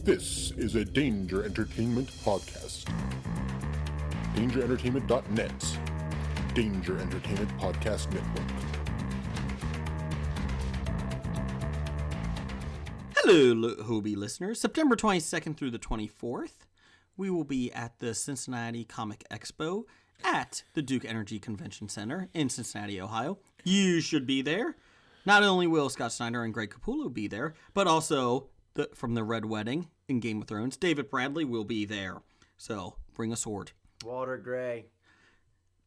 This is a Danger Entertainment podcast. DangerEntertainment.net. Danger Entertainment Podcast Network. Hello, Hobie listeners. September 22nd through the 24th, we will be at the Cincinnati Comic Expo at the Duke Energy Convention Center in Cincinnati, Ohio. You should be there. Not only will Scott Snyder and Greg Capullo be there, but also from the Red Wedding in Game of Thrones, David Bradley will be there. So bring a sword. Walter Gray.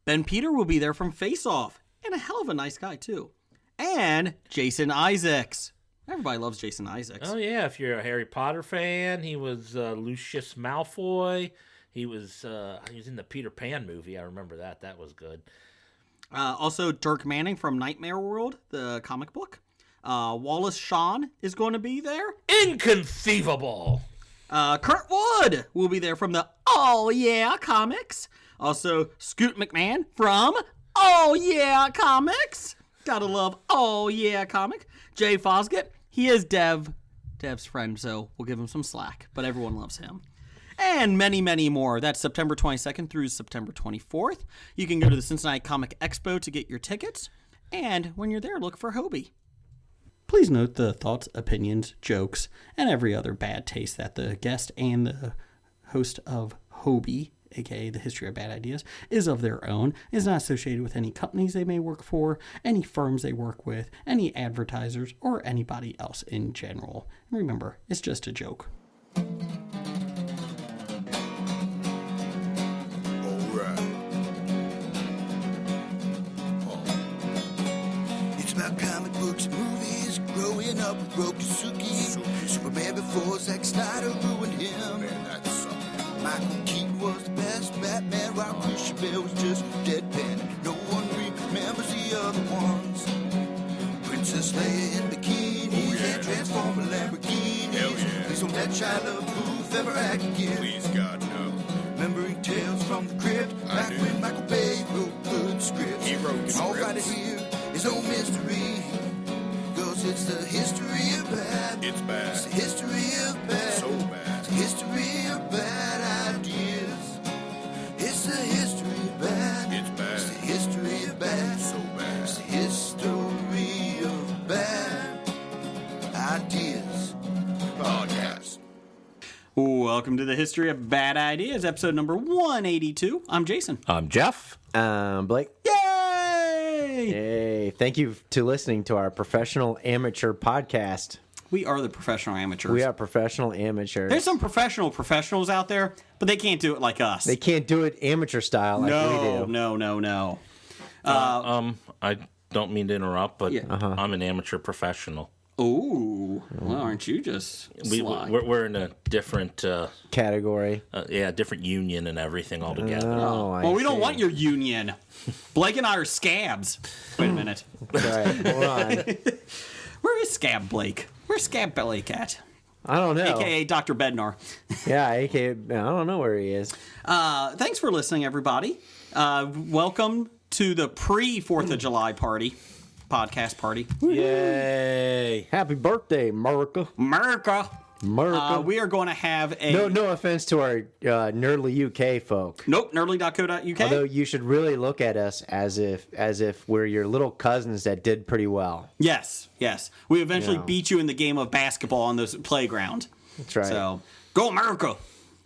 Ben Peter will be there from Face Off, and a hell of a nice guy too. And Jason Isaacs. Everybody loves Jason Isaacs. Oh, yeah. If you're a Harry Potter fan, he was Lucius Malfoy. He was in the Peter Pan movie. I remember that. That was good. Also, Dirk Manning from Nightmare World, the comic book. Wallace Shawn is going to be there. Inconceivable. Kurt Wood will be there from the Oh Yeah comics. Also, Scoot McMahon from Oh Yeah comics. Gotta love Oh Yeah comic. Jay Fosgett. He is Dev's friend, so we'll give him some slack, but everyone loves him. And many, many more. That's September 22nd through September 24th. You can go to the Cincinnati Comic Expo to get your tickets. And when you're there, look for Hobie. Please note the thoughts, opinions, jokes, and every other bad taste that the guest and the host of Hobie, aka the History of Bad Ideas, is of their own, is not associated with any companies they may work for, any firms they work with, any advertisers, or anybody else in general. Remember, it's just a joke. It's about comic books and movies, growing up with Rokusuki. Superman before Zack Snyder ruined him. Man, that sucked. Michael Keaton was the best Batman, while Christian Bale was just deadpan. No one remembers the other ones. Princess Leia in bikinis and Transformer Lamborghinis. Yeah. Please don't let Shia LaBeouf ever act again. Please, God, no. Remembering tales from the crypt, back when Michael Bay wrote good scripts. He wrote scripts. All right here is no mystery, 'cause it's the history of bad. It's bad. It's the history of bad. So bad. It's the history of bad ideas. It's the history of bad. It's bad. It's the history of bad. So bad. It's the history of bad ideas. Podcast. Welcome to the History of Bad Ideas, episode number 182. I'm Jason. I'm Jeff. Blake. Yay! Hey, thank you to listening to our professional amateur podcast. We are the professional amateurs. We are professional amateurs. There's some professionals out there, but they can't do it like us. They can't do it amateur style like we do. No. I don't mean to interrupt, but Yeah. I'm an amateur professional. Ooh, well, aren't you just sly? We're in a different Category. different union and everything altogether. Oh, I well, we don't see. want your union. Blake and I are scabs. Wait a minute. All right, hold on. Where is Scab Blake? Where's Scab Blake at? I don't know. AKA Dr. Bednar. Yeah, AKA, I don't know where he is. Thanks for listening, everybody. Welcome to the pre-4th of July podcast party. Yay! Happy birthday, America. America. We are going to have a... No offense to our nerdly UK folk. Nope, nerdly.co.uk. Although you should really look at us as if we're your little cousins that did pretty well. Yes. We eventually Yeah. beat you in the game of basketball on the playground. That's right. So, go America.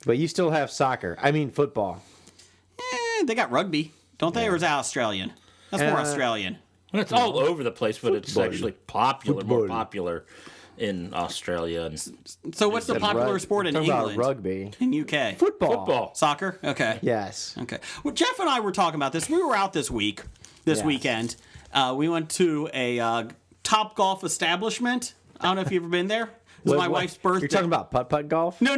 But you still have soccer. I mean football. They got rugby, don't they? Or is that Australian? That's more Australian. It's all over the place, but it's actually more Football. popular in Australia. And So what's the popular sport in Talking about England? rugby. In UK? Football. Soccer? Okay. Yes. Okay. Well, Jeff and I were talking about this. We were out this weekend. We went to a Top Golf establishment. I don't know if you've ever been there. It was my wife's birthday. You're talking about putt-putt golf? No.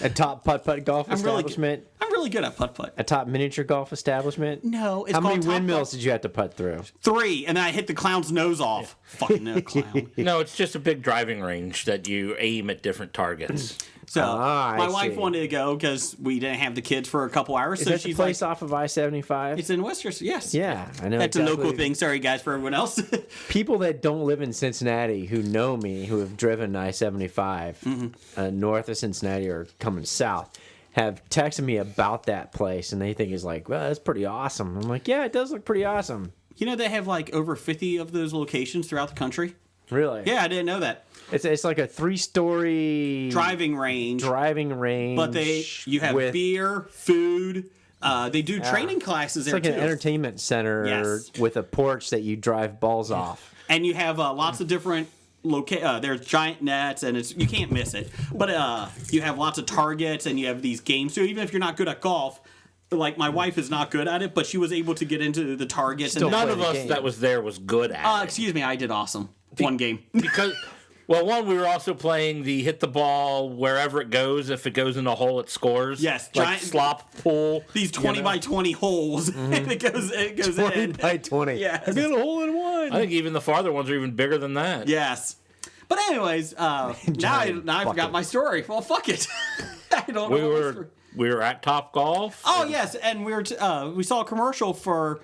A top putt-putt golf establishment? I'm really good at putt-putt. A top miniature golf establishment? No, it's How many called Top windmills Golf. did you have to putt through? 3, and then I hit the clown's nose off. Fucking no clown. No, it's just a big driving range that you aim at different targets. So I my wife see. wanted to go because we didn't have the kids for a couple hours. Is so that the she's place like, off of I-75? it's in Worcester. Yes. Yeah, I know. That's a local exactly. thing. Sorry, guys, for everyone else. People that don't live in Cincinnati who know me, who have driven I-75 north of Cincinnati or coming south, have texted me about that place, and they think it's like, well, that's pretty awesome. I'm like, yeah, it does look pretty awesome. You know, they have like over 50 of those locations throughout the country. Really? Yeah, I didn't know that. It's like a 3-story Driving range. range. But you have with, beer, food. They do training classes It's there like an too. entertainment center Yes. with a porch that you drive balls off. And you have lots of different there's giant nets, and you can't miss it. But you have lots of targets, and you have these games. So even if you're not good at golf, like my wife is not good at it, but she was able to get into the targets. Still And None play of the us game. that was there was good at it. excuse me, I did awesome. One game. Because, well, one, we were also playing the hit the ball wherever it goes. If it goes in a hole, it scores. Yes, like giant- slop pool. These 20 by 20 holes, and it goes 20 in. by 20. Yes. I got a hole in one. I think even the farther ones are even bigger than that. Yes. But anyways, now I forgot bucket. my story. Well, fuck it. I don't know. We what my story- were at Top Golf. Oh yes, and we saw a commercial for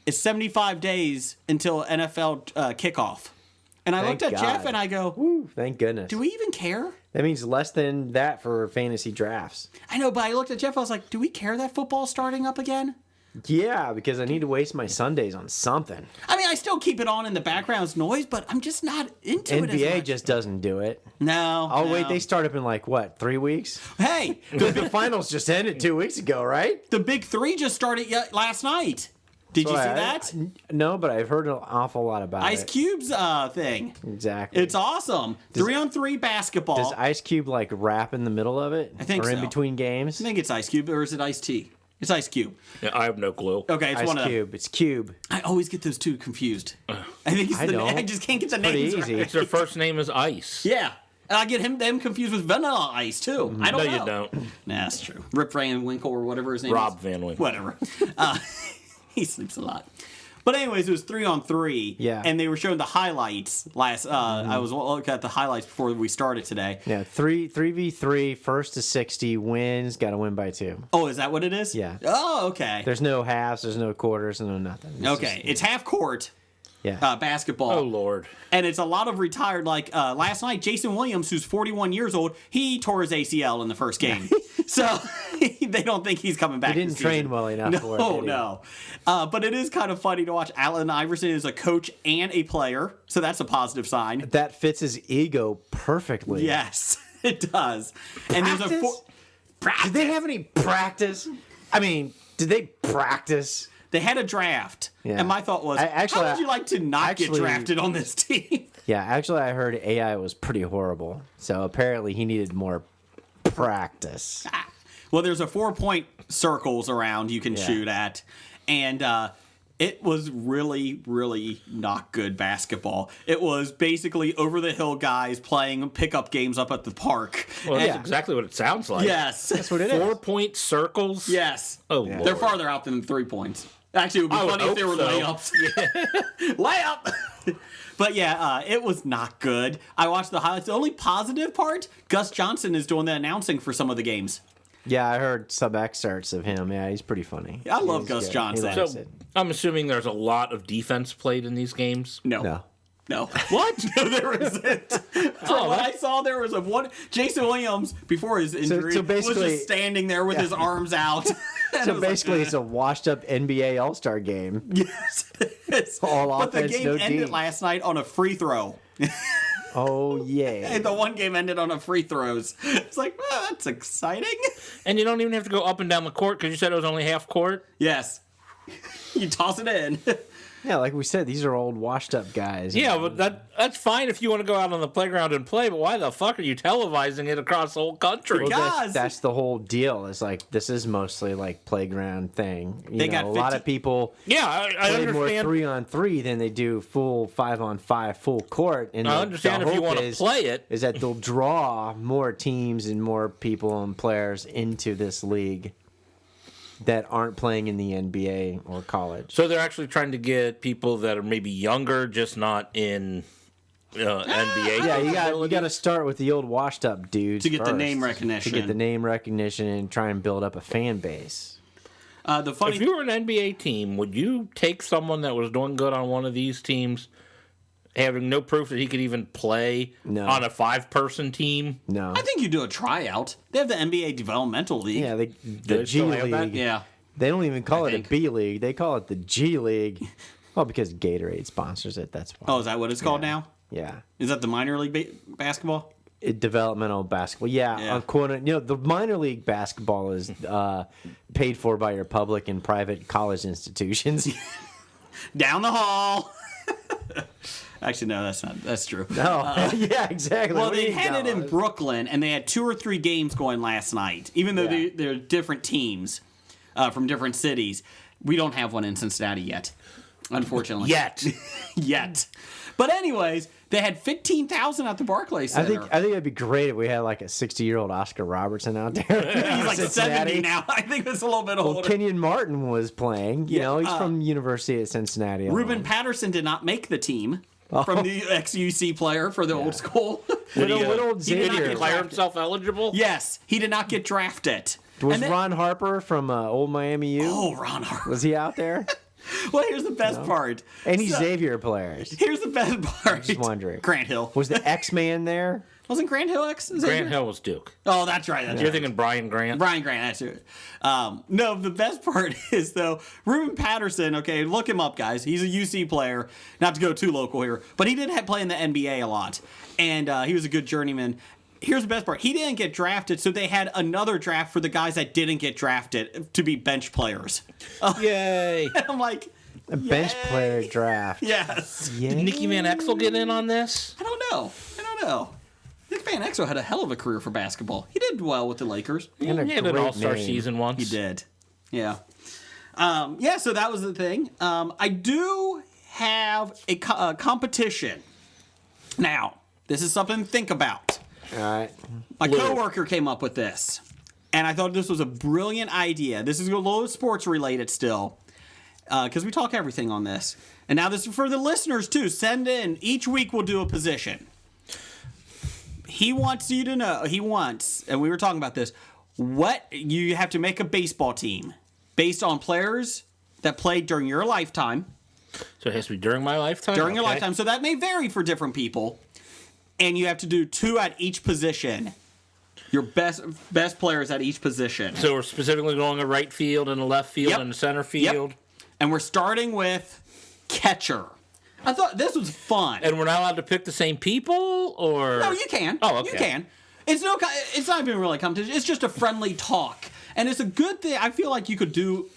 it's 75 days until NFL kickoff, and I Thank looked at God. Jeff and I go, Woo, thank goodness. "Do we even care?" That means less than that for fantasy drafts. I know, but I looked at Jeff. I was like, "Do we care that football's starting up again?" Yeah, because I need to waste my Sundays on something. I mean, I still keep it on in the background as noise, but I'm just not into it as NBA much. just doesn't do it. No. Oh, no. wait, they start up in like, what, 3 weeks? Hey, The finals just ended 2 weeks ago, right? the Big Three just started last night. Did you see that? No, but I've heard an awful lot about Ice it. Cube's thing. Exactly. It's awesome. 3-on-3 basketball. Does Ice Cube like rap in the middle of it? I think or in so. between games? I think it's Ice Cube, or is it Ice T? It's Ice Cube. Yeah, I have no clue. Okay, it's Ice one of them. Cube. It's Cube. I always get those two confused. I think it's I don't. I just can't get the pretty names easy. right. It's their first name is Ice. Yeah. And I get them confused with Vanilla Ice, too. I don't No, know. you don't. Nah, that's true. Rip Van Winkle or whatever his name is. Rob Van Winkle. Whatever. He sleeps a lot. But anyways, it was 3-on-3. Yeah. And they were showing the highlights last. I was looking at the highlights before we started today. Yeah, 3v3, first to 60 wins. Got to win by 2. Oh, is that what it is? Yeah. Oh, okay. There's no halves. There's no quarters. No nothing. It's Okay. just- It's half court yeah. basketball. Oh, Lord. And it's a lot of retired, like last night, Jason Williams, who's 41 years old, he tore his ACL in the first game. So they don't think he's coming back. He didn't this season. train well enough for it, No, did he? no. But it is kind of funny to watch. Allen Iverson is a coach and a player, so that's a positive sign. That fits his ego perfectly. Yes, it does. And there's a Practice? Did they have any practice? I mean, did they practice? They had a draft, Yeah. and my thought was, how would you like to not get drafted on this team? Yeah, actually, I heard AI was pretty horrible. So apparently, he needed more practice. Well, there's a 4-point circles around you can Yeah. shoot at, and it was really, really not good basketball. It was basically over-the-hill guys playing pickup games up at the park. Well, And- that's exactly what it sounds like. Yes. That's what it is. 4-point circles? Yes. Oh, Yeah. Lord. They're farther out than 3 points. Actually, it would be I would funny if they were hope so. layups. Layup! But yeah, it was not good. I watched the highlights. The only positive part, Gus Johnson is doing the announcing for some of the games. Yeah, I heard some excerpts of him. Yeah, he's pretty funny. I love He's Gus good. Johnson. He So, likes it. I'm assuming there's a lot of defense played in these games. No. No. What? No, there isn't. From what I saw, there was one. Jason Williams, before his injury, so was basically- just standing there with his arms out. And I So was like, basically, it's a washed-up NBA All-Star game. yes, it is. All But the offense, game no ended D. last night on a free throw. Oh yeah. The one game ended on a free throws. It's like, well, that's exciting. And you don't even have to go up and down the court because you said it was only half court. Yes. You toss it in. Yeah, like we said, these are old washed-up guys. Yeah, but that's fine if you want to go out on the playground and play, but why the fuck are you televising it across the whole country? Well, Guys. that's the whole deal. It's like this is mostly like playground thing. They got a lot 50 of people Yeah, I play more understand. 3-on-3 than they do full 5-on-5 full court. And I the understand if you hope want to is- play it. is that they'll draw more teams and more people and players into this league. that aren't playing in the NBA or college. So they're actually trying to get people that are maybe younger, just not in NBA. Yeah, you got to start with the old washed up dudes To get the first, name recognition. To get the name recognition and try and build up a fan base. The funny If you were an NBA team, would you take someone that was doing good on one of these teams, having no proof that he could even play No. on a 5-person team? No. I think you do a tryout. They have the NBA Developmental League. Yeah, the they G still have that? League. Yeah. They don't even call it think. a B League. They call it the G League. Well, because Gatorade sponsors it. That's why. Oh, is that what it's called now? Yeah. Is that the minor league basketball? Developmental basketball. Yeah. The minor league basketball is paid for by your public and private college institutions. Down the hall. Actually, no, that's not. That's true. Oh, yeah, exactly. Well, What do they you had got? it in Brooklyn, and they had 2 or 3 games going last night. Even though Yeah. they're different teams from different cities, we don't have one in Cincinnati yet, unfortunately. Yet. But anyways, they had 15,000 at the Barclays I Center. think it'd be great if we had like a 60-year-old Oscar Robertson out there. He's like Cincinnati. 70 now. I think that's a little bit older. Kenyon Martin was playing. You know, he's from University of Cincinnati. Reuben Patterson did not make the team from the ex-UC player for the old school. Little He did not Xavier. get Declare drafted. himself eligible? Yes, he did not get drafted. Was And then- Ron Harper from Old Miami U? Oh, Ron Harper. Was he out there? Well, here's the best part. Any So- Xavier players? Here's the best part. Just wondering. Grant Hill. Was the X-Man there? Wasn't Grant Hill ex? Grant Hill was Duke. Oh, that's right. That's You're right. thinking Brian Grant? Brian Grant, that's it. No, the best part is, though, Reuben Patterson, okay, look him up, guys. He's a UC player. Not to go too local here, but he did play in the NBA a lot. And he was a good journeyman. Here's the best part. He didn't get drafted, so they had another draft for the guys that didn't get drafted to be bench players. Yay. I'm like, A bench player draft. yes. Yeah. Did Nicky Van Exel get in on this? I don't know. Nick Van Exel had a hell of a career for basketball. He did well with the Lakers. And a He had an great all-star name. season once. He did. Yeah. So that was the thing. I do have a competition. Now, this is something to think about. All right. My coworker came up with this, and I thought this was a brilliant idea. This is a little sports related still, because we talk everything on this. And now this is for the listeners too. Send in. Each week we'll do a position. He wants you to know. And we were talking about this. What you have to make a baseball team based on players that played during your lifetime. So it has to be during my lifetime? During your Okay. lifetime. So that may vary for different people. And you have to do 2 at each position. Your best players at each position. So we're specifically going to right field and the left field Yep. and the center field. And we're starting with catcher. I thought this was fun. And we're not allowed to pick the same people, or No, you can. Oh, okay. You can. It's not even really a competition. It's just a friendly talk. And it's a good thing. I feel like you could do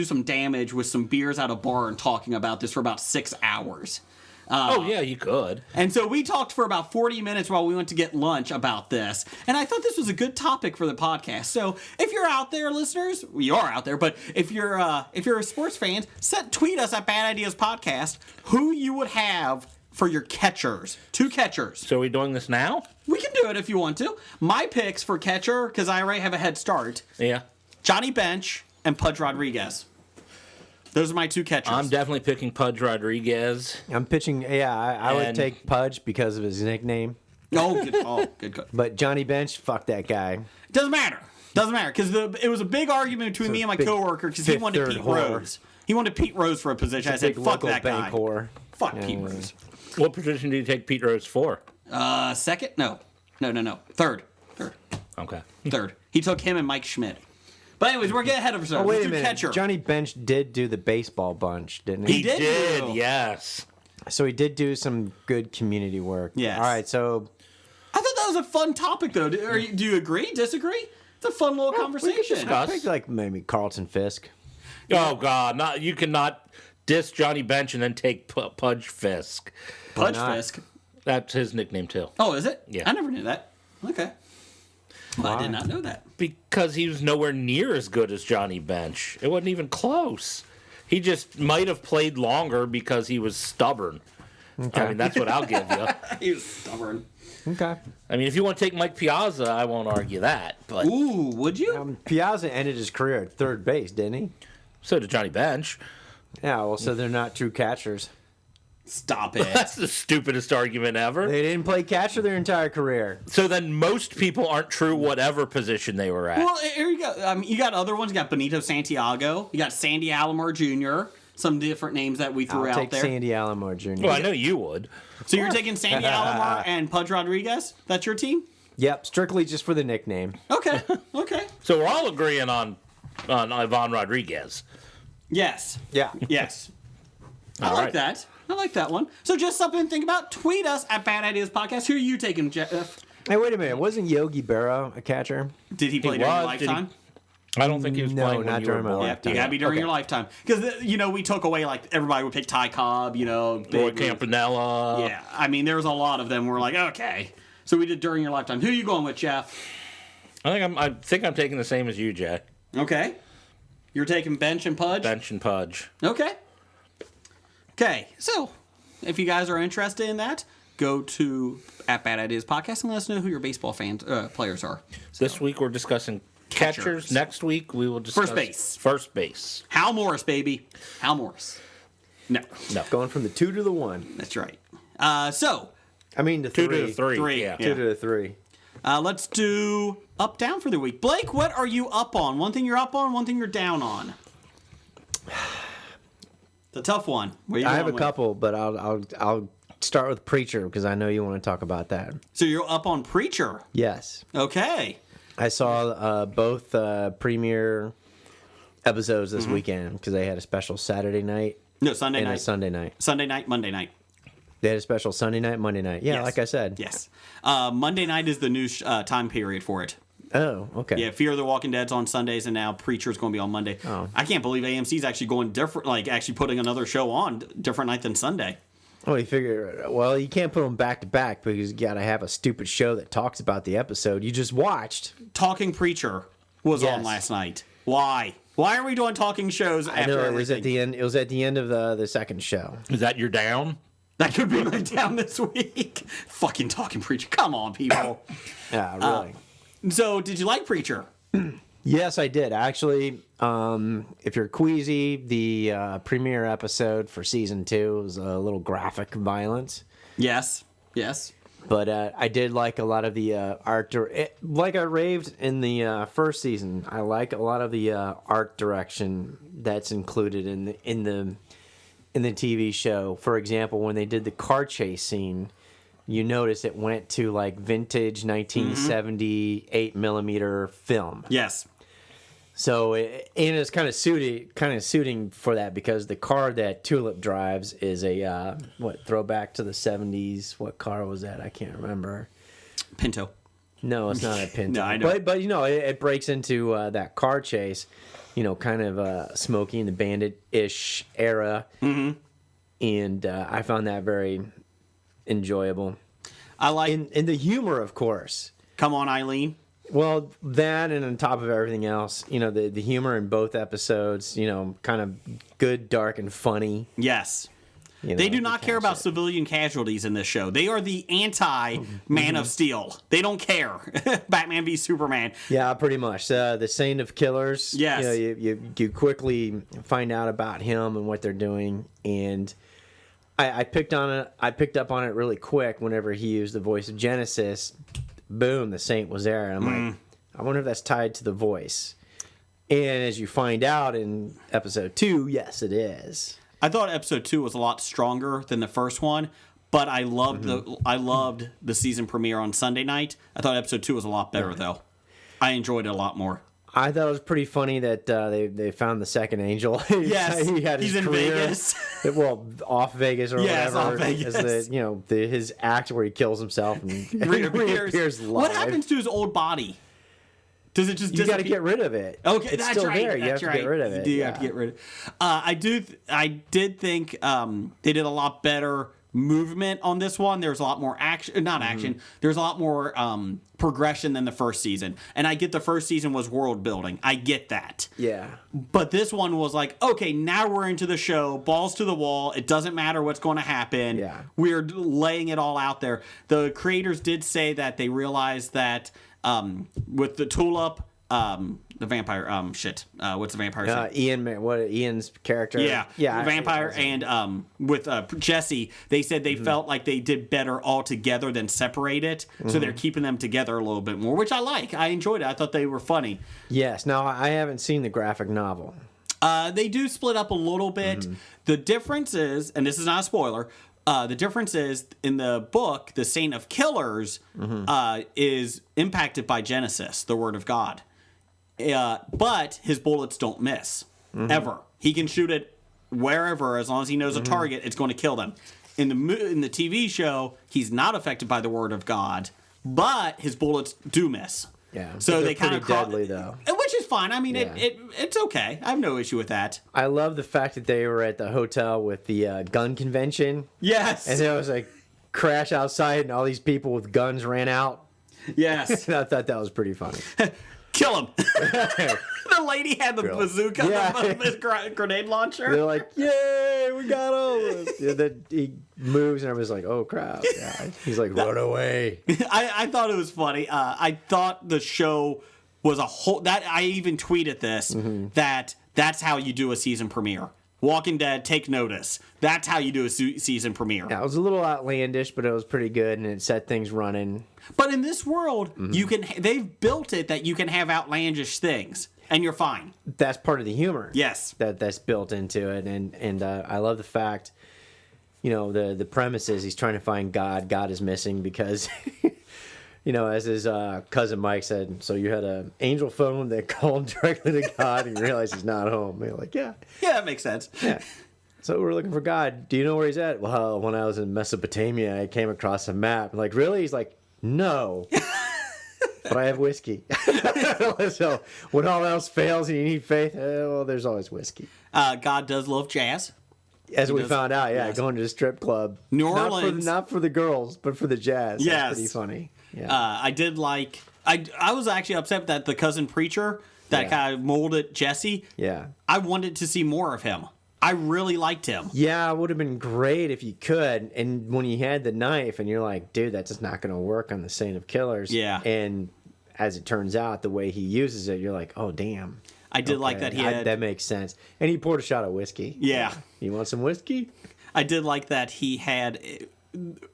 some damage with some beers at a bar and talking about this for about 6 hours. Oh yeah, you could. And so we talked for about 40 minutes while we went to get lunch about this. And I thought this was a good topic for the podcast. So if you're out there, listeners, we are out there, but if you're a sports fan, tweet us at Bad Ideas Podcast who you would have for your catchers. 2 catchers. So are we doing this now? We can do it if you want to. My picks for catcher, because I already have a head start, Yeah. Johnny Bench and Pudge Rodriguez. Those are my 2 catchers. I'm definitely picking Pudge Rodriguez. I'm pitching. Yeah, I would And- take Pudge because of his nickname. Good. But Johnny Bench, fuck that guy. Doesn't matter. Because it was a big argument between me and my big coworker because he fifth, wanted third Pete whore. Rose. He wanted Pete Rose for a position. I said, Big fuck local that guy. bank whore. Fuck Pete Rose. What position do you take Pete Rose for? Second? No. Third. Okay. He took him and Mike Schmidt. But anyways, we're getting ahead of ourselves. Oh, wait Let's a do minute. catcher. Johnny Bench did do the baseball bunch, didn't he? He did. Yes. So he did do some good community work. Yes. All right, so I thought that was a fun topic, though. Do you agree? Disagree? It's a fun little conversation. discuss. I think like maybe Carlton Fisk. Oh God! You cannot diss Johnny Bench and then take Pudge Fisk. Pudge not? Fisk. That's his nickname too. Oh, is it? Yeah. I never knew that. Okay. Well, I did not know that. Because he was nowhere near as good as Johnny Bench. It wasn't even close. He just might have played longer because he was stubborn. I mean, that's what I'll give you. He was stubborn. Okay. I mean, if you want to take Mike Piazza, I won't argue that. But Ooh, would you? Piazza ended his career at third base, didn't he? so did Johnny Bench. Yeah, well, so they're not true catchers. Stop it. That's the stupidest argument ever. They didn't play catcher their entire career. So then most people aren't true whatever position they were at. Well, here you go. You got other ones. You got Benito Santiago. You got Sandy Alomar Jr. Some different names that we threw I'll out take there. Sandy Alomar Jr. Well, I know you would. So you're taking Sandy Alomar and Pudge Rodriguez? That's your team? Yep, strictly just for the nickname. Okay. Okay. So we're all agreeing on Ivan Rodriguez. Yes. Yeah. Yes. I All like right. that. I like that one. So just something to think about. Tweet us at Bad Ideas Podcast. Who are you taking, Jeff? Hey, wait a minute. Wasn't Yogi Berra a catcher? Did he play during your was. Did he- lifetime? I don't think he was No, playing when not you were during my born. Yeah, lifetime. you gotta be during Okay. your lifetime. Because, we took away, like, everybody would pick Ty Cobb, Roy big- Campanella. Yeah, I mean, there was a lot of them. We're like, okay. So we did during your lifetime. Who are you going with, Jeff? I think I'm taking the same as you, Jay. Okay. You're taking Bench and Pudge? Bench and Pudge. Okay. Okay, so if you guys are interested in that, go to at Bad Ideas Podcast and let us know who your baseball players are. This week we're discussing catchers. Next week we will discuss First base. First base. Hal Morris, baby. Hal Morris. No, Going from the 2 to the 1. that's right. So, I mean, the 2 3. to the 3. Three, Yeah. yeah. 2 to the 3. let's do up down for the week. Blake, what are you up on? One thing you're up on, one thing you're down on. The tough one. Where you I have a going with? couple, but I'll start with Preacher because I know you want to talk about that. So you're up on Preacher. Yes. Okay. I saw both premiere episodes this weekend because they had a special Saturday night No, Sunday and a night. Sunday night. Sunday night, Monday night. They had a special Sunday night, Monday night. Yeah, Yes. like I said. Yes. Monday night is the new time period for it. Oh, okay. Yeah, Fear of the Walking Dead's on Sundays, and now Preacher's going to be on Monday. Oh. I can't believe AMC's actually going different, like actually putting another show on different night than Sunday. Well, you figure, well, you can't put them back to back because you got to have a stupid show that talks about the episode you just watched. Talking Preacher was on Yes. last night. Why? Why are we doing talking shows after I know it everything? was at the end. It was at the end of the second show. Is that your down? That could be my down this week. Fucking Talking Preacher. Come on, people. Yeah, really. So, did you like Preacher? Yes, I did actually. If you're queasy, the premiere episode for season 2 was a little graphic violence, Yes. Yes. but I did like a lot of the art. Like I raved in the first season, I like a lot of the art direction that's included in the TV show. For example, when they did the car chase scene, you notice it went to like vintage 1970 8mm film. Yes. So and it's kind of suiting for that because the car that Tulip drives is a throwback to the 70s. What car was that? I can't remember. Pinto. No, it's not a Pinto. No, I know. But it breaks into that car chase, kind of Smokey and the Bandit-ish era. Mm-hmm. And I found that very enjoyable. I like. And the humor, of course. Come on, Eileen. Well, that and on top of everything else, the humor in both episodes, kind of good, dark, and funny. Yes. They They do not care about civilian casualties in this show. They are the anti-Man of Steel. They don't care. Batman v Superman. Yeah, pretty much. The Saint of Killers. Yes. You quickly find out about him and what they're doing, and I picked up on it really quick whenever he used the voice of Genesis. Boom, the Saint was there, and I'm like, I wonder if that's tied to the voice. And as you find out in episode 2, yes, it is. I thought episode 2 was a lot stronger than the first one, but I loved the season premiere on Sunday night. I thought episode 2 was a lot better though. I enjoyed it a lot more. I thought it was pretty funny that they found the second angel. Yes, he had he's his in career, Vegas. Well, off Vegas or Yes, whatever. off Vegas. As his act where he kills himself and reappears live. What happens to his old body? Does it just You got to disappear? get rid of it. Okay, it's that's still right. there. You have That's to get rid of it. You do have to get rid of it. I did think they did a lot better movement on this one. There's a lot more action, not action. There's a lot more progression than the first season. And I get the first season was world building. I get that. Yeah. But this one was like, okay, now we're into the show, balls to the wall. It doesn't matter what's going to happen. Yeah. We're laying it all out there. The creators did say that they realized that with the Tulip, the vampire, what's the vampire? Ian's character? Yeah, Yeah. the vampire, and with Jesse, they said they felt like they did better all together than separated, so they're keeping them together a little bit more, which I like. I enjoyed it. I thought they were funny. Yes. Now, I haven't seen the graphic novel. They do split up a little bit. The difference is, and this is not a spoiler, the difference is in the book, the Saint of Killers is impacted by Genesis, the Word of God. But his bullets don't miss, ever. He can shoot it wherever, as long as he knows a target, it's going to kill them. In the TV show, he's not affected by the Word of God, but his bullets do miss. Yeah. So they kind of deadly, though. Which is fine. I mean, Yeah. it's okay. I have no issue with that. I love the fact that they were at the hotel with the gun convention. Yes. And there was a crash outside, and all these people with guns ran out. Yes. And I thought that was pretty funny. Kill him. The lady had the bazooka, Yeah. the grenade launcher. They're like, "Yay, we got him!" And then he moves, and everybody's like, "Oh crap!" Yeah. He's like, "Run away!" I thought it was funny. I thought the show was a whole. That I even tweeted this. That's how you do a season premiere. Walking Dead, take notice. That's how you do a season premiere. Yeah, it was a little outlandish, but it was pretty good, and it set things running. But in this world, they've built it that you can have outlandish things, and you're fine. That's part of the humor. Yes. That's built into it, and I love the fact, the premise is he's trying to find God. God is missing because, as his cousin Mike said, so you had an angel phone that called directly to God, and you realize he's not home. And you're like, yeah, that makes sense. yeah. So we're looking for God. Do you know where he's at? Well, when I was in Mesopotamia, I came across a map. I'm like, really? He's like, no. But I have whiskey. So when all else fails and you need faith, well, there's always whiskey. God does love jazz. As we does. found out, Yes. going to the strip club. New Orleans. Not for the girls, but for the jazz. Yes. That's pretty funny. Yeah. I did like. I was actually upset that the cousin preacher that kind of molded Jesse. Yeah. I wanted to see more of him. I really liked him. Yeah, it would have been great if you could. And when he had the knife, and you're like, dude, that's just not going to work on the Saint of Killers. Yeah. And as it turns out, the way he uses it, you're like, oh, damn. I did like that he had. That makes sense. And he poured a shot of whiskey. Yeah. You want some whiskey? I did like that he had.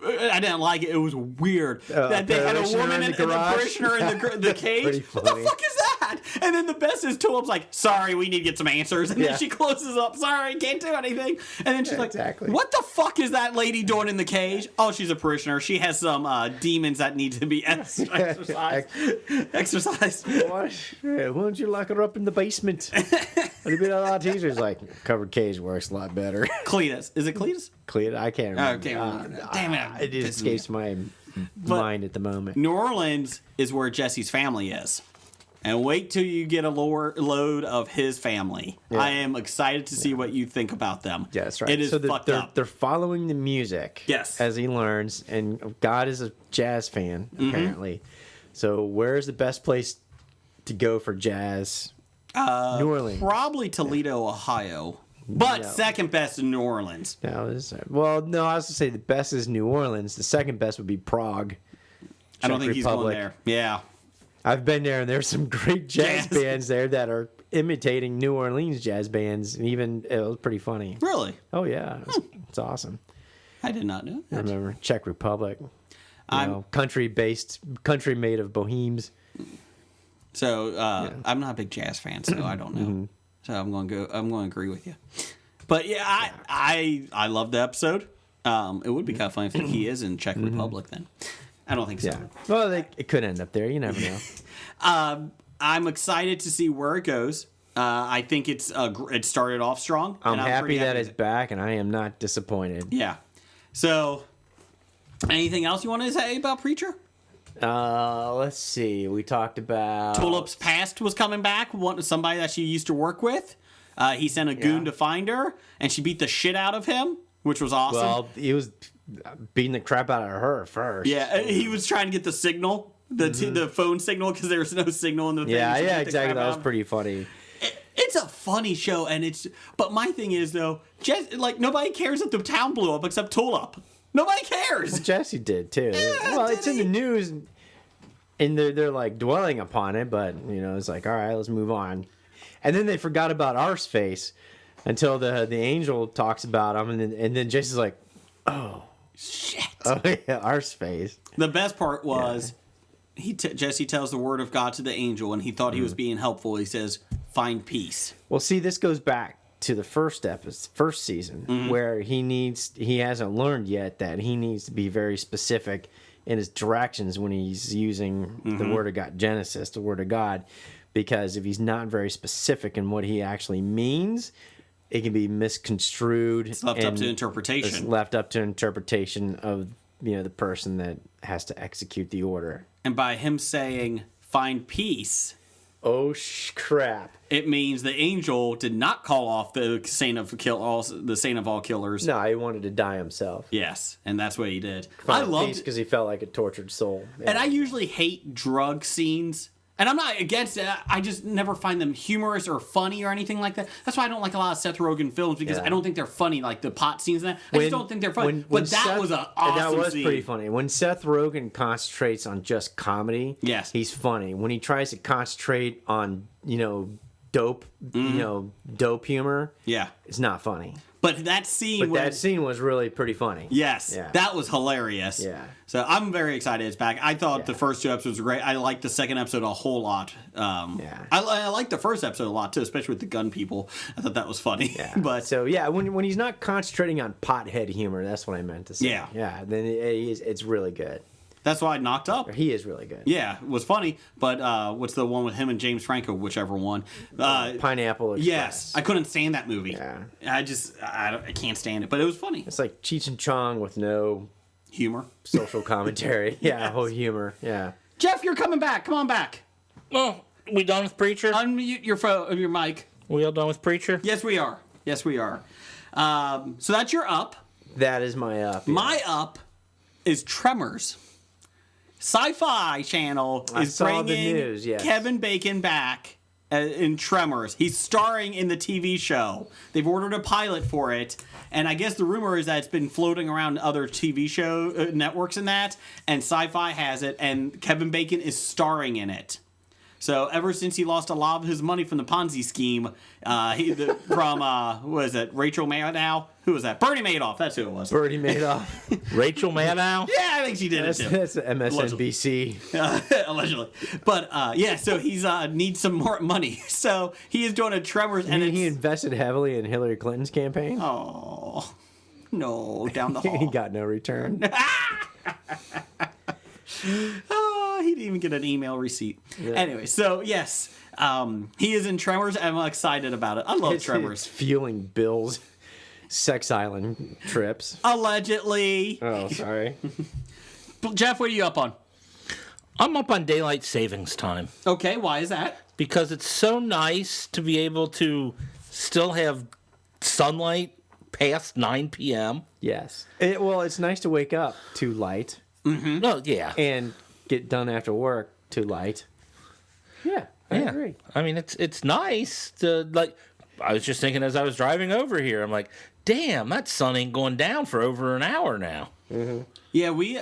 I didn't like it. It was weird that they had a parishioner woman in and the a garage. parishioner in the cage. Pretty What the funny. fuck is that? And then the best is Tulip's like, sorry, we need to get some answers. And Yeah. then she closes up. Sorry, can't do anything. And then she's like, exactly. what the fuck is that lady doing in the cage? Oh, she's a parishioner. She has some demons that need to be exercised. Why don't you lock her up in the basement? It'd be a lot easier. It's like, covered cage works a lot better. Cletus. Is it Cletus? Clean. I can't remember. can't remember. Damn it. It escapes my mind at the moment. New Orleans is where Jesse's family is. And wait till you get a load of his family. Yeah. I am excited to see what you think about them. Yeah, that's right. It is so fucked they're, up. They're following the music. Yes. As he learns, and God is a jazz fan apparently. So where's the best place to go for jazz? New Orleans. Probably Toledo, Ohio. But No. second best in New Orleans. No, I was gonna say the best is New Orleans. The second best would be Prague. I don't Czech think he's Republic. going there. Yeah. I've been there, and there's some great jazz Jazz. bands there that are imitating New Orleans jazz bands. And even it was pretty funny. Really? Oh yeah, it's awesome. I did not know I that. remember Czech Republic. I'm- Country made of bohemes. So I'm not a big jazz fan, so I don't know. So I'm going to agree with you. But yeah, I love the episode. It would be kind of funny if he is in Czech Republic then. I don't think so. Yeah. Well, it could end up there. You never know. I'm excited to see where it goes. I think it started off strong. I'm and happy pretty that with it's back, and I am not disappointed. Yeah. So, anything else you want to say about Preacher? Let's see. We talked about Tulip's past was coming back. Somebody that she used to work with. He sent a goon to find her, and she beat the shit out of him, which was awesome. Well, he was beating the crap out of her first. Yeah, he was trying to get the signal, the phone signal, because there's no signal in the thing. Yeah, so yeah, beat the exactly. crap That out was of him. pretty funny. It's a funny show, but my thing is though, nobody cares that the town blew up except Tulip. Nobody cares. Jesse did too. Yeah, Well, did it's in the news, and they're like dwelling upon it, but it's like, all right, let's move on. And then they forgot about Arseface until the angel talks about him, and then Jesse's like, Shit. oh yeah, Arseface. The best part was Jesse tells the word of God to the angel, and he thought he was being helpful. He says, "Find peace." Well, see, this goes back to the first season, where he hasn't learned yet that he needs to be very specific in his directions when he's using the word of God, Genesis, the word of God, because if he's not very specific in what he actually means, it can be misconstrued. It's left up to It's interpretation. left up to interpretation of the person that has to execute the order. And by him saying, "Find peace," Oh crap! it means the angel did not call off the saint of all killers. No, he wanted to die himself. Yes, and that's what he did. I loved because he felt like a tortured soul. Yeah. And I usually hate drug scenes. And I'm not against it. I just never find them humorous or funny or anything like that. That's why I don't like a lot of Seth Rogen films, because I don't think they're funny, like the pot scenes and that. I just don't think they're funny. But that was an awesome That was scene. pretty funny. When Seth Rogen concentrates on just comedy, Yes. he's funny. When he tries to concentrate on, dope, dope humor, Yeah. it's not funny. But that scene But that scene was really pretty funny. yes, Yeah. that was hilarious. Yeah. So I'm very excited it's back. I thought the first two episodes were great. I liked the second episode a whole lot. I liked the first episode a lot too, especially with the gun people. I thought that was funny. Yeah. But So yeah, when he's not concentrating on pothead humor, that's what I meant to say. Yeah. Yeah. Then it's really good. that's why I knocked up. He is really good. Yeah, it was funny. But what's the one with him and James Franco, whichever one? Pineapple Express. Yes, I couldn't stand that movie. Yeah. I can't stand it, but it was funny. It's like Cheech and Chong with no Humor. social commentary. Yeah, Yes. whole humor. Yeah. Jeff, you're coming back. Come on back. Well, we done with Preacher? Unmute your mic. We all done with Preacher? Yes, we are. Yes, we are. So that's your up. That is my up. Yeah. My up is Tremors. Sci-Fi Channel I is saw the bringing news, yes. Kevin Bacon back in Tremors. He's starring in the TV show. They've ordered a pilot for it, and I guess the rumor is that it's been floating around other TV show networks and that, and Sci-Fi has it, and Kevin Bacon is starring in it. So ever since he lost a lot of his money from the Ponzi scheme, from what is it, Rachel Maddow? Who was that? Bernie Madoff. That's who it was. Bernie Madoff. Rachel Maddow? Yeah, I think she did it too. That's MSNBC. Allegedly. But yeah, so he's needs some more money. So he is doing a Tremors, and And he it's invested heavily in Hillary Clinton's campaign. oh no, down the He hall. got no return. He didn't even get an email receipt. Anyway, so yes, he is in Tremors, and I'm excited about it. I love It's Tremors. fueling Bill's sex island trips. Allegedly. Oh, sorry. Jeff, what are you up on? I'm up on daylight savings time Okay, why is that? because it's so nice to be able to still have sunlight past 9 p.m. Yes. It's nice to wake up too light No, yeah. and get done after work too light. Yeah, I Yeah. agree. I mean, it's nice to, like, I was just thinking as I was driving over here, I'm like, damn, that sun ain't going down for over an hour now. Yeah, we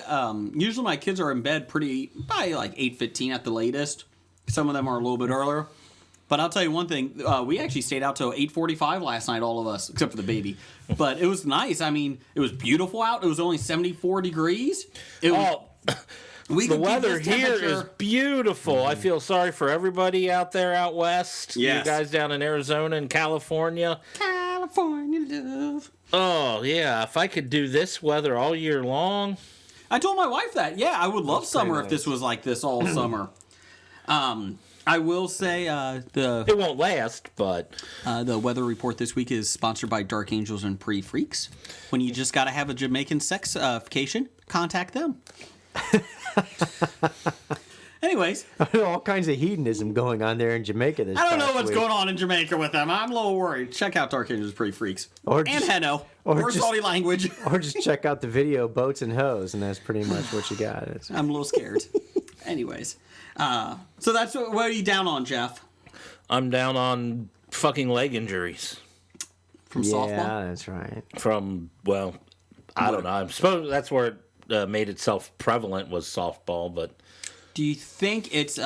usually my kids are in bed by like 8:15 at the latest. Some of them are a little bit earlier. But I'll tell you one thing, we actually stayed out till 8:45 last night, all of us, except for the baby. But it was nice. I mean, it was beautiful out. It was only 74 degrees. It was, we The could keep weather this here is temperature- beautiful. I feel sorry for everybody out there out west. Yes. You guys down in Arizona and California. California love. Oh, yeah. If I could do this weather all year long. I told my wife that. Yeah, I would love summer if nice. this was like this all summer. I will say It won't last, but the weather report this week is sponsored by Dark Angels and Pretty Freaks. When you just got to have a Jamaican sex vacation, contact them. Anyways, All kinds of hedonism going on there in Jamaica this I don't know past what's week. going on in Jamaica with them. I'm a little worried. Check out Dark Ages Pretty Freaks. Or and just- Heno. or Or just- Saudi language. Or just check out the video Boats and Hoes, and that's pretty much what you got. I'm a little scared. Anyways. So that's what are you down on, Jeff? I'm down on fucking leg injuries From Yeah, softball? that's right. from, well, I don't know. I suppose that's where it made itself prevalent was softball, but Do you think it's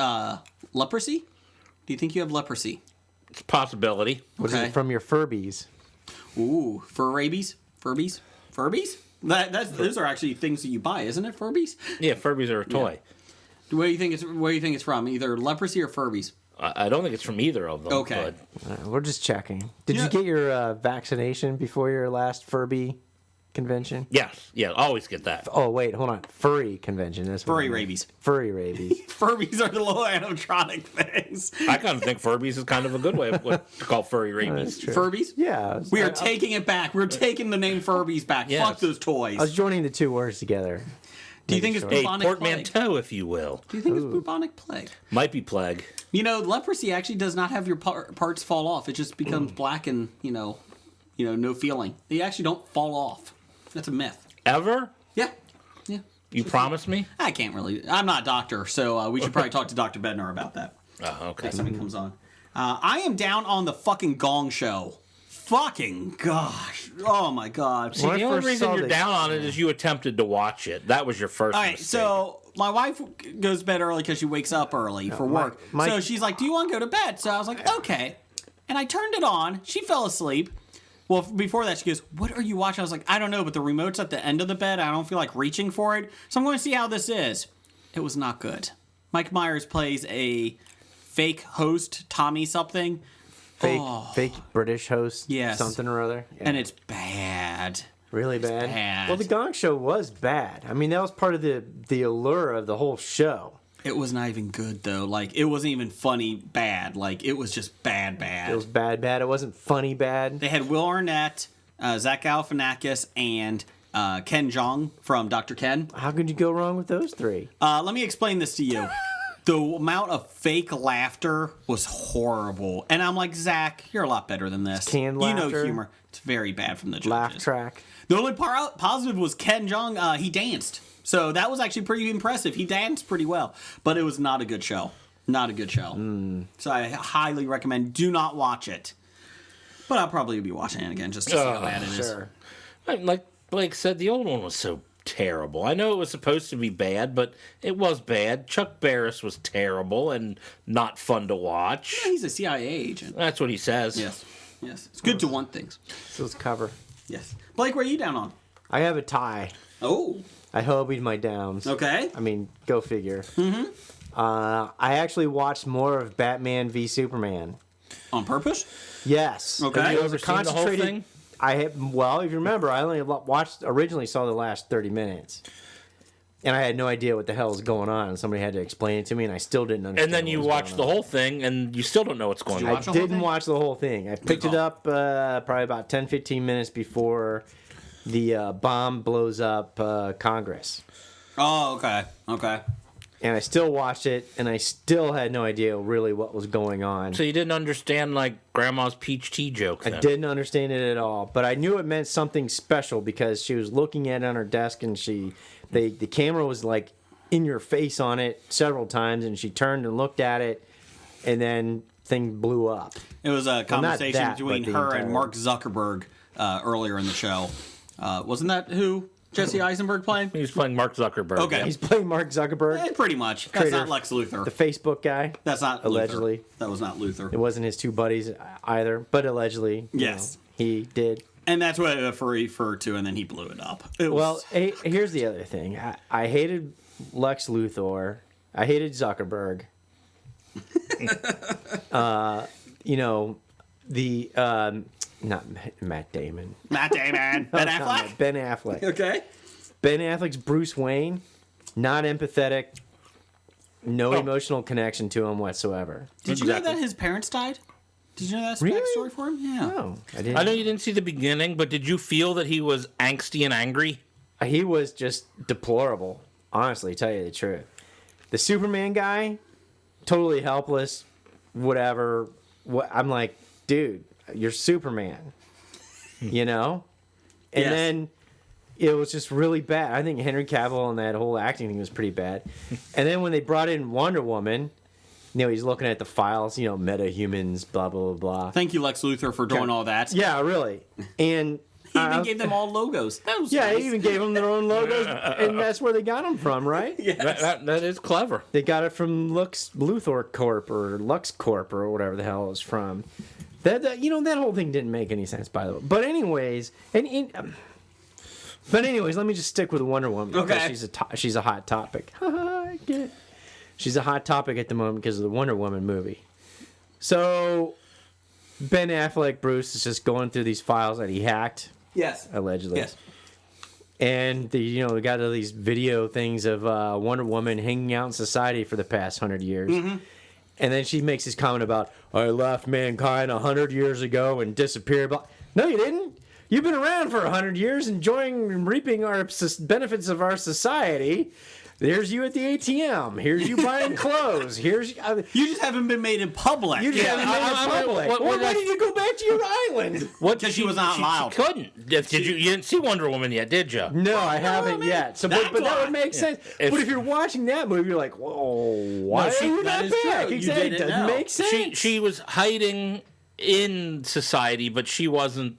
leprosy? Do you think you have leprosy? it's a possibility. Was Okay. it from your Furbies? Ooh, fur rabies? Furbies? Furbies? Those are actually things that you buy, isn't it? Furbies? Yeah, Furbies are a toy. Where do you think it's from? Either leprosy or Furbies? I don't think it's from either of them. Okay. But We're just checking. Did Yeah. you get your vaccination before your last Furby convention? yes, yeah, always get that. Oh, wait, hold on. Furry convention. That's what Furry I meant. rabies. Furry rabies. Furbies are the little animatronic things. I kind of think Furbies is kind of a good way of what to call furry rabies. True. Furbies? Yeah. We are taking it back. We're taking the name Furbies back. Yes. Fuck those toys. I was joining the two words together. Do you think it's A bubonic plague? portmanteau, if you will. Do you think it's bubonic plague? Might be plague. You know, leprosy actually does not have your parts fall off. It just becomes black and, no feeling. They actually don't fall off. That's a myth. Ever? Yeah. Yeah. You promise me? I can't really. I'm not a doctor, so we should probably talk to Dr. Bednar about that. Oh, okay. Next time he comes on. I am down on the fucking Gong Show. Fucking gosh. Oh my god. See, When I the only first reason saw you're this- down on it is you attempted to watch it. That was your first All right, mistake. so my wife goes to bed early because she wakes up early for work. my- So she's like, "Do you want to go to bed?" So I was like, "Okay." And I turned it on. She fell asleep. Well, before that, she goes, "What are you watching?" I was like, "I don't know, but the remote's at the end of the bed. I don't feel like reaching for it, so I'm going to see how this is." It was not good. Mike Myers plays a fake host, Tommy something, Fake British host. Yes. Something or other. Yeah. and it's bad. really bad. bad. Well, the Gong Show was bad. I mean, that was part of the allure of the whole show. It was not even good though. Like it wasn't even funny bad. Like it was just bad. It was bad. It wasn't funny bad. They had Will Arnett, Zach Galifianakis, and Ken Jeong from Dr. Ken. How could you go wrong with those three? Let me explain this to you. The amount of fake laughter was horrible. And I'm like, Zach, you're a lot better than this. Canned You know laughter. humor. It's very bad from the judges. Laugh track. The only positive was Ken Jeong. He danced. So that was actually pretty impressive. He danced pretty well. But it was not a good show. Not a good show. So I highly recommend do not watch it. But I'll probably be watching it again just to see how bad it is. Sure. Like Blake said, the old one was so terrible. I know it was supposed to be bad, but it was bad. Chuck Barris was terrible and not fun to watch. He's a CIA agent. That's what he says. Yes. Yes. It's good to want things. So let's cover. Yes. Blake, where are you down on? I have a tie. Oh. I hobied my downs. Okay. I mean, go figure. Mm-hmm. I actually watched more of Batman v Superman. On purpose? Yes. Okay. Have you It was ever a seen the whole concentrated- thing? I have. Well, if you remember, I only originally saw the last 30 minutes, and I had no idea what the hell was going on. And somebody had to explain it to me, and I still didn't understand. And then you watch the whole thing, and you still don't know what's going you on. watch I the whole didn't thing? watch the whole thing. I picked it call. up probably about 10, 15 minutes before the bomb blows up Congress. Oh, okay. Okay. And I still watched it, and I still had no idea really what was going on. So you didn't understand like Grandma's peach tea joke. I Then. didn't understand it at all, but I knew it meant something special because she was looking at it on her desk, and the camera was like in your face on it several times, and she turned and looked at it, and then thing blew up. It was a conversation that, between but the her and entire- Mark Zuckerberg earlier in the show. Wasn't that who Jesse Eisenberg playing? He was playing Mark Zuckerberg. Okay. He's playing Mark Zuckerberg, Pretty much. That's Creator not of Lex Luthor. the Facebook guy. That's not allegedly. Luther. That was not Luther. It wasn't his two buddies either, but allegedly, you Yes. know, he did. And that's what it referred to, and then he blew it up. It Well, was, here's the other thing. I hated Lex Luthor. I hated Zuckerberg. You know, the not Matt Damon. Matt Damon. Ben Not Affleck. Matt- Ben Affleck. Okay. Ben Affleck's Bruce Wayne, not empathetic, no emotional connection to him whatsoever. Did you know Exactly. that his parents died? Did you know that's Really? backstory for him? Yeah. No, I didn't. I know you didn't see the beginning, but did you feel that he was angsty and angry? He was just deplorable, honestly, tell you the truth. The Superman guy, totally helpless, whatever. I'm like, dude, you're Superman, you know? And Yes. then it was just really bad. I think Henry Cavill and that whole acting thing was pretty bad. And then when they brought in Wonder Woman, he's looking at the files, meta-humans, blah, blah, blah, blah. Thank you, Lex Luthor, for doing all that. Yeah, really. And He even gave them all logos. That was yeah, nice. he even gave them their own logos, and that's where they got them from, right? Yes. That is clever. They got it from Luthor Corp or Lux Corp or whatever the hell it was from. That whole thing didn't make any sense, by the way. But anyways, let me just stick with Wonder Woman because Okay. she's a hot topic. I get it. She's a hot topic at the moment because of the Wonder Woman movie. So Ben Affleck, Bruce, is just going through these files that he hacked, Yes. allegedly. Yes. And we got all these video things of Wonder Woman hanging out in society for the past 100 years. Mm-hmm. And then she makes this comment about, I left mankind 100 years ago and disappeared. No, you didn't. You've been around for 100 years, enjoying and reaping our benefits of our society. There's you at the ATM. Here's you buying clothes. Here's You just haven't been made in public. you just haven't made it public. Why did you go back to your island? Because she was not allowed. She couldn't. You didn't see Wonder Woman yet, did you? No, I haven't yet. So, but that would make sense. If- But if you're watching that movie, you're like, whoa, why are you that not is back? true. You Exactly. It didn't doesn't know. make sense. She was hiding in society, but she wasn't.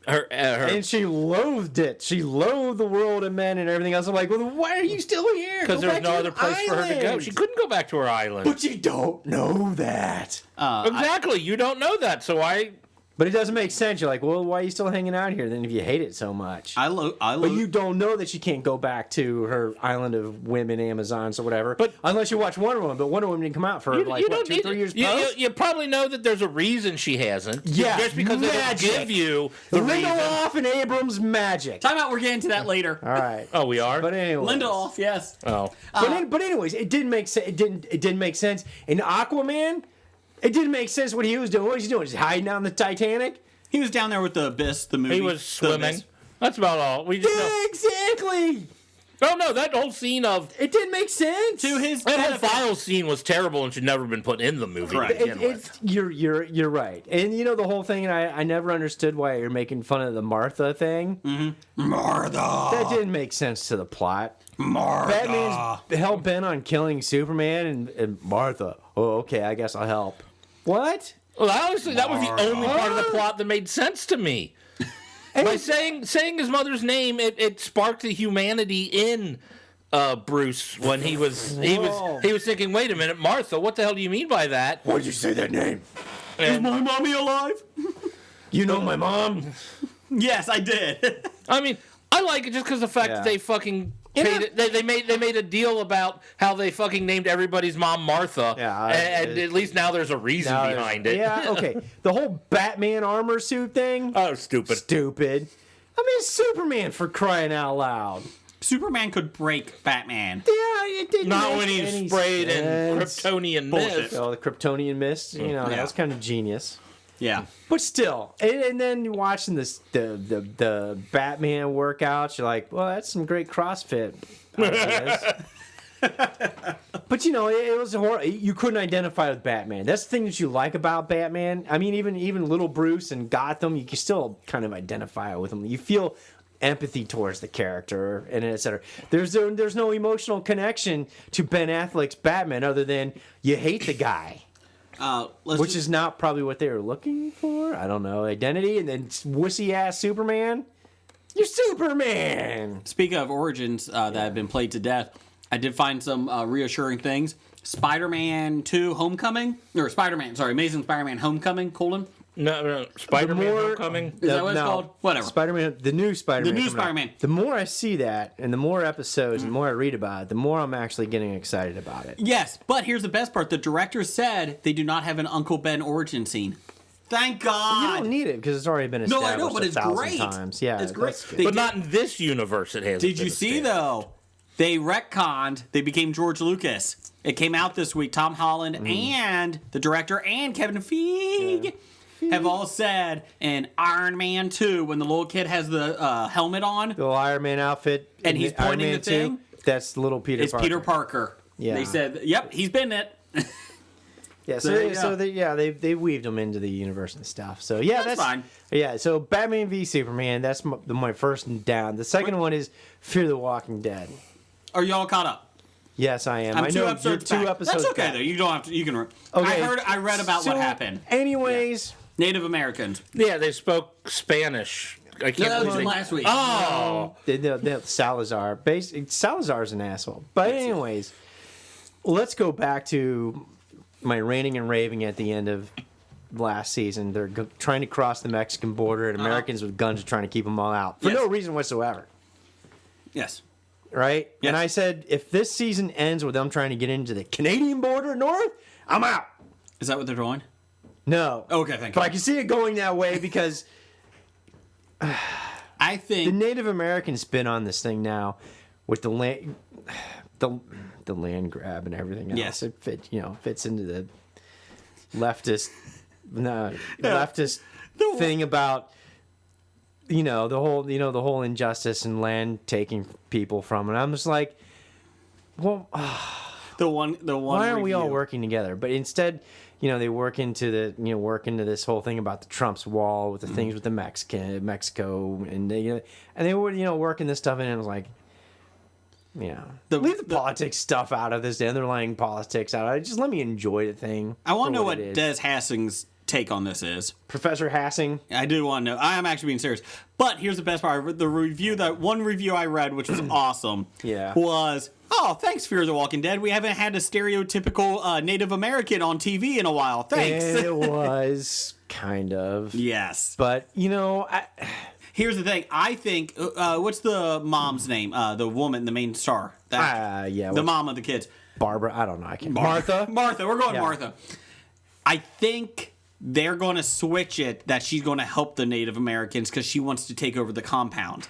Her And she loathed it. She loathed the world and men and everything else. I'm like, well, why are you still here? because Go there was back no to other your place for her to go. island. She couldn't go back to her island. But you don't know that. Exactly. You don't know that, so But it doesn't make sense. You're like, well, why are you still hanging out here then if you hate it so much? But you don't know that she can't go back to her island of women, Amazons or whatever. But- unless you watch Wonder Woman. But Wonder Woman didn't come out for like what, 2-3 years post? You probably know that there's a reason she hasn't. Yeah, Just because they don't magic. give you the reason. Lindelof and Abrams magic. Time out. We're getting to that later. All right. Oh, we are? But anyway. Lindelof, yes. Oh. But anyways, it didn't make sense. It didn't make sense. In Aquaman, it didn't make sense what he was doing. What was he doing? Just hiding out in the Titanic? He was down there with the Abyss, the movie. He was The swimming. Abyss. That's about all. We just know. Exactly. Oh, no, that whole scene of... It didn't make sense. To his That whole benefit. file scene was terrible and should never have been put in the movie Correct. to begin with. You're right. And the whole thing, and I never understood why you're making fun of the Martha thing. Martha. That didn't make sense to the plot. Martha. Batman's hell bent on killing Superman, and Martha. Oh, okay, I guess I'll help. What? Well, honestly, that was the only part of the plot that made sense to me. By saying his mother's name, it sparked the humanity in Bruce when he was thinking, wait a minute, Martha, what the hell do you mean by that? Why'd you say that name? Is my mommy alive? You know my mom. Yes, I did. I mean, I like it just because the fact that they fucking paid it, they made a deal about how they fucking named everybody's mom Martha. Yeah, and at least now there's a reason behind it. Yeah, okay. The whole Batman armor suit thing. Oh, stupid. Stupid. I mean, Superman, for crying out loud. Superman could break Batman. Yeah, it didn't Not make when he's any sprayed in sense. Kryptonian Bullshit. mist. Oh, the Kryptonian mist. Yeah. That was kind of genius. Yeah. But still, and then watching the Batman workouts, you're like, well, that's some great CrossFit ideas. But it was horrible. You couldn't identify with Batman. That's the thing that you like about Batman. I mean, even little Bruce and Gotham, you can still kind of identify with him. You feel empathy towards the character, and etc. There's no emotional connection to Ben Affleck's Batman other than you hate the guy. Which is not probably what they were looking for. I don't know. Identity, and then wussy ass Superman. You're Superman. Speaking of origins that have been played to death, I did find some reassuring things. Spider-Man 2 Homecoming, or Amazing Spider-Man Homecoming, No, Spider-Man The more- Homecoming. Is that what it's called? Whatever. Spider-Man, the new Spider-Man. The new coming out. Spider-Man. The more I see that, and the more episodes, and the more I read about it, the more I'm actually getting excited about it. Yes, but here's the best part. The director said they do not have an Uncle Ben origin scene. Thank You God. don't need it because it's already been No, established I know, but it's 1,000 great. times. Yeah, It's great. that's good. They But did- not in this universe it has. Did you see, though? They retconned. They became George Lucas. It came out this week. Tom Holland and the director and Kevin Feige have all said in Iron Man 2, when the little kid has the helmet on, The little Iron Man outfit, And in he's Iron pointing Man the thing? 2, that's little Peter it's Parker. Peter Parker. Yeah. They said, "Yep, he's been it." Yeah, There you go. they weaved them into the universe and stuff. So yeah, That's fine. Yeah, so Batman v Superman. That's my first down. The second one is Fear the Walking Dead. Are y'all caught up? Yes, I am. I'm I two know episodes you're two back. episodes. That's okay back. though. You don't have to. You can. Okay. I read about So, what happened. Anyways, Native Americans. Yeah, they spoke Spanish. I can't No, that was believe they- last week. Oh, the Salazar. Salazar's an asshole. But anyways, let's go back to my ranting and raving at the end of last season. They're trying to cross the Mexican border, and Americans with guns are trying to keep them all out for Yes. no reason whatsoever. Yes. Right? Yes. And I said, if this season ends with them trying to get into the Canadian border north, I'm out. Is that what they're doing? No. Okay, thank But you. I can see it going that way because I the think. Native Americans spin on this thing now with the land, the land grab and everything else. Yes. It fits into the leftist, leftist thing about the whole injustice and land taking people from it. I'm just like, well, The one. why aren't we all review. working together? But instead, they work into this whole thing about the Trump's wall with the things with the Mexico, and they were working this stuff in, and it was like, leave the politics stuff out of this, the underlying politics out of it. Just let me enjoy the thing. I want to know for what it is. Des Hassing's take on this is. Professor Hassing. I do want to know. I am actually being serious. But here's the best part. The review, that one review I read, which was awesome, Yeah. was, oh, thanks, Fear the Walking Dead. We haven't had a stereotypical Native American on TV in a while. Thanks. And it was kind of. Yes. But, Here's the thing. I think, what's the mom's name? The woman, the main star. yeah. The mom of the kids. Barbara, I don't know. I can't. Martha? Martha. We're going Yeah. Martha. I think they're going to switch it that she's going to help the Native Americans because she wants to take over the compound.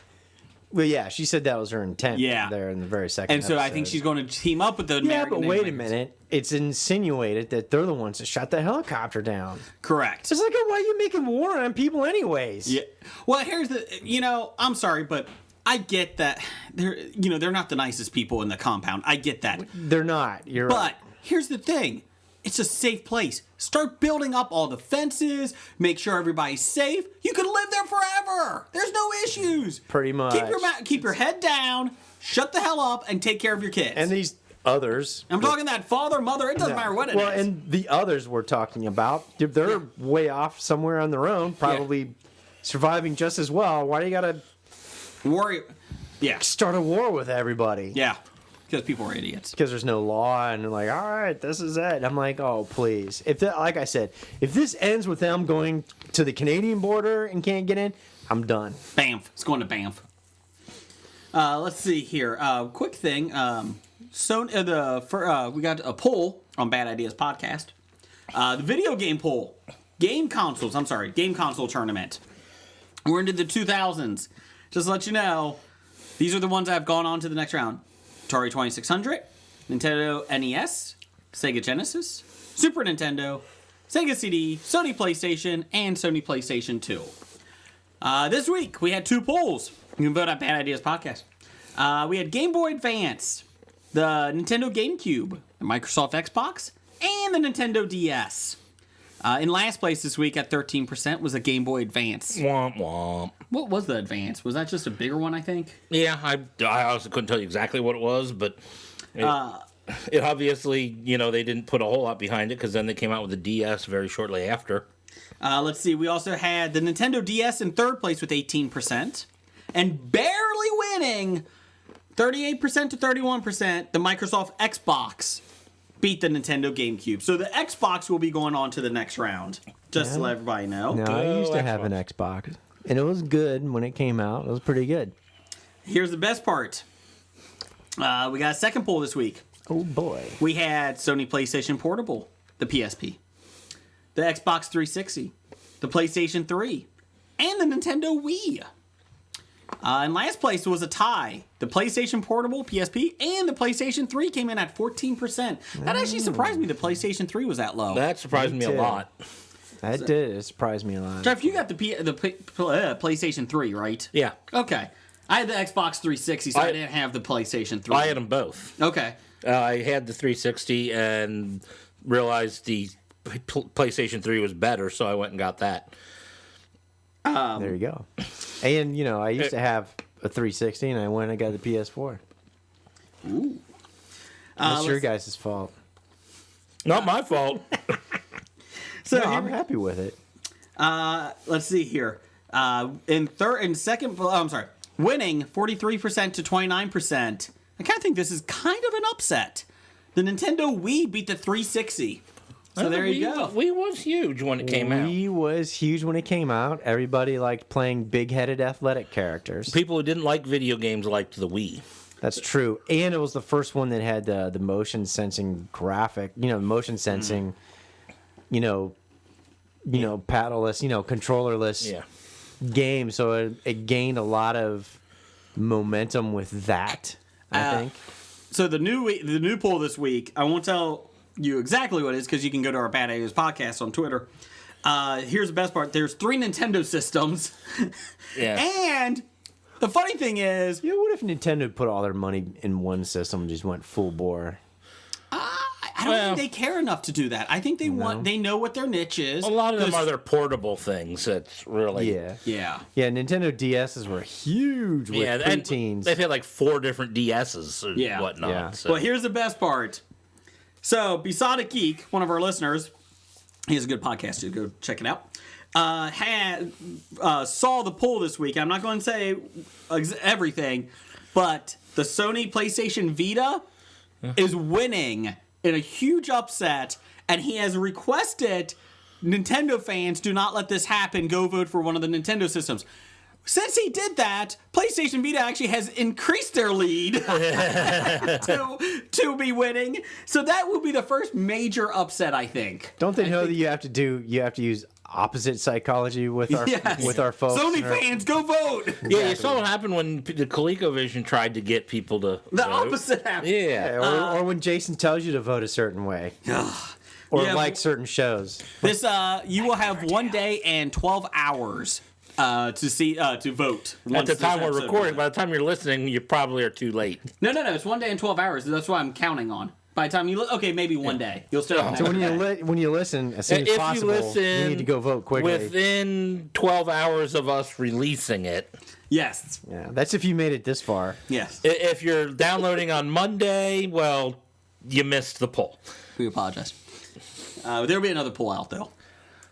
Well, yeah, she said that was her intent. Yeah. There in the very second. And so I think episode. she's going to team up with the Yeah, American but Native wait a Americans. minute. It's insinuated that they're the ones that shot the helicopter down. Correct. It's like, why are you making war on people anyways? Yeah. Well, here's the, I'm sorry, but I get that they're not the nicest people in the compound. I get that. They're not. You're But right. here's the thing. It's a safe place. Start building up all the fences. Make sure everybody's safe. You can live there forever. There's no issues. Pretty much. Keep your head down. Shut the hell up and take care of your kids. And these others. I'm talking that father, mother. It doesn't matter what it is. Well, and the others we're talking about, they're way off somewhere on their own, probably surviving just as well. Why do you got to worry. Yeah. start a war with everybody? Yeah. Because people are idiots. Because there's no law, and they're like, all right, this is it. I'm like, oh, please. Like I said, if this ends with them going to the Canadian border and can't get in, I'm done. Banff. It's going to Banff. Let's see here. Quick thing. We got a poll on Bad Ideas Podcast. The video game poll. Game console tournament. We're into the 2000s. Just to let you know, these are the ones that have gone on to the next round. Atari 2600, Nintendo NES, Sega Genesis, Super Nintendo, Sega CD, Sony PlayStation, and Sony PlayStation 2. This week, we had two polls. You can vote at Bad Ideas Podcast. We had Game Boy Advance, the Nintendo GameCube, the Microsoft Xbox, and the Nintendo DS. In last place this week at 13% was a Game Boy Advance. womp womp. What was the Advance? Was that just a bigger one, I think? Yeah, I also couldn't tell you exactly what it was, but it obviously, they didn't put a whole lot behind it because then they came out with the DS very shortly after. Let's see. We also had the Nintendo DS in third place with 18%. And barely winning, 38% to 31%, the Microsoft Xbox beat the Nintendo GameCube. So the Xbox will be going on to the next round. Just to let everybody know. No, I used to have an Xbox, and it was good when it came out. It was pretty good. Here's the best part. We got a second poll this week. Oh, boy. We had Sony PlayStation Portable, the PSP, the Xbox 360, the PlayStation 3, and the Nintendo Wii. In last place was a tie. The PlayStation Portable, PSP, and the PlayStation 3 came in at 14%. That actually surprised me the PlayStation 3 was that low. That surprised me a too. lot. That did. It surprised me a lot. Jeff, you got the PlayStation 3, right? Yeah. Okay. I had the Xbox 360, so I didn't have the PlayStation 3. I had them both. Okay. I had the 360 and realized the PlayStation 3 was better, so I went and got that. There you go. And, I used to have a 360, and I went and got the PS4. Ooh. That's your guys' fault. Not my fault. So No, I'm happy with it. let's see here. Winning 43% to 29%. I kind of think this is kind of an upset. The Nintendo Wii beat the 360. So there you go. Wii was huge when it came out. Wii was huge when it came out. Everybody liked playing big-headed athletic characters. People who didn't like video games liked the Wii. That's true. And it was the first one that had the motion sensing graphic, motion sensing, paddleless, controllerless game. So it gained a lot of momentum with that, I think. So the new poll this week, I won't tell you exactly what it is because you can go to our Bad Ideas podcast on Twitter. Here's the best part. There's 3 Nintendo systems. Yeah. And the funny thing is... What if Nintendo put all their money in one system and just went full bore? I don't think they care enough to do that. I think they know what their niche is. A lot of them are their portable things. That's really... Yeah. Yeah, Nintendo DSs were huge with preteens. They've had like 4 different DSs and whatnot. Yeah. So. Well, here's the best part. So, Besotted Geek, one of our listeners, he has a good podcast, too. Go check it out. Saw the poll this week. I'm not going to say everything, but the Sony PlayStation Vita is winning in a huge upset, and he has requested Nintendo fans do not let this happen. Go vote for one of the Nintendo systems. Since he did that, PlayStation Vita actually has increased their lead to be winning. So that will be the first major upset, I think. Don't they know that you have to use opposite psychology with our with our folks? Sony fans, go vote. Yeah, you saw what happened when the ColecoVision tried to get people to The vote. opposite happened. Yeah. Or when Jason tells you to vote a certain way. Or like certain shows. This you will have 1 day and 12 hours to vote. At the time we're recording, by the time you're listening, you probably are too late. No. It's 1 day and 12 hours. That's what I'm counting on. By the time you maybe 1 day. You'll still have So when you listen, as soon as possible, you need to go vote quickly. Within 12 hours of us releasing it. Yes. Yeah, that's if you made it this far. Yes. If you're downloading on Monday, well, you missed the poll. We apologize. There'll be another pull out though,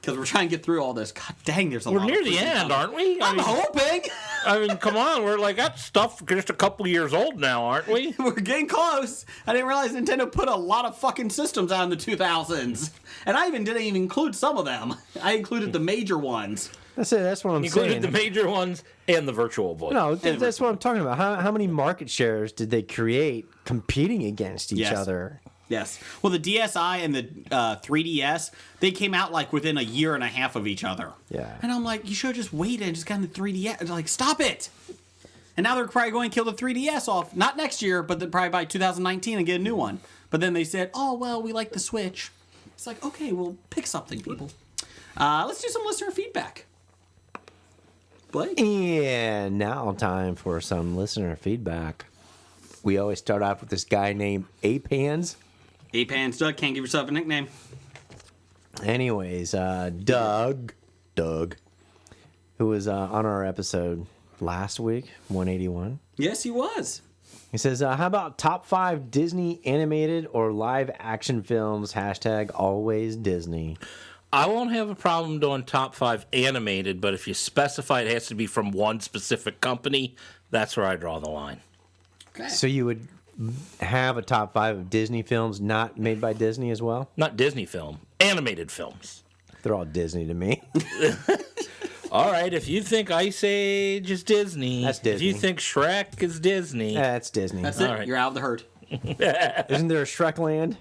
because we're trying to get through all this. God dang, there's a lot. We're near of the end, aren't we? I'm hoping. I mean, come on, we're like that stuff just a couple years old now, aren't we? We're getting close. I didn't realize Nintendo put a lot of fucking systems out in the 2000s, and I didn't even include some of them. I included the major ones. That's it. That's what I'm saying. Included the major ones and the Virtual Boy. No, that's what I'm talking about. How many market shares did they create competing against each other? Yes. Well, the DSi and the 3DS, they came out like within a year and a half of each other. Yeah. And I'm like, you should have just waited and just gotten the 3DS. They're like, stop it. And now they're probably going to kill the 3DS off. Not next year, but probably by 2019 and get a new one. But then they said, oh, well, we like the Switch. It's like, okay, well, pick something, people. Let's do some listener feedback. Blake? And now time for some listener feedback. We always start off with this guy named Ape Hands. Ape Hands Doug, can't give yourself a nickname. Anyways, Doug, who was on our episode last week, 181. Yes, he was. He says, how about top 5 Disney animated or live action films, hashtag always Disney. I won't have a problem doing top 5 animated, but if you specify it has to be from one specific company, that's where I draw the line. Okay. So you would have a top 5 of Disney films not made by Disney as well? Not Disney film, animated films. They're all Disney to me. All right, if you think Ice Age is Disney, That's Disney. If you think Shrek is Disney, That's Disney. That's it. All right. You're out of the herd. Isn't there a Shrek Land?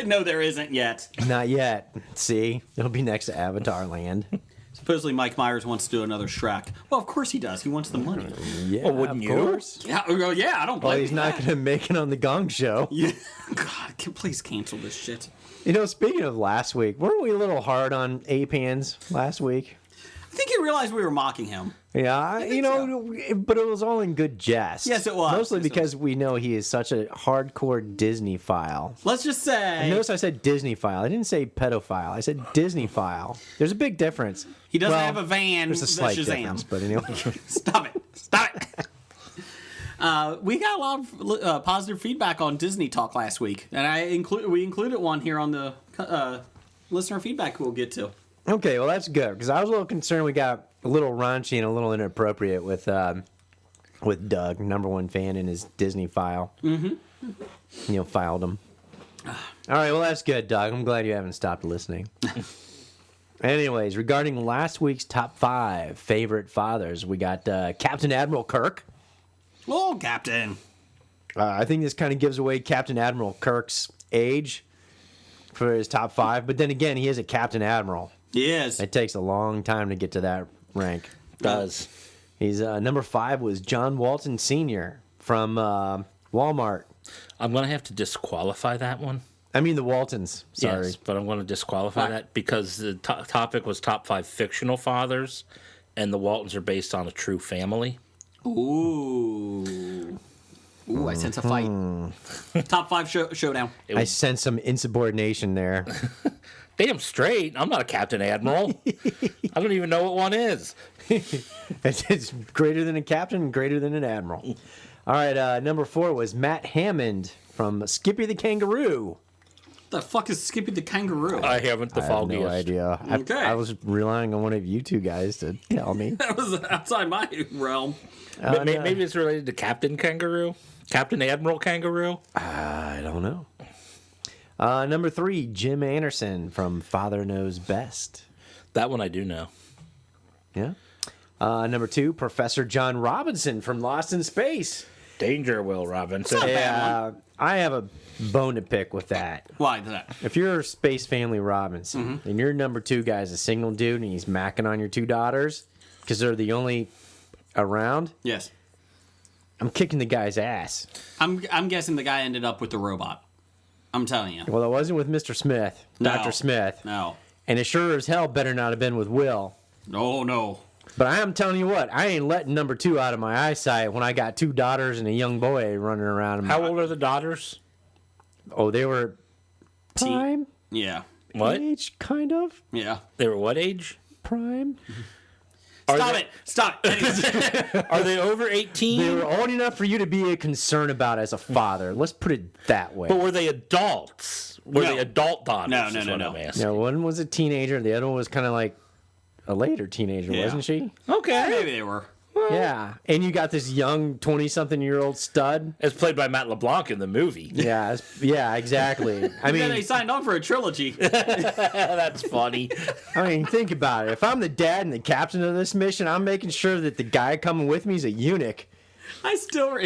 No, there isn't yet. Not yet. See? It'll be next to Avatar Land. Supposedly Mike Myers wants to do another Shrek. Well, of course he does. He wants the money. Yeah, Well, wouldn't of you? course. Yeah, I don't blame Well, he's you not for that. going to make it on the Gong Show. Yeah. God, please cancel this shit. You know, speaking of last week, weren't we a little hard on Ape Hands last week? I think it realize we were mocking him. Yeah, but it was all in good jest. Yes, it was. Mostly Yes, it because we know he is such a hardcore Disney file. Let's just say Notice I said Disney file. I didn't say pedophile. I said Disney file. There's a big difference. he doesn't Well, have a van. There's a slight that's difference, Shazam. but anyway. Stop it! We got a lot of positive feedback on Disney Talk last week, and we included one here on the listener feedback we'll get to. Okay, well that's good because I was a little concerned we got a little raunchy and a little inappropriate with Doug, number one fan in his Disney file. Mm-hmm. Filed him. All right, well that's good, Doug. I'm glad you haven't stopped listening. Anyways, regarding last week's top 5 favorite fathers, we got Captain Admiral Kirk. Oh, Captain. I think this kind of gives away Captain Admiral Kirk's age for his top 5, but then again, he is a Captain Admiral. He is. It takes a long time to get to that rank. Does. He's number 5 was John Walton Sr. from Walmart. I'm going to have to disqualify that one. I mean the Waltons. Sorry. Yes, but I'm going to disqualify that because the topic was top 5 fictional fathers, and the Waltons are based on a true family. Ooh, I sense a fight. Top 5 showdown. I sense some insubordination there. Damn straight. I'm not a Captain Admiral. I don't even know what one is. It's greater than a captain and greater than an admiral. All right, number 4 was Matt Hammond from Skippy the Kangaroo. The fuck is Skippy the Kangaroo? I haven't the I have foggiest. no idea. Okay. I was relying on one of you two guys to tell me. That was outside my realm. Maybe it's related to Captain Kangaroo? Captain Admiral Kangaroo? I don't know. Number 3, Jim Anderson from Father Knows Best. That one I do know. Yeah. Number 2, Professor John Robinson from Lost in Space. Danger, Will Robinson. Yeah, I have a bone to pick with that. Why that? If you're Space Family Robinson and your number 2 guy's a single dude and he's macking on your 2 daughters because they're the only around, Yes. I'm kicking the guy's ass. I'm guessing the guy ended up with the robot. I'm telling you. Well, it wasn't with Mr. Smith, No. Dr. Smith. No. And it sure as hell better not have been with Will. No. But I am telling you what, I ain't letting number 2 out of my eyesight when I got 2 daughters and a young boy running around. How old are the daughters? Oh, they were prime Yeah. What? age, kind of. Yeah. They were what age? Prime. Stop it. Anyways. Are they over 18? They were old enough for you to be a concern about as a father. Let's put it that way. But were they adults? Were No. they adult daughters? No. is what I'm asking. No, one was a teenager. The other one was kind of like a later teenager, Yeah. wasn't she? Okay. Maybe they were. Yeah. And you got this young 20-something-year-old stud. As played by Matt LeBlanc in the movie. Yeah, exactly. I Yeah, they mean, signed on for a trilogy. That's funny. think about it. If I'm the dad and the captain of this mission, I'm making sure that the guy coming with me is a eunuch. I still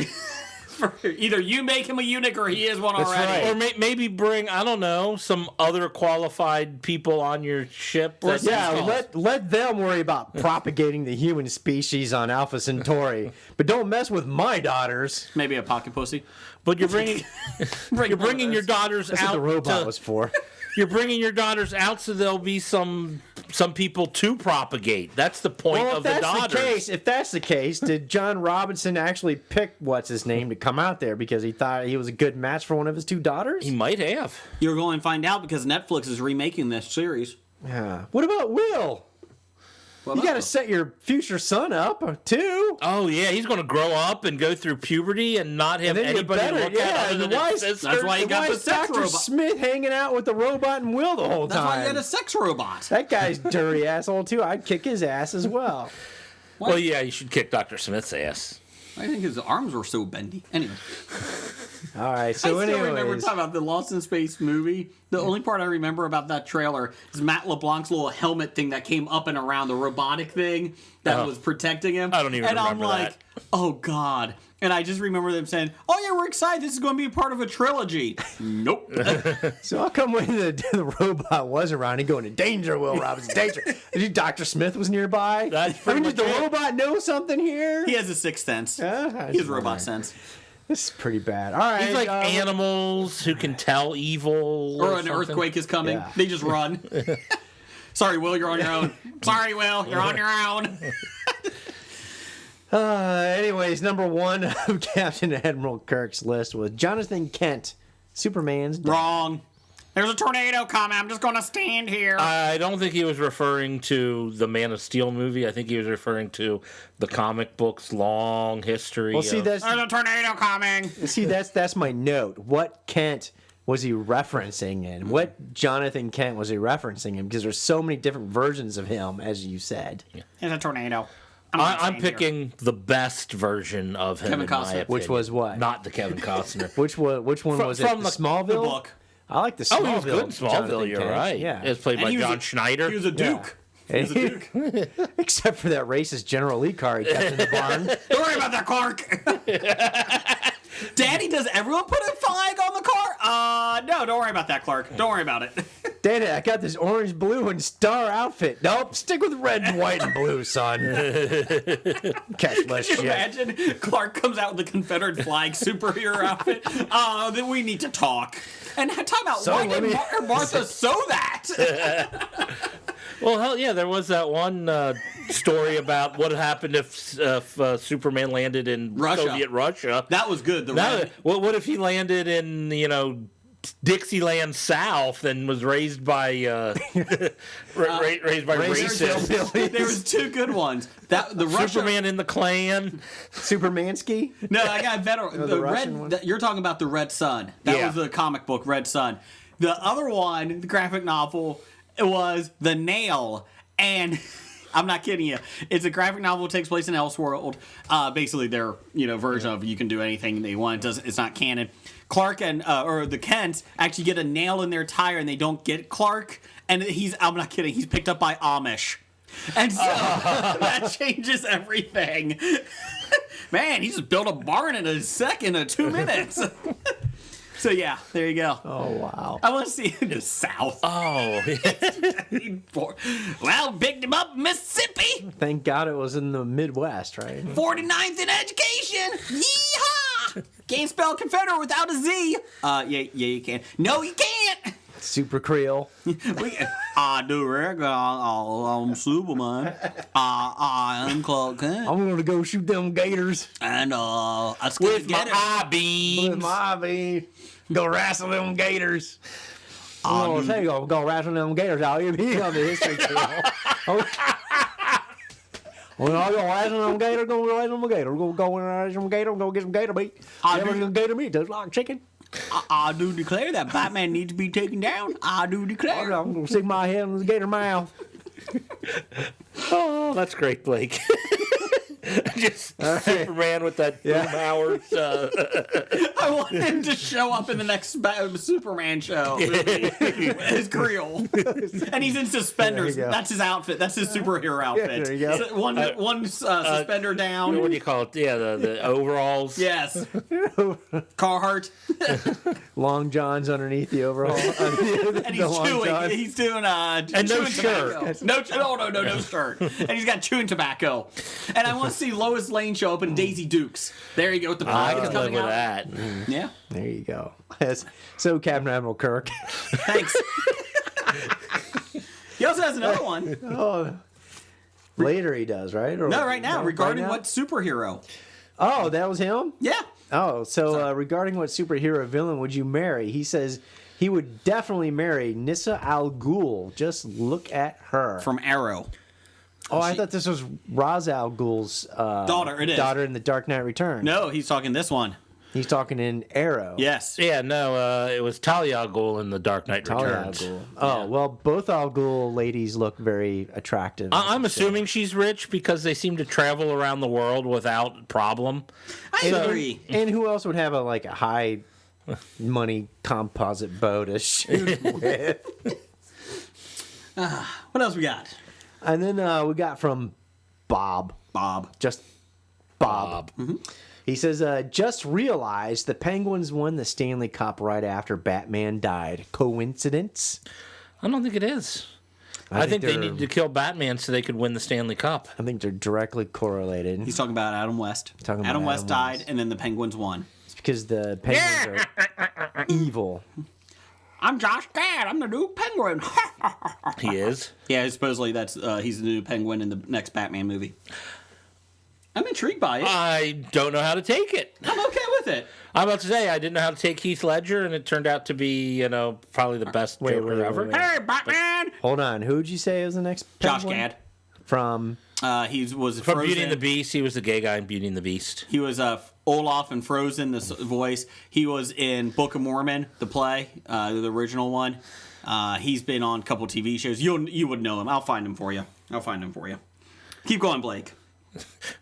either you make him a eunuch or he is one That's already. right. Or maybe bring, I don't know, some other qualified people on your ship. That Yeah, let them worry about propagating the human species on Alpha Centauri, but don't mess with my daughters. Maybe a pocket pussy. But you're bringing your daughters That's out. what the robot to- was for. You're bringing your daughters out so there'll be some people to propagate. That's the point Well, of the daughters. if that's the case, did John Robinson actually pick what's his name to come out there because he thought he was a good match for one of his 2 daughters? He might have. You're going to find out because Netflix is remaking this series. Yeah. What about Will? You got to set your future son up too. Oh yeah, he's going to grow up and go through puberty and not have And then you anybody better, look at other the than why, his sister. That's why he got the is sex Dr. robot. Smith hanging out with the robot and Will the whole That's time. why you had a sex robot. That guy's dirty asshole too. I'd kick his ass as well. Well, yeah, you should kick Dr. Smith's ass. I think his arms were so bendy. Anyway. All right, I so still remember anyways, talking about the Lost in Space movie. The only part I remember about that trailer is Matt LeBlanc's little helmet thing that came up and around the robotic thing that was protecting him. I don't even and I'm remember like, that. oh God. And I just remember them saying, oh yeah, we're excited. This is going to be a part of a trilogy. Nope. so how come when the robot was around, he going in danger, Will Robinson, danger? Dr. Smith was nearby. That's I mean, pretty did the much it. robot know something here? He has a sixth sense. Yeah, He has robot sense. This is pretty bad. All right, He's like animals who can tell evil Or an something. earthquake is coming. Yeah. They just run. Sorry, Will, you're on your own. Sorry, Will, you're on your own. Anyways, number one of Captain Admiral Kirk's list was Jonathan Kent, Superman's dad. Wrong. There's a tornado coming. I'm just going to stand here. I don't think he was referring to the Man of Steel movie. I think he was referring to the comic book's long history. Well, see, There's a tornado coming. that's my note. What Kent was he referencing in? What Jonathan Kent was he referencing in? Because there's so many different versions of him, as you said. There's a tornado. I'm picking the best version of him, Kevin in my Costner. opinion. Which was what? Not the Kevin Costner. Which one was it? From The the Smallville? The book. I like the Smallville. Oh, he was good in Jonathan Smallville, you're Kent. right. Yeah. It was played And by he was John a- Schneider. He was a duke. He was a duke. Except for that racist General Lee car he kept in the barn. Don't worry about that, Clark. Daddy, does everyone put a flag on the car? No, don't worry about that, Clark. Don't worry about it. Daddy, I got this orange, blue, and star outfit. Nope, stick with red and white and blue, son. Catch less Can you shit. imagine Clark comes out with the Confederate flag superhero outfit? Then we need to talk. And time out. So Why let did me- Martha sew that? Well, hell yeah, there was that one story about what happened if Superman landed in Russia. Soviet Russia. That was good. The Now, red. what if he landed in, Dixieland South and was raised by raised by racists? There was two good ones. The Russia. Superman in the Klan. Supermansky? No, I got better. The Russian one? red. You're talking about the Red Sun. That Yeah. was the comic book Red Sun. The other one, the graphic novel, it was The Nail, and I'm not kidding you. It's a graphic novel that takes place in Elseworld. Basically, their version of you can do anything they want. It's not canon. Clark and or the Kents actually get a nail in their tire, and they don't get Clark. And I'm not kidding. He's picked up by Amish. And so that changes everything. Man, he just built a barn in a second or 2 minutes. So yeah, there you go. Oh, wow. I want to see the South. Oh, Well, picked him up in Mississippi. Thank God it was in the Midwest, right? 49th in education. Yeehaw! Can't spell Confederate without a Z. Yeah, you can. No, you can't. Super Creole. I do reckon I'm Superman. I'm Clark Kent. I'm going to go shoot them gators And I with my get it. eye with beams. my beam. Go wrestle them gators. Oh, there you go wrestle them gators out here on the history channel. When I go wrestle them gators, go wrestle them gators. Go wrestle them gators, go get some gator meat. I Never do- some gator meat, tastes like chicken. I do declare that Batman needs to be taken down. I do declare. I'm going to stick my head in the gator mouth. Oh, that's great, Blake. Just Superman with that Boom Howard. I want him to show up in the next Superman show. His Creole. And he's in suspenders. There you go. That's his outfit. That's his superhero outfit. there you go. So one suspender down. What do you call it? Yeah, the overalls. Yes. Carhartt. Long johns underneath the overall. And he's chewing. He's doing no chewing shirt. tobacco. No shirt. And he's got chewing tobacco. And I want to see Lois Lane show up in Daisy Dukes. There you go with the I pockets can live coming with out. that. Yeah. There you go. Yes. So, Captain Admiral Kirk. Thanks. He also has another one. Later he does, right? Or, No, right now, no, regarding right now? what superhero? Oh, that was him? Yeah. Oh, so regarding what superhero villain would you marry? He says he would definitely marry Nissa Al Ghul. Just look at her. From Arrow. Oh, I thought this was Ra's al Ghul's Daughter, it is. daughter in The Dark Knight Returns. No, he's talking this one. He's talking in Arrow. Yes. Yeah, no, it was Talia al Ghul in The Dark Knight Talia al Returns. Ghul. Oh, well, both Al Ghul ladies look very attractive. I'm assuming she's rich because they seem to travel around the world without problem. I agree. And who else would have a high money composite bow to shoot with? What else we got? And then we got from Bob. Just Bob. Mm-hmm. He says, just realized the Penguins won the Stanley Cup right after Batman died. Coincidence? I don't think it is. I think they they're- needed to kill Batman so they could win the Stanley Cup. I think they're directly correlated. He's talking about Adam West. Talking about Adam West Adam died, West. and then the Penguins won. It's because the Penguins are evil. I'm Josh Gad. I'm the new Penguin. He is. Yeah, supposedly that's he's the new Penguin in the next Batman movie. I'm intrigued by it. I don't know how to take it. I'm okay with it. I'm about to say I didn't know how to take Heath Ledger, and it turned out to be, probably the best Joker ever. wait. Hey, Batman! Hold on. Who'd you say was the next Josh Penguin? Gad. From He was From Frozen. Beauty and the Beast, he was the gay guy in Beauty and the Beast. He was Olaf in Frozen, the voice. He was in Book of Mormon, the play, the original one. He's been on a couple TV shows. You would know him. I'll find him for you. Keep going, Blake.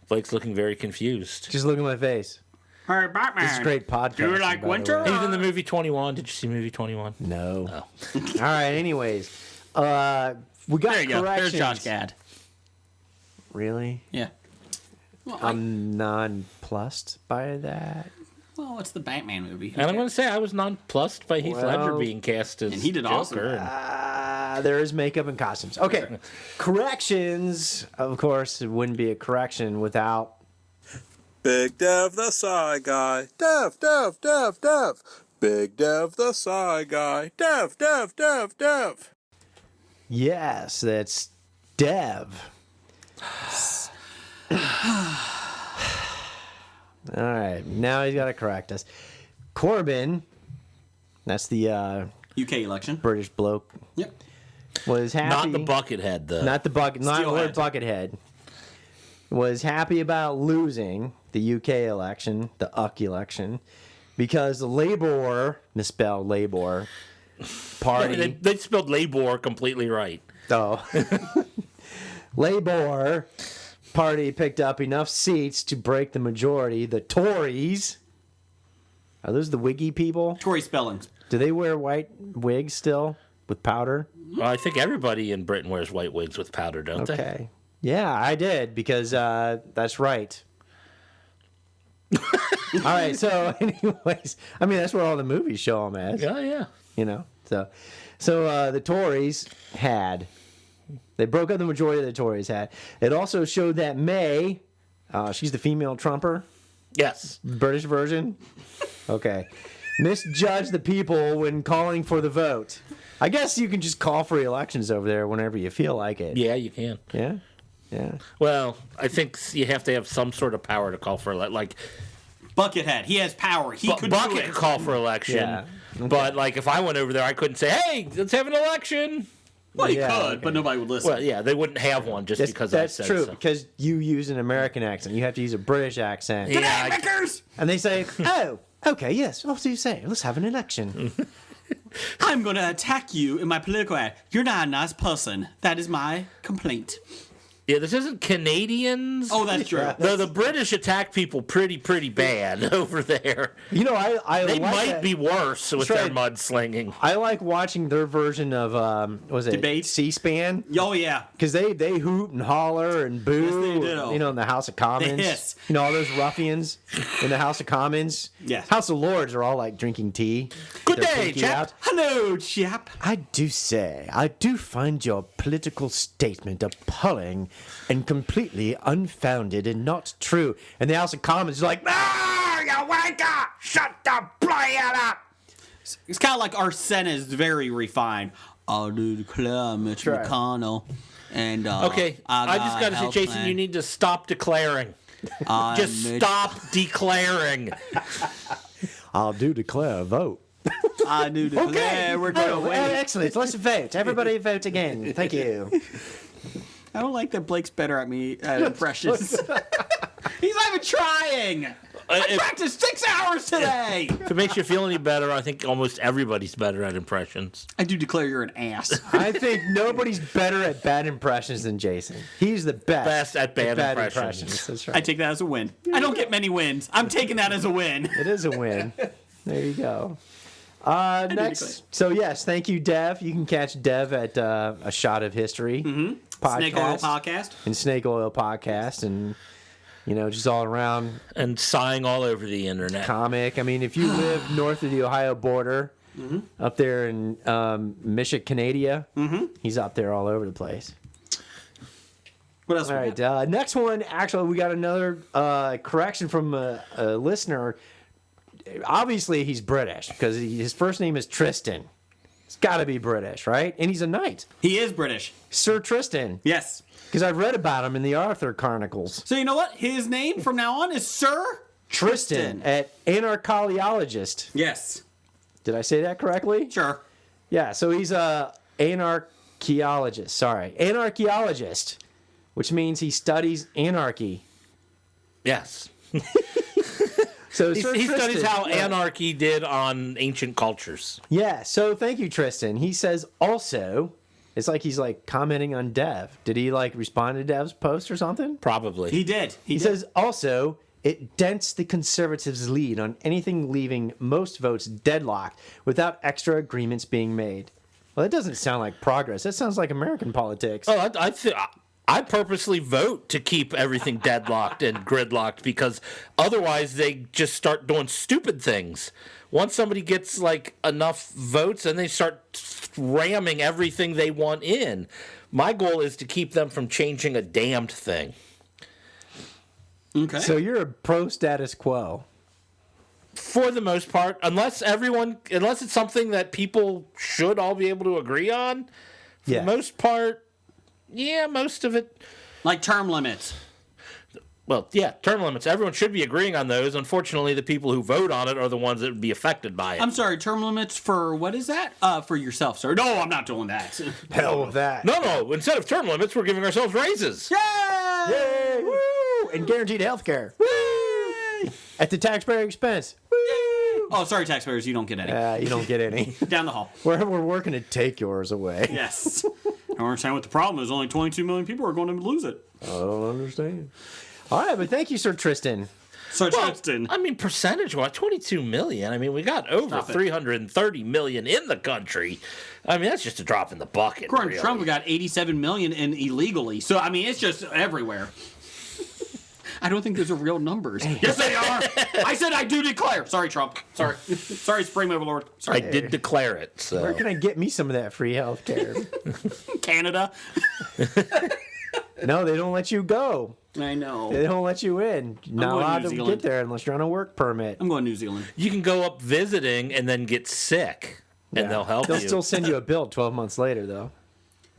Blake's looking very confused. just look at my face. Hey, Batman. This is great podcast. Do you like by the winter? way. He's in the movie 21. Did you see movie 21? No. Oh. All right. Anyways, we got There you go. corrections. There's Josh Gad. Really? Yeah. Well, I'm nonplussed by that. well, it's the Batman movie. And I'm going to say I was nonplussed by Heath Ledger Well, being cast as and he did Joker. awesome. There is makeup and costumes. Okay. Corrections. Of course, it wouldn't be a correction without. Big Dev the Psy Guy. Dev. Big Dev the Psy Guy. Dev. Yes, that's Dev. All right. Now he's got to correct us. Corbin, that's the UK election. British bloke, Yep. was happy. Not the Buckethead, though. Not the bucket. Not the word Steelhead. Buckethead. Was happy about losing the UK election, the UK election, because the Labour, misspelled Labour, party. They spelled Labor completely right. Oh. Labour party picked up enough seats to break the majority. The Tories. Are those the wiggy people? Tory Spellings. Do they wear white wigs still with powder? Well, I think everybody in Britain wears white wigs with powder, don't they? Okay. Yeah, I did because that's right. All right. So, anyways, I mean that's what all the movies show them as. Yeah, yeah. You know. So the Tories had. They broke up the majority of the Tories had. It also showed that May, she's the female Trumper, Yes. British version. Okay. Misjudged the people when calling for the vote. I guess you can just call for elections over there whenever you feel like it. Yeah, you can. Yeah. Yeah. Well, I think you have to have some sort of power to call for like Buckethead. He has power. He could do Bucket it. could call for election. Yeah. Okay. But like if I went over there, I couldn't say, "Hey, let's have an election." Well, he Yeah, could, okay. but nobody would listen. Well, yeah, they wouldn't have one just because That's I said true so. because you use an American accent. You have to use a British accent. Yeah, Hey, I- Vickers! And they say, "Oh, okay, yes. What do you say? Let's have an election." I'm going to attack you in my political ad. You're not a nice person. That is my complaint. Yeah, this isn't Canadians. Oh, that's true. The British attack people pretty bad over there. You know, I They like might that. be worse with That's their right. mudslinging. I like watching their version of was it Debate? C-SPAN? Oh, yeah. Because they hoot and holler and boo. Yes, they do. You know, in the House of Commons. They hiss. You know, all those ruffians in the House of Commons. Yes. House of Lords are all like drinking tea. Good Their day, pinky chap. out. Hello, chap. I do say, I do find your political statement appalling and completely unfounded and not true. And the House of Commons is like, "Ah, you wanker! Shut the play up!" It's kind of like our Senate is very refined. I do declare Mitch right. McConnell. And, Okay, I just got to say, Jason, you need to stop declaring. Just stop declaring. I'll do declare a vote. I do declare Okay, we're going to win. excellent. Let's vote. Everybody vote again. Thank you. I don't like that Blake's better at me at impressions. He's not even trying. I practiced 6 hours today. If it makes you feel any better, I think almost everybody's better at impressions. I do declare you're an ass. I think nobody's better at bad impressions than Jason. He's the best At bad impressions. That's I right. take that as a win. I don't get many wins. I'm taking that as a win. It is a win. There you go. declare. Next. So, yes, thank you, Dev. You can catch Dev at A Shot of History podcast. Snake Oil Podcast. And Snake Oil Podcast. And, you know, just all around And sighing all over the internet. comic. I mean, if you live north of the Ohio border, up there in Michigan, he's up there all over the place. What else? All we right, got? next one. Actually, we got another correction from a listener. Obviously, he's British because his first name is Tristan. It's got to be British, right? And he's a knight. He is British. Sir Tristan. Yes. Because I've read about him in the Arthur Chronicles. So you know what? His name from now on is Sir Tristan at Anarchaeologist. Yes. Did I say that correctly? Sure. Yeah, so he's a anarchaeologist. Sorry, anarchaeologist, which means he studies anarchy. Yes. So He Sir studies Tristan- how anarchy did on ancient cultures. Yeah, so thank you, Tristan. He says also, it's like he's like commenting on Dev. Did he like respond to Dev's post or something? Probably. He did. He says also, it dents the Conservatives' lead on anything leaving most votes deadlocked without extra agreements being made. Well, that doesn't sound like progress. That sounds like American politics. Oh, I purposely vote to keep everything deadlocked and gridlocked because otherwise they just start doing stupid things. Once somebody gets like enough votes, and they start ramming everything they want in. My goal is to keep them from changing a damned thing. Okay. So you're a pro status quo. For the most part, unless it's something that people should all be able to agree on. For Yeah. the most part, yeah, most of it. like term limits. Well, yeah, term limits. Everyone should be agreeing on those. Unfortunately, the people who vote on it are the ones that would be affected by it. I'm sorry, term limits for what is that? For yourself, sir. No, I'm not doing that. Hell with that. No. Instead of term limits, we're giving ourselves raises. Yay! Yay! Woo! And guaranteed health care. Woo! At the taxpayer expense. Woo! Oh, sorry, taxpayers, you don't get any. You don't get any. Down the hall. We're working to take yours away. Yes. I don't understand what the problem is. Only 22 million people are going to lose it. I don't understand. All right, but thank you, Sir Tristan. So Tristan. I mean, percentage-wise, 22 million. I mean, we got over Stop it. 330 million in the country. I mean, that's just a drop in the bucket. According to really. Trump, we got 87 million in illegally. So, I mean, it's just everywhere. I don't think those are real numbers. Yes, they are. I said I do declare. Sorry, Trump. Sorry. Sorry, Supreme Overlord. I Sorry. did declare it. So. Where can I get me some of that free health care? Canada. No, they don't let you go. I know. They don't let you in. You're not going to allowed New to Zealand. get there unless you're on a work permit. I'm going to New Zealand. You can go up visiting and then get sick, and they'll help They'll you. still send you a bill 12 months later, though.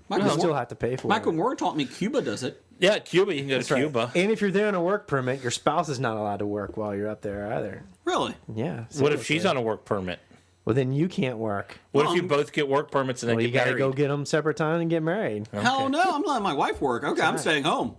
You Michael, still have to pay for Michael it. Moore taught me Cuba does it. Yeah, Cuba. You can go That's to right. Cuba. And if you're there on a work permit, your spouse is not allowed to work while you're up there either. Really? Yeah. What if she's seriously. on a work permit? Well, then you can't work. What if you Um, both get work permits and then Well, you get got to married? go get them separate time and get married. Hell no. I'm letting my wife work. Okay, I'm staying home.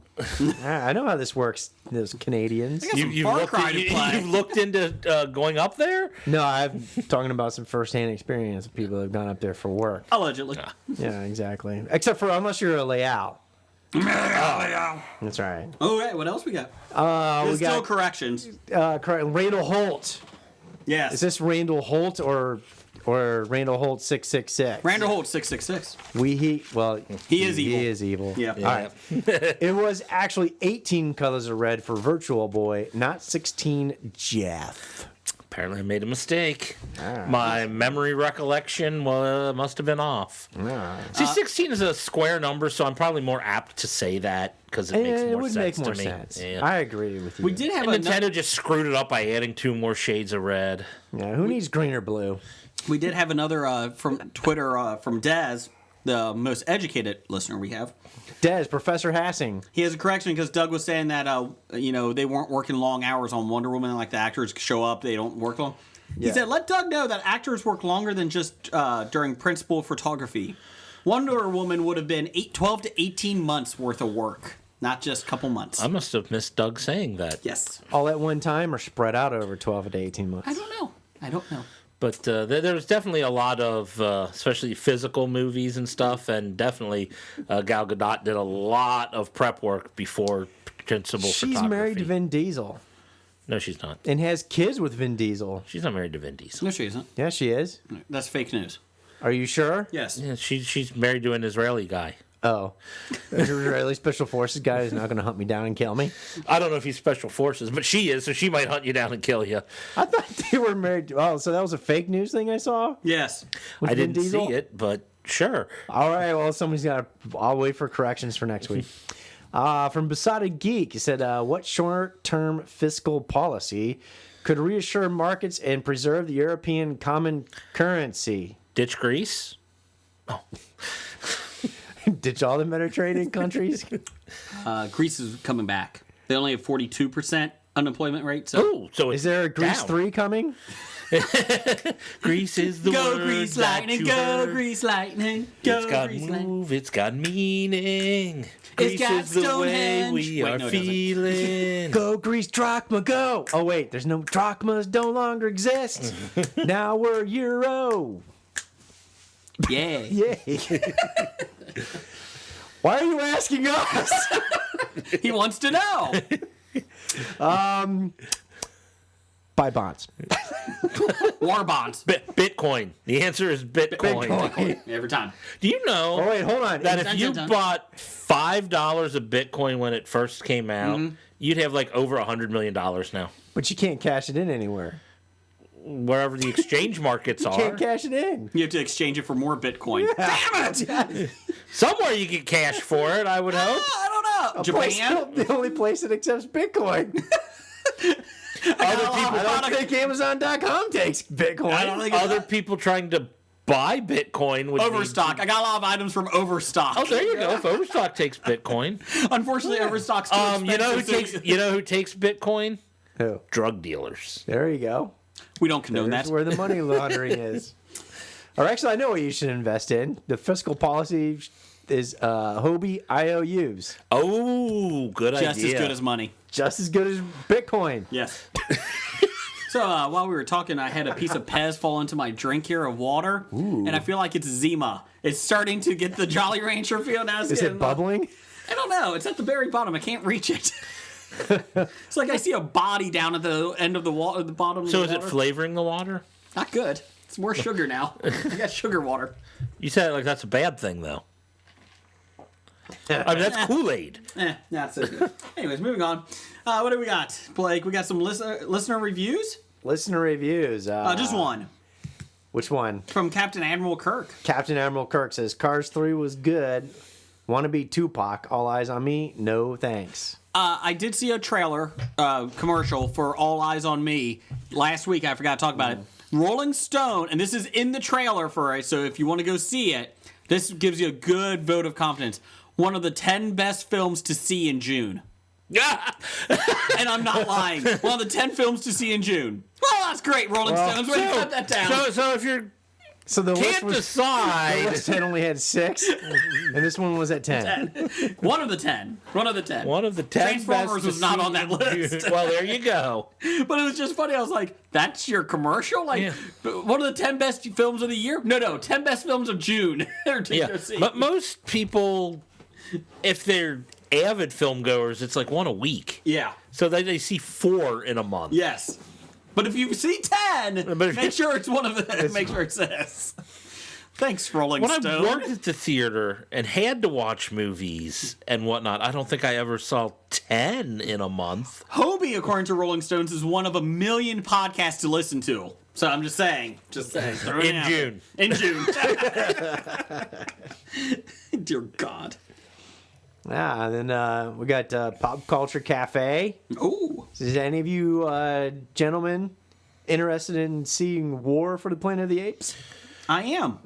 I know how this works, those Canadians. I got some You've Far looked, Cry to play. you've looked into going up there? No, I'm talking about some firsthand experience of people that have gone up there for work. Allegedly. Yeah, exactly. Except for unless you're a layout. That's right. Okay, what else we got? We There's still got corrections. Randall Holt. Yes. Is this Randall Holt or Randall Holt 666? Randall Holt 666. He is evil. He is evil. Yeah. All right. It was actually 18 colors of red for Virtual Boy, not 16 Jeff. Apparently, I made a mistake. My memory recollection must have been off. See, 16 is a square number, so I'm probably more apt to say that because it makes It more would sense make more to me. sense. Yeah. I agree with you. We did have And a Nintendo just screwed it up by adding 2 more shades of red. Yeah, who needs green or blue? We did have another from Twitter from Daz, the most educated listener we have. Des, Professor Hassing. He has a correction because Doug was saying that they weren't working long hours on Wonder Woman, like the actors show up, they don't work long. He Yeah. said, let Doug know that actors work longer than just during principal photography. Wonder Woman would have been 12 to 18 months worth of work, not just a couple months. I must have missed Doug saying that. Yes. All at one time or spread out over 12 to 18 months? I don't know. But there's definitely a lot of, especially physical movies and stuff, and definitely Gal Gadot did a lot of prep work before principal She's photography. married to Vin Diesel No, she's not. and has kids with Vin Diesel. She's not married to Vin Diesel. No, she isn't. Yeah, she is. That's fake news. Are you sure? Yes. Yeah, she's married to an Israeli guy. Oh. The Israeli Special Forces guy is not going to hunt me down and kill me. I don't know if he's special forces, but she is, so she might hunt you down and kill you. I thought they were married. Oh, so that was a fake news thing I saw? Yes. With I Vin didn't Diesel? see it, but sure. All right, well, somebody's got to. I'll wait for corrections for next week. From Besotted Geek, he said, what short term fiscal policy could reassure markets and preserve the European common currency? Ditch Greece? Ditch all the Mediterranean countries. Greece is coming back. They only have 42% unemployment rate. So Oh, so Is there a Grease down. 3 coming? Grease is the go word Grease that lightning, you go heard. Grease lightning, go It's got Grease lightning. move, it's got meaning. Grease got is the way Stonehenge. we Wait, are no, it doesn't. feeling. Go Grease drachma, go! Oh wait, there's no drachmas, no longer exist. Now we're euro. Yeah. Yay! Why are you asking us? He wants to know. Buy bonds. War bonds. Bitcoin. The answer is Bitcoin. Every time. Do you know Oh wait, hold on. that if Dun, you dun, dun. bought $5 of Bitcoin when it first came out, you'd have like over $100 million now. But you can't cash it in anywhere. Wherever the exchange markets You can't are. cash it in. You have to exchange it for more Bitcoin. Damn it! Somewhere you get cash for it, I would hope. I don't know. Japan? The only place that accepts Bitcoin. I don't think Amazon.com takes Bitcoin. I don't think Other people trying to buy Bitcoin would Overstock. I got a lot of items from Overstock. Oh, there you go. If Overstock takes Bitcoin, Unfortunately, Overstock's too you know who expensive. takes Bitcoin? Who? Drug dealers. There you go. We don't condone That's that. where the money laundering is. Or actually, I know what you should invest in. The fiscal policy is Hobie IOUs. Oh, good idea. Just as good as money. Just as good as Bitcoin. Yes. So while we were talking, I had a piece of Pez fall into my drink here of water, and I feel like it's Zima. It's starting to get the Jolly Rancher feel now. Is it bubbling? I don't know. It's at the very bottom. I can't reach it. It's like I see a body down at the end of the water, the bottom. Of So the is it water. flavoring the water? Not good. It's more sugar now. I got sugar water. You said it like that's a bad thing, though. I mean, that's Kool-Aid. Not so good. Anyways, moving on. What do we got, Blake? We got some listener reviews. Listener reviews. Just one Which one? from Captain Admiral Kirk. Captain Admiral Kirk says Cars 3 was good. Want to be Tupac? All eyes on me? No thanks. I did see a trailer commercial for All Eyes on Me last week. I forgot to talk about it. Rolling Stone, and this is in the trailer for it, so if you want to go see it, this gives you a good vote of confidence. One of the 10 best films to see in June. And I'm not lying. One of the 10 films to see in June. Well, that's great, Rolling Stones. Way to cut that down. So if you So the list can't was, the decide, list 10 only had 6, and this one was at 10. One of the 10. One of the 10. one of the 10 Transformers best to was not see on that in list. June. Well, there you go. But it was just funny. I was like, that's your commercial? Like, Yeah. one of the 10 best films of the year? No, 10 best films of June. Or to go see. But most people, if they're avid film goers, it's like one a week. Yeah. So they see 4 in a month. Yes. But if you see 10, But if- make sure it's one of the. Make sure it says. Thanks, Rolling When Stone. I worked at the theater and had to watch movies and whatnot, I don't think I ever saw 10 in a month. Hobie, according to Rolling Stones, is one of a million podcasts to listen to. So I'm just saying. Throwing it In out June. there. In June. Dear God. Yeah, and then we got Pop Culture Cafe. Oh. Is any of you gentlemen interested in seeing War for the Planet of the Apes? I am.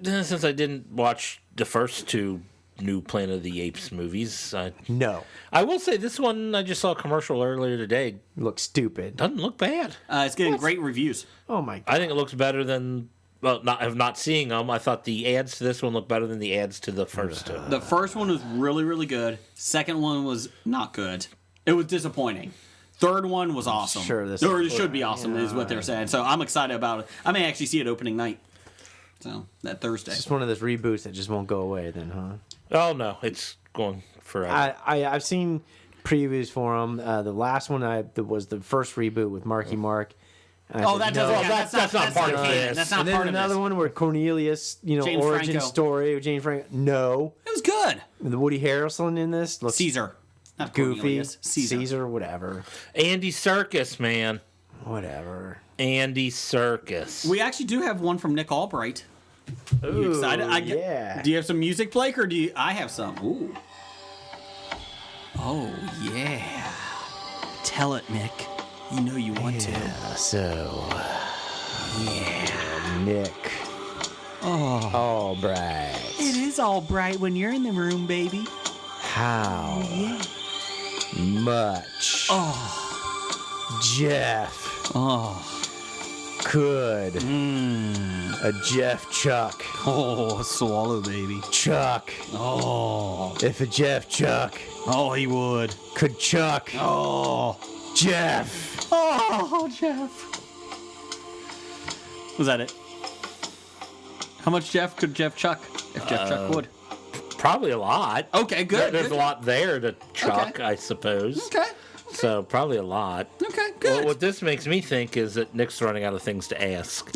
Since I didn't watch the first 2 new Planet of the Apes movies, No. I will say this one, I just saw a commercial earlier today. Looks stupid. Doesn't look bad. It's getting great reviews. Oh my God. I think it looks better than, well, not seeing them. I thought the ads to this one looked better than the ads to the first 2. The first one was really, really good. Second one was not good. It was disappointing. Third one was awesome. Sure, this or it is- should be awesome, is what they're saying. So I'm excited about it. I may actually see it opening night. So that Thursday. Just one of those reboots that just won't go away then, huh? Oh, no, it's going forever. I've seen previews for them. The last one was the first reboot with Marky Mark. And I Oh, said, that doesn't. no. Yeah, that's not part of canon. this. That's not And then part of another this. one where Cornelius, James origin Franco. story with Jane Franco. No. It was good. The Woody Harrelson in this looks Caesar. Not goofy. Cornelius. Caesar, whatever. Andy Serkis, man. Whatever. Andy Serkis. We actually do have one from Nick Albright. Are you excited? yeah. Do you have some music, Blake, or do you? I have some. Ooh. Oh yeah. Tell it, Nick. You know you want to. So, Nick. All bright. It is all bright when you're in the room, baby. How Yeah. much Jeff could a Jeff Chuck Oh, swallow, baby. Chuck Oh. if a Jeff Chuck Oh, he would. could Chuck Oh. Jeff? Oh, Jeff. Was that it? How much Jeff could Jeff chuck if Jeff Chuck would? Probably a lot. Okay, good. There's good. a lot there to chuck, Okay. I suppose. Okay. So probably a lot. Okay, Well, good. what this makes me think is that Nick's running out of things to ask.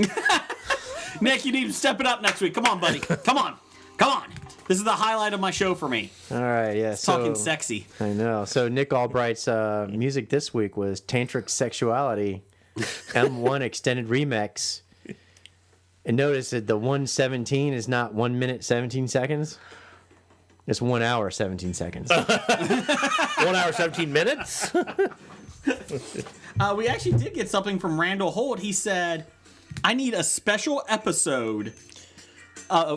Nick, you need to step it up next week. Come on, buddy. Come on. Come on. This is the highlight of my show for me. All right, yeah. Talking so, sexy. I know. So Nick Albright's music this week was Tantric Sexuality, M1 Extended Remix. And notice that the 1:17 is not 1 minute 17 seconds. It's 1 hour 17 seconds. 1 hour, 17 minutes? We actually did get something from Randall Holt. He said, I need a special episode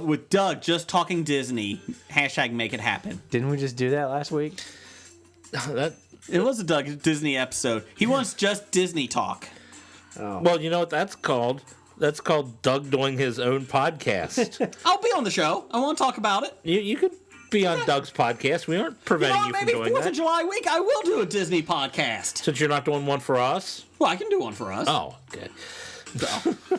with Doug just talking Disney. Hashtag make it happen. Didn't we just do that last week? That, It was a Doug Disney episode. He wants just Disney talk. well, you know what that's called? That's called Doug doing his own podcast. I'll be on the show. I want to talk about it. You could be on Doug's podcast. We aren't preventing you, from maybe doing 4th that. of July week, I will do a Disney podcast. Since you're not doing one for us? Well, I can do one for us. Oh, good.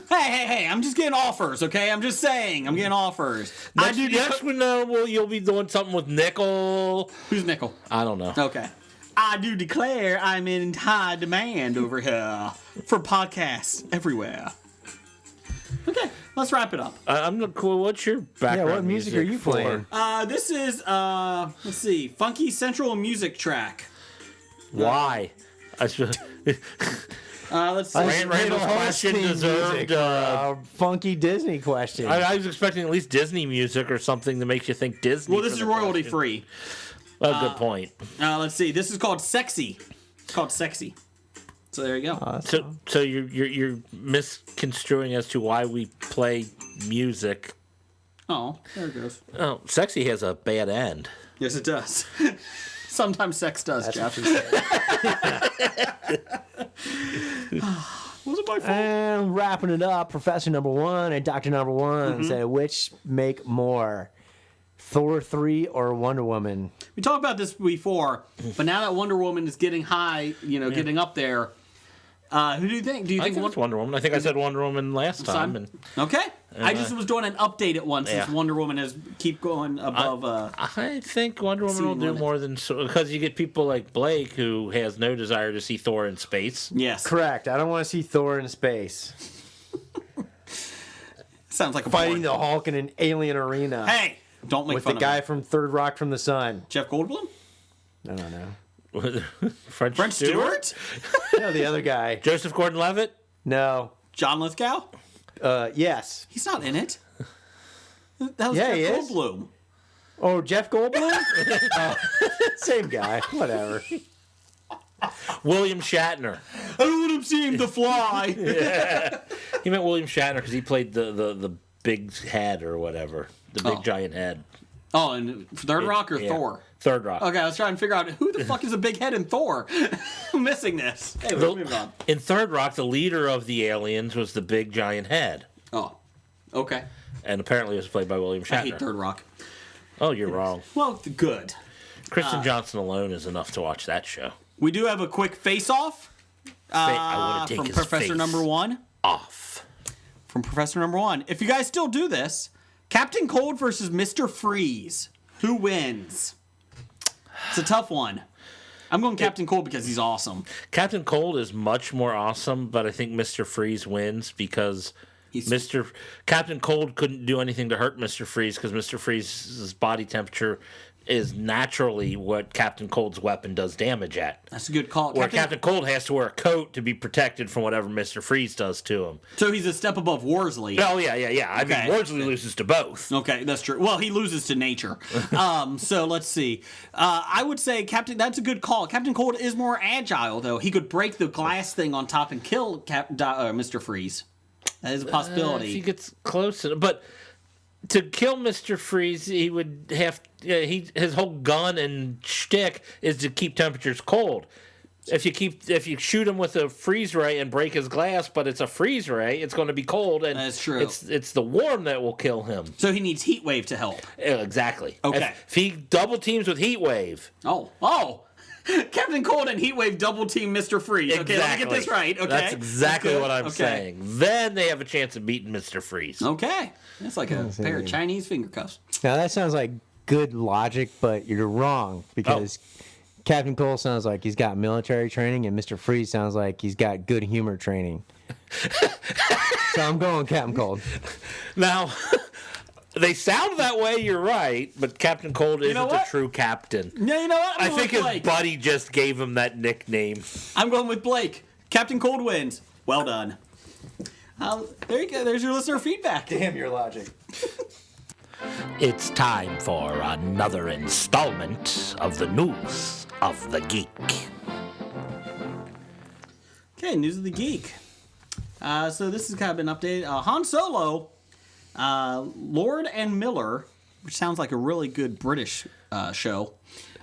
Hey, I'm just getting offers, okay? I'm just saying, I'm getting offers. I do. Next we know, well, you'll be doing something with Nickel. Who's Nickel? I don't know. Okay. I do declare I'm in high demand over here for podcasts everywhere. Okay, let's wrap it up. I'm not cool. What's your background what music are you for? playing? This is, let's see, Funky Central Music Track. Why? Let's see. Randall's question deserved. Funky Disney question. I was expecting at least Disney music or something that makes you think Disney. Well, this for is the royalty question. free. Oh, good point. Let's see. This is called Sexy. It's called Sexy. So there you go. So you're misconstruing as to why we play music. Oh, there it goes. Oh, sexy has a bad end. Yes, it does. Sometimes sex does, Jeff. Was it my fault? And wrapping it up, Professor Number One and Doctor Number One said, which make more, Thor 3 or Wonder Woman? We talked about this before, but now that Wonder Woman is getting high, getting up there, who do you think? Do you I think think it's Wonder Woman. I think I said Wonder Woman last time. And Okay. I just was doing an update at once since Yeah. Wonder Woman has keep going above. I think Wonder Woman will do limit. more than because you get people like Blake who has no desire to see Thor in space. Yes. Correct. I don't want to see Thor in space Sounds like a fighting porn. the Hulk in an alien arena Hey, don't make with fun the of guy him. from Third Rock from the Sun. Jeff Goldblum? I don't know. French Brent Stewart? No, the other guy. Joseph Gordon-Levitt. No. John Lithgow? Yes. He's not in it. That was Yeah, he Jeff is. Goldblum. Oh, Jeff Goldblum? Same guy. Whatever. William Shatner. I don't want him seeing the fly. He meant William Shatner because he played the big head or whatever, the big Oh. giant head. Oh, and Third Rock or Yeah. Thor? Third Rock. Okay, I was trying to figure out who the fuck is a big head in Thor. I'm missing this. Hey, we're moving on. In Third Rock, the leader of the aliens was the big giant head, Oh, okay. and apparently it was played by William I hate Shatner. Third Rock. Oh, you're wrong. Well, good. Kristen Johnson alone is enough to watch that show. We do have a quick face-off I want to take from his Professor face Number One. off. From Professor Number One. If you guys still do this, Captain Cold versus Mr. Freeze. Who wins? It's a tough one. I'm going Captain Cold because he's awesome. Captain Cold is much more awesome, but I think Mr. Freeze wins because He's Captain Cold couldn't do anything to hurt Mr. Freeze because Mr. Freeze's body temperature is naturally what Captain Cold's weapon does damage at. That's a good call. Where Captain Cold has to wear a coat to be protected from whatever Mr. Freeze does to him. So he's a step above Worsley. Oh, yeah. I Okay. mean, Worsley loses to both. Okay, that's true. Well, he loses to nature. So let's see. I would say that's a good call. Captain Cold is more agile, though. He could break the glass thing on top and kill Mr. Freeze. That is a possibility. If he gets close, but to kill Mr. Freeze, he would have his whole gun and shtick is to keep temperatures cold. If you shoot him with a freeze ray and break his glass, but it's a freeze ray, it's going to be cold, and That's true. It's the warm that will kill him. So he needs heat wave to help. Exactly. Okay. If he double teams with heat wave. Oh. Captain Cold and Heatwave double team Mr. Freeze. Okay, Exactly. let me get this right. Okay, That's exactly good. what I'm Okay. saying. Then they have a chance of beating Mr. Freeze. Okay, that's like a pair of Chinese finger cuffs. Now that sounds like good logic, but you're wrong because Captain Cole sounds like he's got military training, and Mr. Freeze sounds like he's got good humor training. So I'm going Captain Cold. Now, they sound that way, you're right, but Captain Cold isn't a what? true captain. No, you know what? I think his buddy just gave him that nickname. I'm going with Blake. Captain Cold wins. Well done. There you go. There's your listener feedback. Damn your logic. It's time for another installment of the News of the Geek. Okay, News of the Geek. So this has kind of been updated. Han Solo, Lord and Miller, which sounds like a really good British show.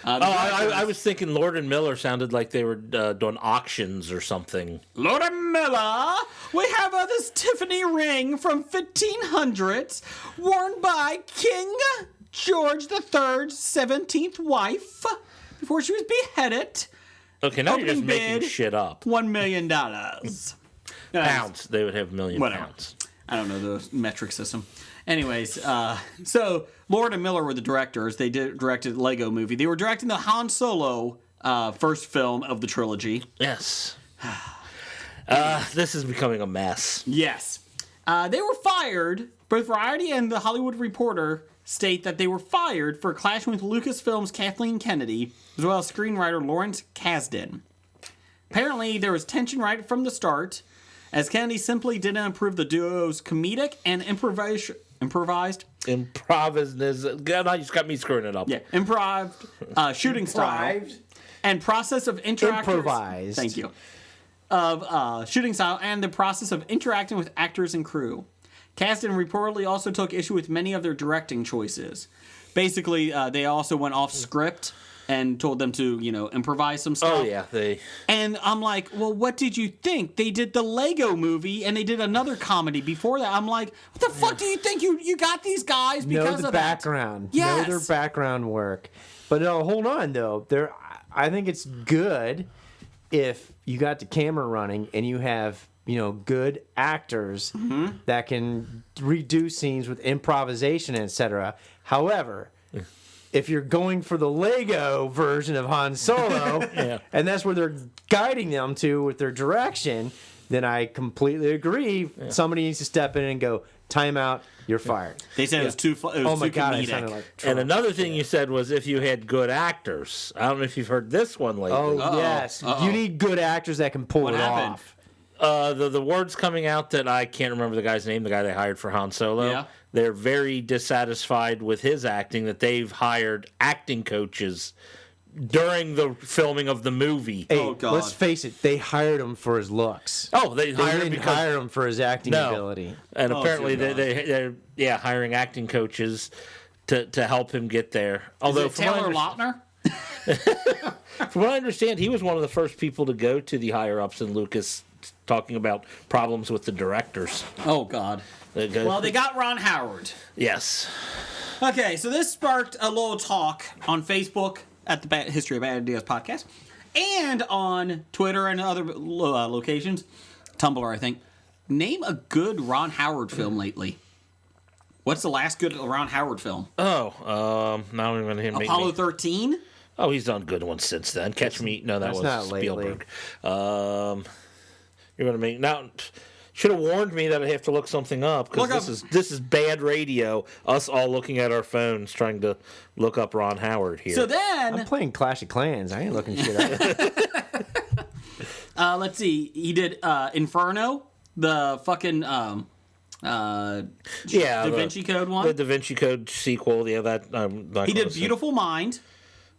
I was thinking Lord and Miller sounded like they were doing auctions or something. Lord and Miller, we have this Tiffany ring from 1500s, worn by King George III's 17th wife before she was beheaded. Okay, now you're just Opening making bid, shit up. $1 million. Pounds. They would have million Whatever. pounds. I don't know the metric system. Anyways, so Lord and Miller were the directors. They directed the Lego Movie. They were directing the Han Solo first film of the trilogy. Yes. This is becoming a mess. Yes. They were fired. Both Variety and The Hollywood Reporter state that they were fired for clashing with Lucasfilm's Kathleen Kennedy, as well as screenwriter Lawrence Kasdan. Apparently, there was tension right from the start, as Kennedy simply didn't approve the duo's comedic and improvised. Now you just got me screwing it up. Yeah, shooting style and process of Improvised. Thank you. Of shooting style and the process of interacting with actors and crew. Kasdan reportedly also took issue with many of their directing choices. Basically, they also went off script and told them to, improvise some stuff. Oh, yeah. And I'm like, well, what did you think? They did the Lego Movie, and they did another comedy before that. I'm like, what the fuck do you think? You got these guys because Know the of background. that? Yes. Know their background work. But no, hold on though. I think it's good if you got the camera running and you have good actors that can redo scenes with improvisation, etc. However, if you're going for the Lego version of Han Solo, and that's where they're guiding them to with their direction, then I completely agree. Yeah. Somebody needs to step in and go, time out, you're fired. They said it was too oh my God, comedic. it sounded like Trump. And another thing you said was if you had good actors. I don't know if you've heard this one lately. Oh, yes. You need good actors that can pull it off. The words coming out that I can't remember the guy's name, the guy they hired for Han Solo. Yeah. They're very dissatisfied with his acting, that they've hired acting coaches during the filming of the movie. Hey, oh, God. Let's face it, they hired him for his looks. Oh, they hired him didn't because hire him for his acting ability. And apparently dear they're hiring acting coaches to help him get there. Although Is it Taylor Lautner? From what I understand, he was one of the first people to go to the higher ups in Lucas, talking about problems with the directors. Oh, God. Well, they got Ron Howard. Yes. Okay, so this sparked a little talk on Facebook at the History of Bad Ideas podcast, and on Twitter and other locations, Tumblr, I think. Name a good Ron Howard film lately. What's the last good Ron Howard film? Oh, now I'm going to make Apollo 13? Oh, he's done good ones since then. Catch Me. No, that was not Spielberg. You're going to make now. Should have warned me that I have to look something up because this is bad radio. Us all looking at our phones trying to look up Ron Howard here. So then I'm playing Clash of Clans. I ain't looking shit up. let's see. He did Inferno, the fucking Da Vinci Code one. The Da Vinci Code sequel. Yeah, that. He did Beautiful Mind.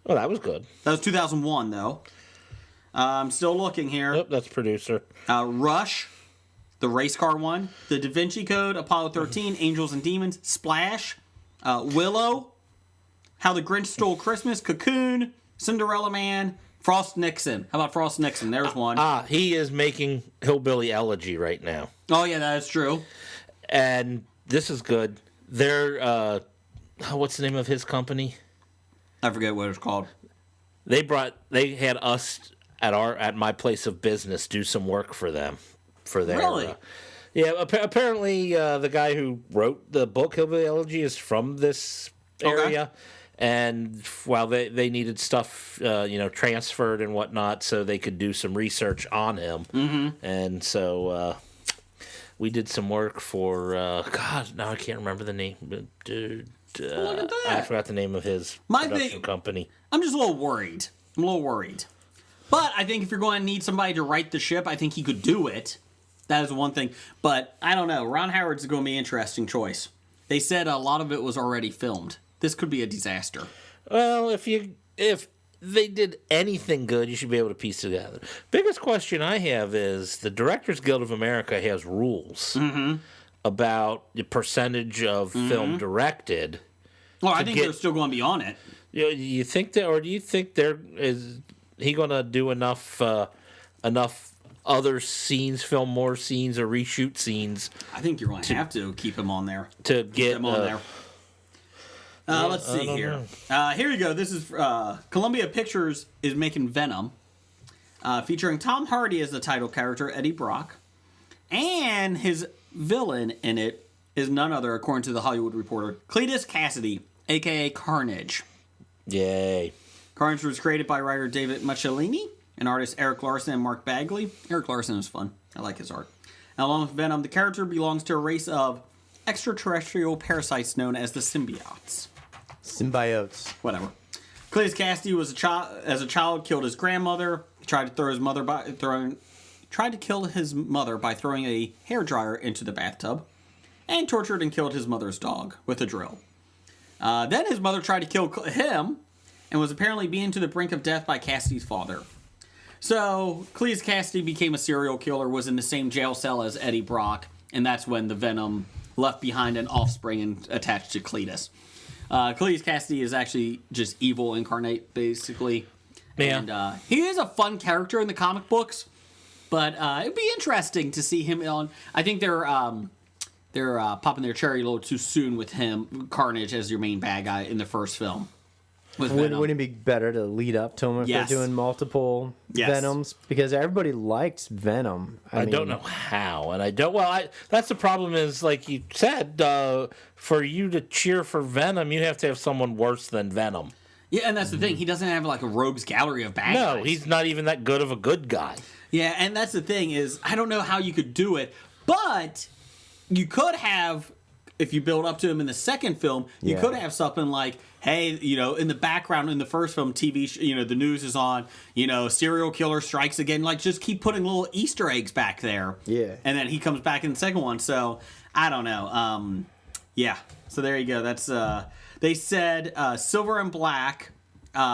Oh, that was good. That was 2001 though. I'm still looking here. Yep, that's producer. Rush. the race car one, the Da Vinci Code, Apollo 13, Angels and Demons, Splash, Willow, How the Grinch Stole Christmas, Cocoon, Cinderella Man, Frost Nixon. How about Frost Nixon? There's one. He is making Hillbilly Elegy right now. Oh, yeah, that's true. And this is good. They're, what's the name of his company? I forget what it's called. They had us at my place of business do some work for them. For their, Really? Yeah, apparently the guy who wrote the book Hillbilly Elegy is from this area. And while they needed stuff, transferred and whatnot, so they could do some research on him. Mm-hmm. And so we did some work for, now I can't remember the name. Dude, Look at that. I forgot the name of his production company. I'm just a little worried. But I think if you're going to need somebody to right the ship, I think he could do it. That is one thing. But I don't know. Ron Howard's going to be an interesting choice. They said a lot of it was already filmed. This could be a disaster. Well, if they did anything good, you should be able to piece it together. Biggest question I have is the Directors Guild of America has rules about the percentage of film directed. Well, I think they're still going to be on it. You think that, or do you think he going to do enough other scenes, film more scenes, or reshoot scenes? I think you're going to have to keep him on there. To get him on there. Let's see here. Here you go. This is Columbia Pictures is making Venom, featuring Tom Hardy as the title character, Eddie Brock, and his villain in it is none other, according to the Hollywood Reporter, Cletus Cassidy, a.k.a. Carnage. Yay. Carnage was created by writer David Michelinie and artists Eric Larson and Mark Bagley. Eric Larson is fun. I like his art. Now, along with Venom, the character belongs to a race of extraterrestrial parasites known as the symbiotes. Symbiotes. Whatever. Cletus Cassidy was as a child killed his grandmother. He tried to kill his mother by throwing a hairdryer into the bathtub, and tortured and killed his mother's dog with a drill. Then his mother tried to kill him, and was apparently beaten to the brink of death by Cassidy's father. So Cletus Cassidy became a serial killer, was in the same jail cell as Eddie Brock, and that's when the Venom left behind an offspring and attached to Cletus. Cletus Cassidy is actually just evil incarnate, basically. Yeah. And he is a fun character in the comic books, but it'd be interesting to see him on. I think they're popping their cherry a little too soon with him, Carnage, as your main bad guy in the first film. Wouldn't it be better to lead up to him if Yes. they're doing multiple Venoms? Because everybody likes Venom. I mean, don't know how, and I don't. Well, that's the problem. Is like you said, for you to cheer for Venom, you have to have someone worse than Venom. Yeah, and that's the thing. He doesn't have like a rogues gallery of bad guys. No, he's not even that good of a good guy. Yeah, and that's the thing is I don't know how you could do it, but you could have, if you build up to him in the second film, you could have something like, hey, in the background in the first film, the news is on, serial killer strikes again. Like, just keep putting little Easter eggs back there. Yeah. And then he comes back in the second one. So, I don't know. Yeah. So there you go. That's, they said Silver and Black,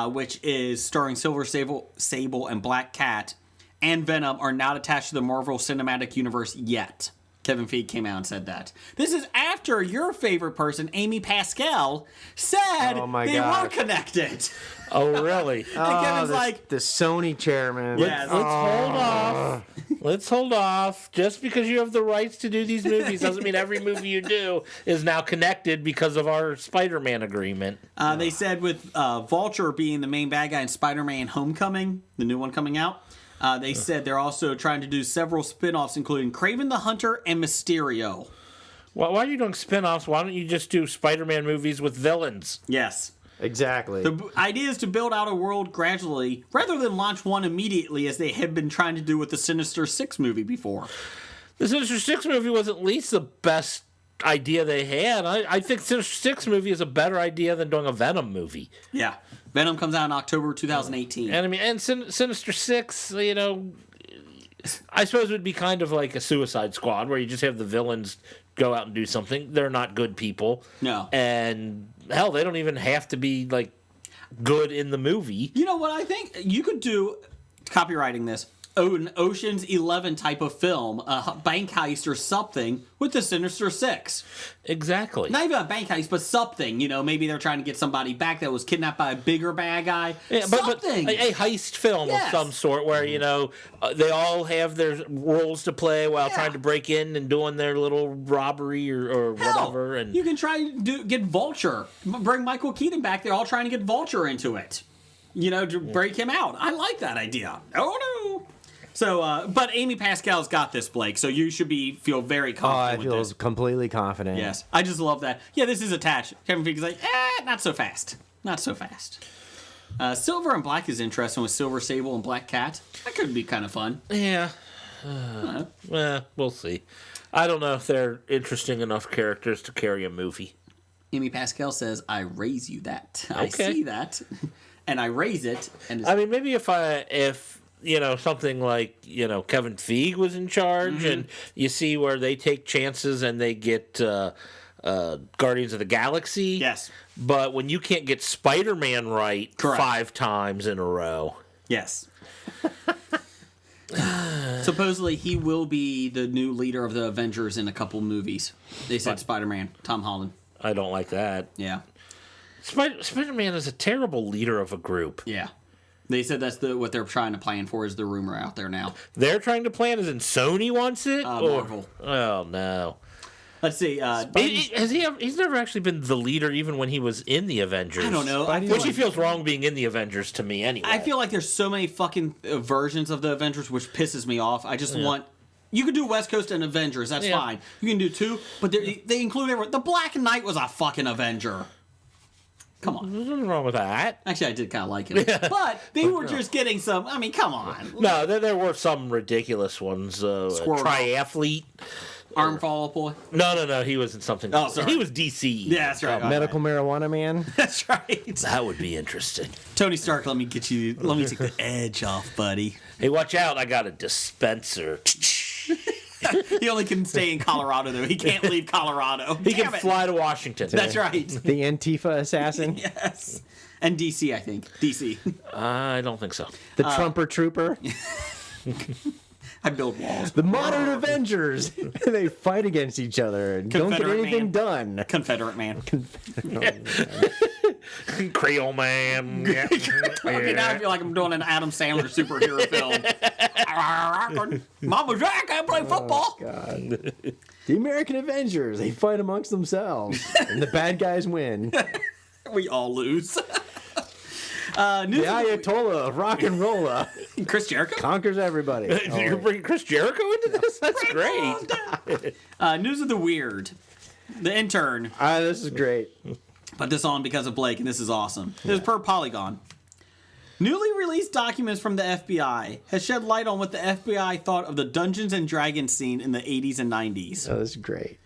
which is starring Silver Sable and Black Cat, and Venom are not attached to the Marvel Cinematic Universe yet. Kevin Feige came out and said that. This is after your favorite person, Amy Pascal, said were connected. Oh, really? And Kevin's like, the Sony chairman. Yes. Let's hold off. Let's hold off. Just because you have the rights to do these movies doesn't mean every movie you do is now connected because of our Spider-Man agreement. They said with Vulture being the main bad guy in Spider-Man Homecoming, the new one coming out, they said they're also trying to do several spin-offs, including Kraven the Hunter and Mysterio. Why are you doing spin-offs? Why don't you just do Spider-Man movies with villains? Yes. Exactly. The idea is to build out a world gradually, rather than launch one immediately, as they had been trying to do with the Sinister Six movie before. The Sinister Six movie was at least the best idea they had. I think Sinister Six movie is a better idea than doing a Venom movie. Yeah. Venom comes out in October 2018. And Sinister Six, I suppose it would be kind of like a Suicide Squad where you just have the villains go out and do something. They're not good people. No. And hell, they don't even have to be like good in the movie. You know what I think? You could do, copywriting this, an Ocean's 11 type of film, a bank heist or something, with the Sinister Six. Exactly. Not even a bank heist, but something. You know, maybe they're trying to get somebody back that was kidnapped by a bigger bad guy. Yeah, but something. a heist film Yes. of some sort where, you know, they all have their roles to play while Yeah. trying to break in and doing their little robbery or Hell, whatever. And you can try to get Vulture. Bring Michael Keaton back. They're all trying to get Vulture into it. You know, to break him out. I like that idea. Oh, no. So, but Amy Pascal's got this, Blake, so you should feel very Oh, I confident with feel this. completely confident. Yes, I just love that. Yeah, this is attached. Kevin Feige's like, not so fast. Not so fast. Silver and Black is interesting with Silver Sable and Black Cat. That could be kind of fun. yeah, we'll see. I don't know if they're interesting enough characters to carry a movie. Amy Pascal says, I raise you that. I Okay. see that. And I raise it. And it's I mean, maybe if you know, something like, you know, Kevin Feige was in charge, and you see where they take chances and they get Guardians of the Galaxy. Yes. But when you can't get Spider-Man right Correct. 5 times in a row. Yes. Supposedly he will be the new leader of the Avengers in a couple movies. They said Spider-Man, Tom Holland. I don't like that. Yeah. Spider-Man is a terrible leader of a group. Yeah. They said that's what they're trying to plan for is the rumor out there now. They're trying to plan as in Sony wants it? Marvel. Oh, no. Let's see. He's never actually been the leader even when he was in the Avengers. I don't know. I feel Which he like- feels wrong being in the Avengers to me anyway. I feel like there's so many fucking versions of the Avengers, which pisses me off. I just want. You can do West Coast and Avengers. That's Yeah. fine. You can do 2, but they include everyone. The Black Knight was a fucking Avenger. Come on. There's nothing wrong with that. Actually, I did kind of like him, but they were just getting some. I mean, come on. No, there were some ridiculous ones. Squirrel. Triathlete. Arm Fall Out Boy. No, he was in something. Oh, sorry. He was DC. Yeah, that's right. Medical marijuana man. That's right. That would be interesting. Tony Stark, let me take the edge off, buddy. Hey, watch out! I got a dispenser. He only can stay in Colorado, though. He can't leave Colorado. He Damn can it. fly to Washington. That's right. The Antifa assassin. Yes. And DC, I think. DC. I don't think so. The Trumper Trooper. I build walls. The modern Avengers. They fight against each other and don't get Confederate anything man. done. Confederate man. Creole man. Yeah. Okay, now I feel like I'm doing an Adam Sandler superhero film. Mama Jack, I play football. God. The American Avengers. They fight amongst themselves. And the bad guys win. We all lose. News The Ayatollah of rock and roll Chris Jericho? conquers everybody. You're bringing Chris Jericho into this? That's great. News of the weird. The intern This is great. put this on because of Blake, and this is awesome. This is per Polygon. Newly released documents from the FBI has shed light on what the FBI thought of the Dungeons and Dragons scene in the 80s and 90s. Oh, this is great.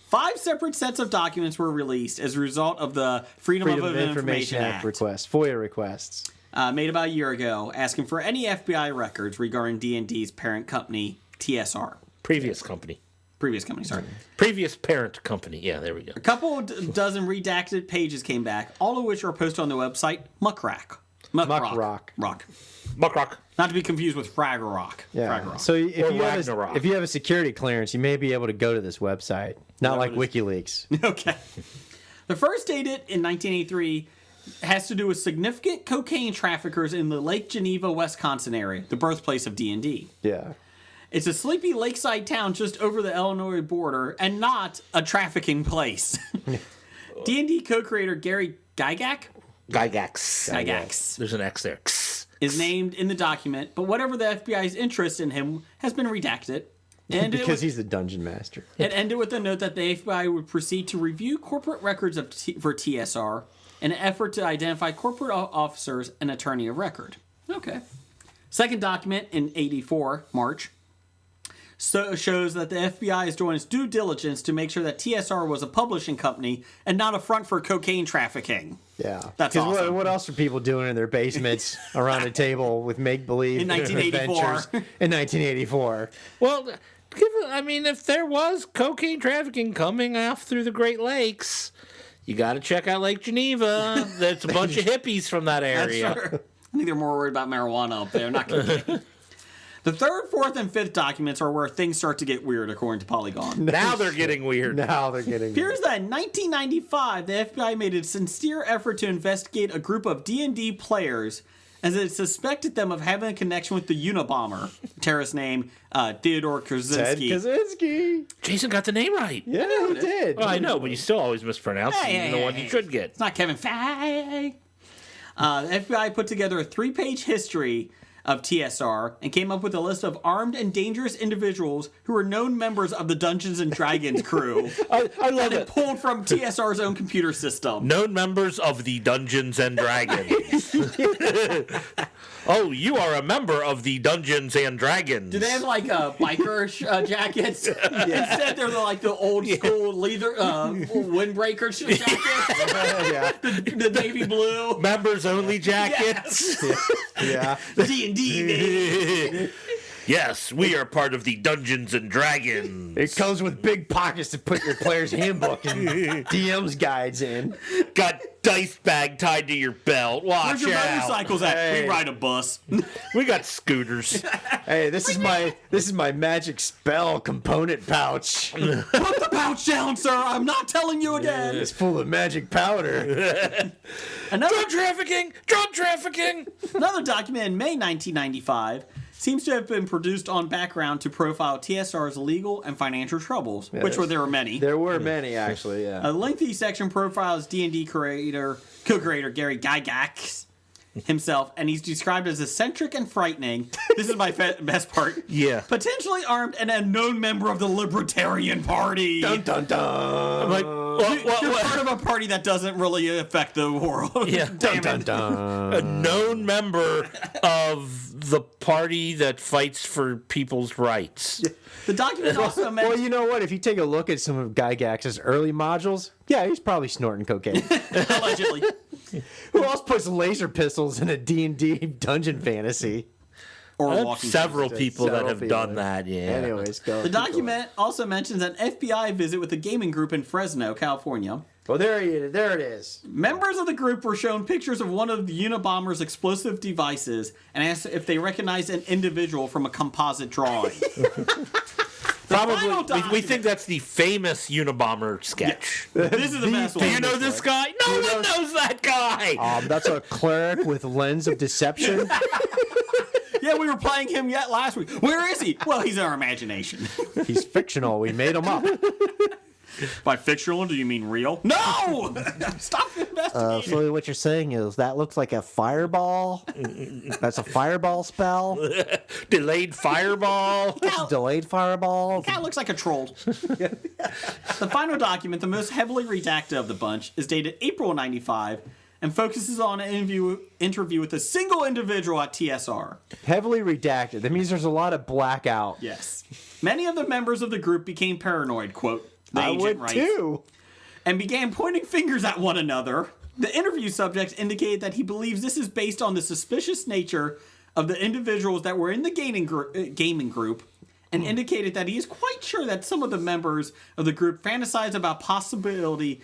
5 separate sets of documents were released as a result of the Freedom of Information Act. requests, FOIA requests. Made about a year ago, asking for any FBI records regarding D&D's parent company, TSR. Previous company. Previous company, sorry. Previous parent company. Yeah, there we go. A couple dozen redacted pages came back, all of which are posted on the website Muckrock. Muckrock. Rock. Muckrock. Not to be confused with Fraggle Rock. Yeah. Fraggle Rock. So if Or you, Ragnarok. if you have a security clearance, you may be able to go to this website. Not like what WikiLeaks. Okay. The first dated in 1983 has to do with significant cocaine traffickers in the Lake Geneva, Wisconsin area, the birthplace of D&D. Yeah. It's a sleepy lakeside town just over the Illinois border and not a trafficking place. D&D co-creator Gary Gygax Gygax. There's an X there. is named in the document, but whatever the FBI's interest in him has been redacted. And Because he's the dungeon master. it ended with a note that the FBI would proceed to review corporate records for TSR in an effort to identify corporate officers and attorney of record. Okay. Second document in 84, March, shows that the FBI is doing its due diligence to make sure that TSR was a publishing company and not a front for cocaine trafficking. Yeah. That's 'Cause awesome. what else are people doing in their basements around a table with make-believe In 1984. adventures in 1984? Well, if there was cocaine trafficking coming off through the Great Lakes, you got to check out Lake Geneva. There's a bunch of hippies from that area. Sure. I think they're more worried about marijuana up there, not cocaine. The third, fourth, and fifth documents are where things start to get weird, according to Polygon. Now they're getting weird. Now they're getting. Appears that in 1995, the FBI made a sincere effort to investigate a group of D&D players as it suspected them of having a connection with the Unabomber, terrorist name Theodore Ted Kaczynski. Kaczynski. Jason got the name right. Yeah, he did. Well, I know, but you still always mispronounce the one you should get. It's not Kevin Feige. The FBI put together a 3-page history of TSR and came up with a list of armed and dangerous individuals who were known members of the Dungeons and Dragons crew. I love And it it. pulled from TSR's own computer system. Known members of the Dungeons and Dragons. Oh, you are a member of the Dungeons and Dragons. Do they have like biker jackets? Instead, they're like the old school leather windbreaker jackets. Yeah. The navy blue. members only jackets? Yeah. D&D. Yes, we are part of the Dungeons and Dragons. It comes with big pockets to put your player's handbook and DM's guides in. Got dice bag tied to your belt. Watch Where's your out. motorcycles at? Hey. We ride a bus. We got scooters. Hey, this is my magic spell component pouch. Put the pouch down, sir. I'm not telling you again. It's full of magic powder. Another Drug trafficking. Another document in May 1995 seems to have been produced on background to profile TSR's legal and financial troubles, there were many. There were many, actually, yeah. A lengthy section profiles D&D co-creator Gary Gygax himself, and he's described as eccentric and frightening. This is my best part. Yeah. Potentially armed and a known member of the Libertarian Party. Dun dun dun. Like, You're part of a party that doesn't really affect the world. Yeah. Dun dun dun. A known member of the party that fights for people's rights. The document also Well, mentions... you know what? If you take a look at some of Gygax's early modules, yeah, he's probably snorting cocaine. Allegedly. Who else puts laser pistols in a D&D dungeon fantasy? Or walking Several people that Several have people. done that, yeah. Anyways, go. The document also mentions an FBI visit with a gaming group in Fresno, California. Well, there it is. Members of the group were shown pictures of one of the Unabomber's explosive devices and asked if they recognized an individual from a composite drawing. final Probably, we document- think that's the famous Unabomber sketch. This is the best Do one. you know this guy? No one knows that guy. That's a cleric with lens of deception. Yeah, we were playing him yet last week. Where is he? Well, he's in our imagination. He's fictional. We made him up. By fictional, do you mean real? No! Stop investigating. So what you're saying is that looks like a fireball? That's a fireball spell? Delayed fireball. Delayed fireball? Cat looks like a troll. The final document, the most heavily redacted of the bunch, is dated April 95 and focuses on an interview with a single individual at TSR. Heavily redacted. That means there's a lot of blackout. Yes. Many of the members of the group became paranoid, quote, the I agent would writes, too. and began pointing fingers at one another. The interview subject indicated that he believes this is based on the suspicious nature of the individuals that were in the gaming group and indicated that he is quite sure that some of the members of the group fantasize about possibly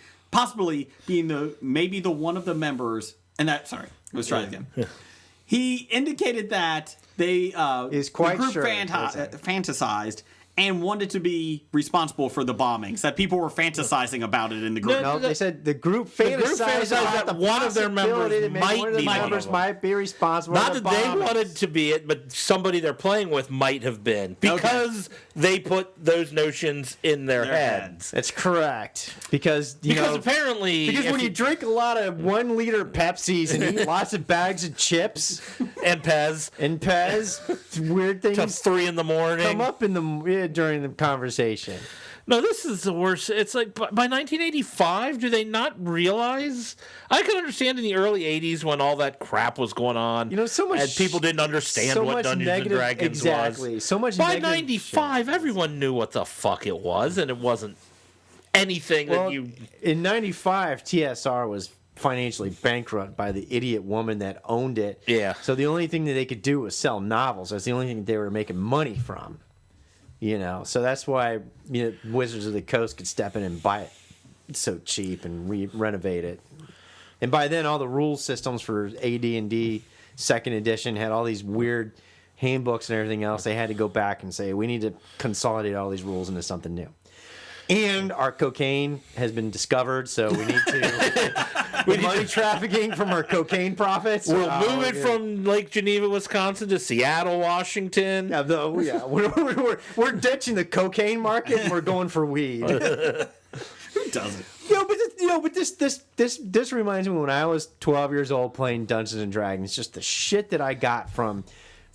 being maybe the one of the members, and that, sorry, let's try it again. He indicated that they Is quite the group sure. fantasized and wanted to be responsible for the bombings, that people were fantasizing about it in the group. No, they said the group group fantasized fantasized about that the one of their members possibility that maybe might one of the be one of members them. might be responsible. Not for that the they bombings. wanted to be it, but somebody they're playing with might have been. Because they put those notions in their heads. That's correct. Because Because apparently... because if when you drink a lot of 1 liter Pepsis and eat lots of bags of chips and Pez and Pez, weird till things 3 in the morning. come up in during the conversation. No, this is the worst. It's like by 1985, do they not realize? I can understand in the early 80s when all that crap was going on. You know, so much and people didn't understand so what much Dungeons negative, and Dragons exactly. was. So much By negative 95, shit. everyone knew what the fuck it was, and it wasn't anything Well, that you. in 95, TSR was financially bankrupt by the idiot woman that owned it. Yeah. So the only thing that they could do was sell novels. That's the only thing they were making money from. You know, so that's why Wizards of the Coast could step in and buy it so cheap and renovate it. And by then, all the rule systems for AD&D Second Edition had all these weird handbooks and everything else, they had to go back and say, we need to consolidate all these rules into something new. And our cocaine has been discovered, so we need to money trafficking from our cocaine profits. We'll move it from Lake Geneva, Wisconsin to Seattle, Washington. Yeah, we're ditching the cocaine market and we're going for weed. Who doesn't? But this reminds me when I was 12 years old playing Dungeons and Dragons. Just the shit that I got from,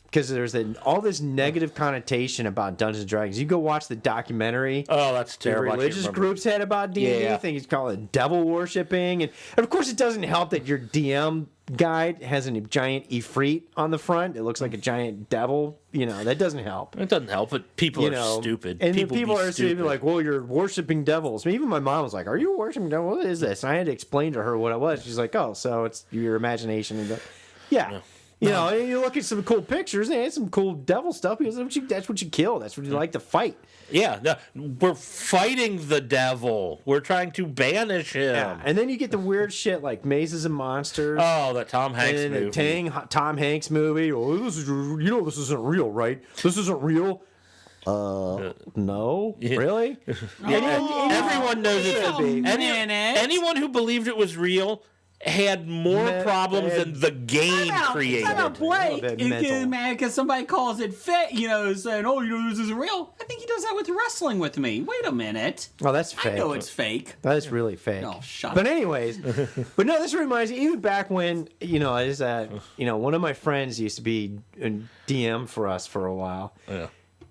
because there's all this negative connotation about Dungeons and Dragons. You go watch the documentary. Oh, that's the terrible. religious groups had about D&D. Yeah. I think he's called it devil worshipping, and of course it doesn't help that your DM guide has a giant ifrit on the front. It looks like a giant devil. That doesn't help. It doesn't help, but people are stupid. And people are stupid. Like, well, you're worshiping devils. I mean, even my mom was like, "Are you worshiping devils? What is this?" And I had to explain to her what it was. She's like, "Oh, so it's your imagination." And yeah. And you look at some cool pictures, and it's some cool devil stuff because that's what you kill. That's what you like to fight. Yeah, no, we're fighting the devil. We're trying to banish him. Yeah. And then you get the weird shit like Mazes and Monsters. Oh, that Tom Hanks and movie. The Tom Hanks movie. Oh, this isn't real, right? This isn't real. No, really? Everyone knows it should be. Anyone who believed it was real had more problems than the game created. I'm not Blake. Mad because somebody calls it fake, saying, this isn't real. I think he does that with wrestling with me. Wait a minute. Oh, that's fake. I know it's fake. That is really fake. Oh, shut But up. anyways, this reminds me, even back when, one of my friends used to be a DM for us for a while. Yeah.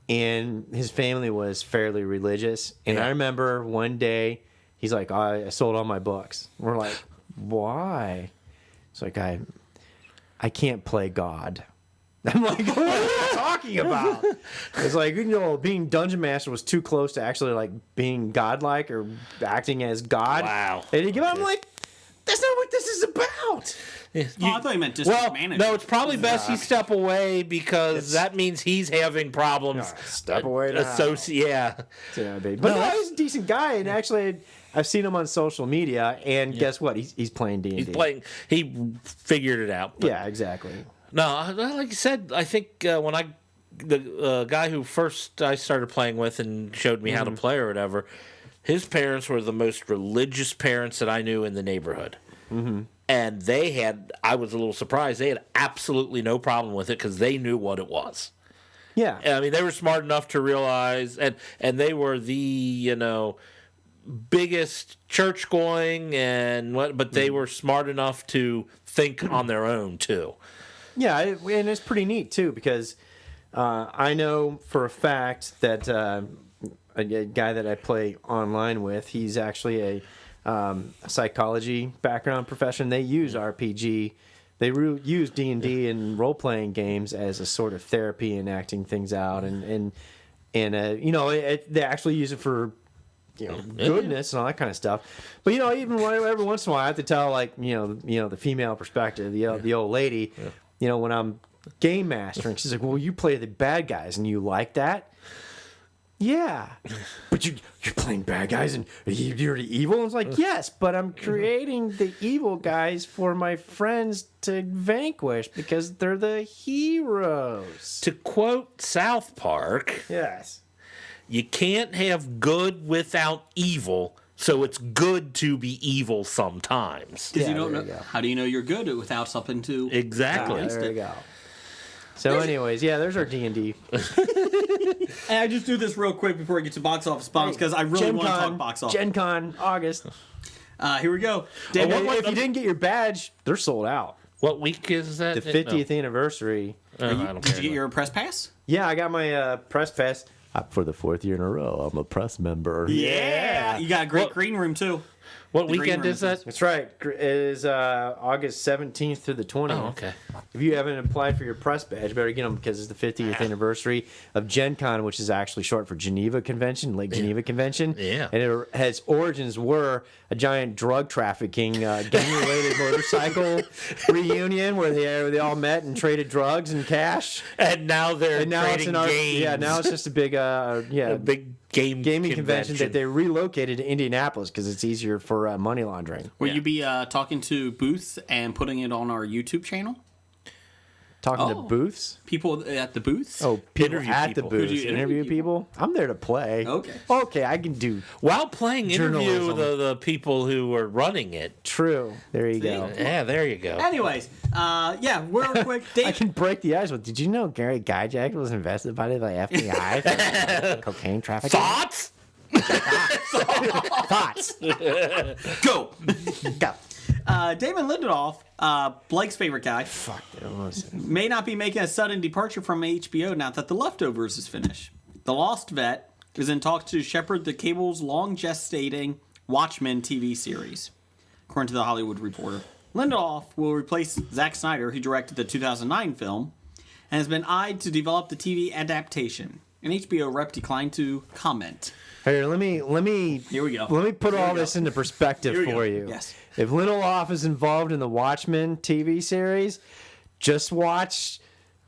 And his family was fairly religious. And I remember one day, he's like, I sold all my books. We're like, why? It's like, I can't play God. I'm like, what are you talking about? It's like, being Dungeon Master was too close to actually like being godlike or acting as God. Wow. And I'm like, that's not what this is about. I thought you meant district manager. No, it's probably best you step away because that means he's having problems. Step away now. Yeah. But no, he's a decent guy, and actually, I've seen him on social media, and guess what? He's playing D&D. He's playing. He figured it out. Yeah, exactly. No, like you said, I think when the guy who first I started playing with and showed me how to play or whatever, his parents were the most religious parents that I knew in the neighborhood. Mm-hmm. And I was a little surprised, they had absolutely no problem with it because they knew what it was. Yeah. I mean, they were smart enough to realize, and they were the, biggest church going but they were smart enough to think on their own too. Yeah, and it's pretty neat too because I know for a fact that a guy that I play online with, he's actually a psychology background profession. They use RPG. They use D&D and role-playing games as a sort of therapy and acting things out, and they actually use it for goodness and all that kind of stuff. But even every once in a while, I have to tell the female perspective, the old lady, when I'm game mastering, she's like, "Well, you play the bad guys, and you like that." Yeah, but you're playing bad guys and you're the evil. I was like, yes, but I'm creating the evil guys for my friends to vanquish because they're the heroes. To quote South Park, Yes. you can't have good without evil, so it's good to be evil sometimes. Because Yeah, you don't there know. you go. How do you know you're good without something to? Exactly. There we go. So, anyways, there's our D&D. And I just do this real quick before we get to box office bombs because I really want to talk box office. Gen Con, August. Here we go. David, if you didn't get your badge, they're sold out. What week is that? The 50th anniversary. No. I don't Did care. you get your press pass? Yeah, I got my press pass. For the 4th year in a row, I'm a press member. Yeah. You got a great green room too. What The green weekend room is that? That's right. It is August 17th through the 20th. Oh, okay. If you haven't applied for your press badge, better get them because it's the 50th anniversary of Gen Con, which is actually short for Geneva Convention, Lake Geneva Convention. Yeah. And it has origins were a giant drug trafficking, gang-related motorcycle reunion where they all met and traded drugs and cash. And now they're And now it's trading an games. yeah. Now it's just a big a big gaming convention that they relocated to Indianapolis because it's easier for money laundering. Will you be talking to Booth and putting it on our YouTube channel? talking to booths. People at the booths? Oh, people Interview at people. the booths. Could you Interview interview people? I'm there to play. Okay. Okay, I can do. While playing interview Journalism. the people who were running it. True. There you go. Yeah, there you go. Anyways, real quick, Dave. I can break the ice with. Did you know Gary Gyjack was invested by the FBI for cocaine trafficking? Thoughts? Thoughts. Go. Go. Damon Lindelof, Blake's favorite guy, Fuck. Listen. may not be making a sudden departure from HBO now that The Leftovers is finished. The Lost Vet is in talks to shepherd the cable's long gestating Watchmen TV series, according to The Hollywood Reporter. Lindelof will replace Zack Snyder, who directed the 2009 film, and has been eyed to develop the TV adaptation. An HBO rep declined to comment. Here, let me. Here we go. Let me put Here we all go. this into perspective Here we for go. you. Yes. If Lindelof is involved in the Watchmen TV series, just watch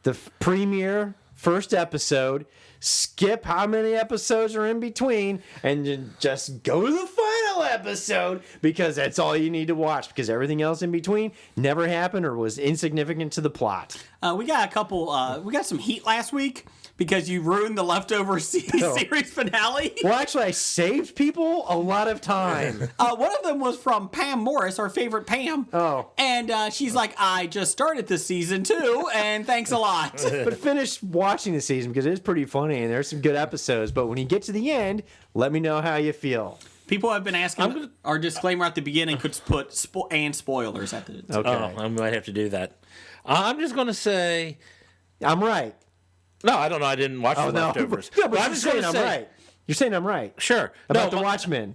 the premiere first episode. Skip how many episodes are in between, and then just go to the final episode because that's all you need to watch. Because everything else in between never happened or was insignificant to the plot. We got a couple. We got some heat last week because you ruined the Leftovers series finale. Well, actually, I saved people a lot of time. One of them was from Pam Morris, our favorite Pam. Oh. And she's like, I just started this season too, and thanks a lot. But finish watching the season because it's pretty funny and there's some good episodes. But when you get to the end, let me know how you feel. People have been asking. Our disclaimer at the beginning could put spoilers at the. Okay. Oh, I might have to do that. I'm just going to say... I'm right. No, I don't know. I didn't watch Oh, The no. Leftovers. Yeah, but I'm you're just gonna saying I'm say- right. You're saying I'm right. Sure. About No, the Watchmen.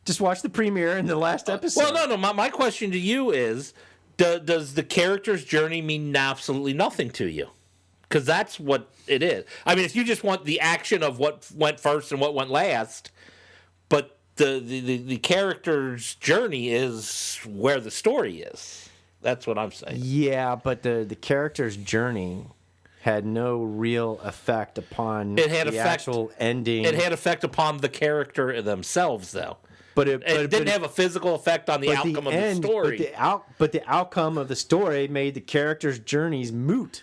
Just watch the premiere and the last episode. Well, no. My question to you is, does the character's journey mean absolutely nothing to you? Because that's what it is. I mean, if you just want the action of what went first and what went last, but the character's journey is where the story is. That's what I'm saying. Yeah, but the character's journey had no real effect upon It had the effect- actual ending. It had effect upon the character themselves, though. but It didn't have a physical effect on the but outcome of end- the story. But the outcome of the story made the character's journeys moot.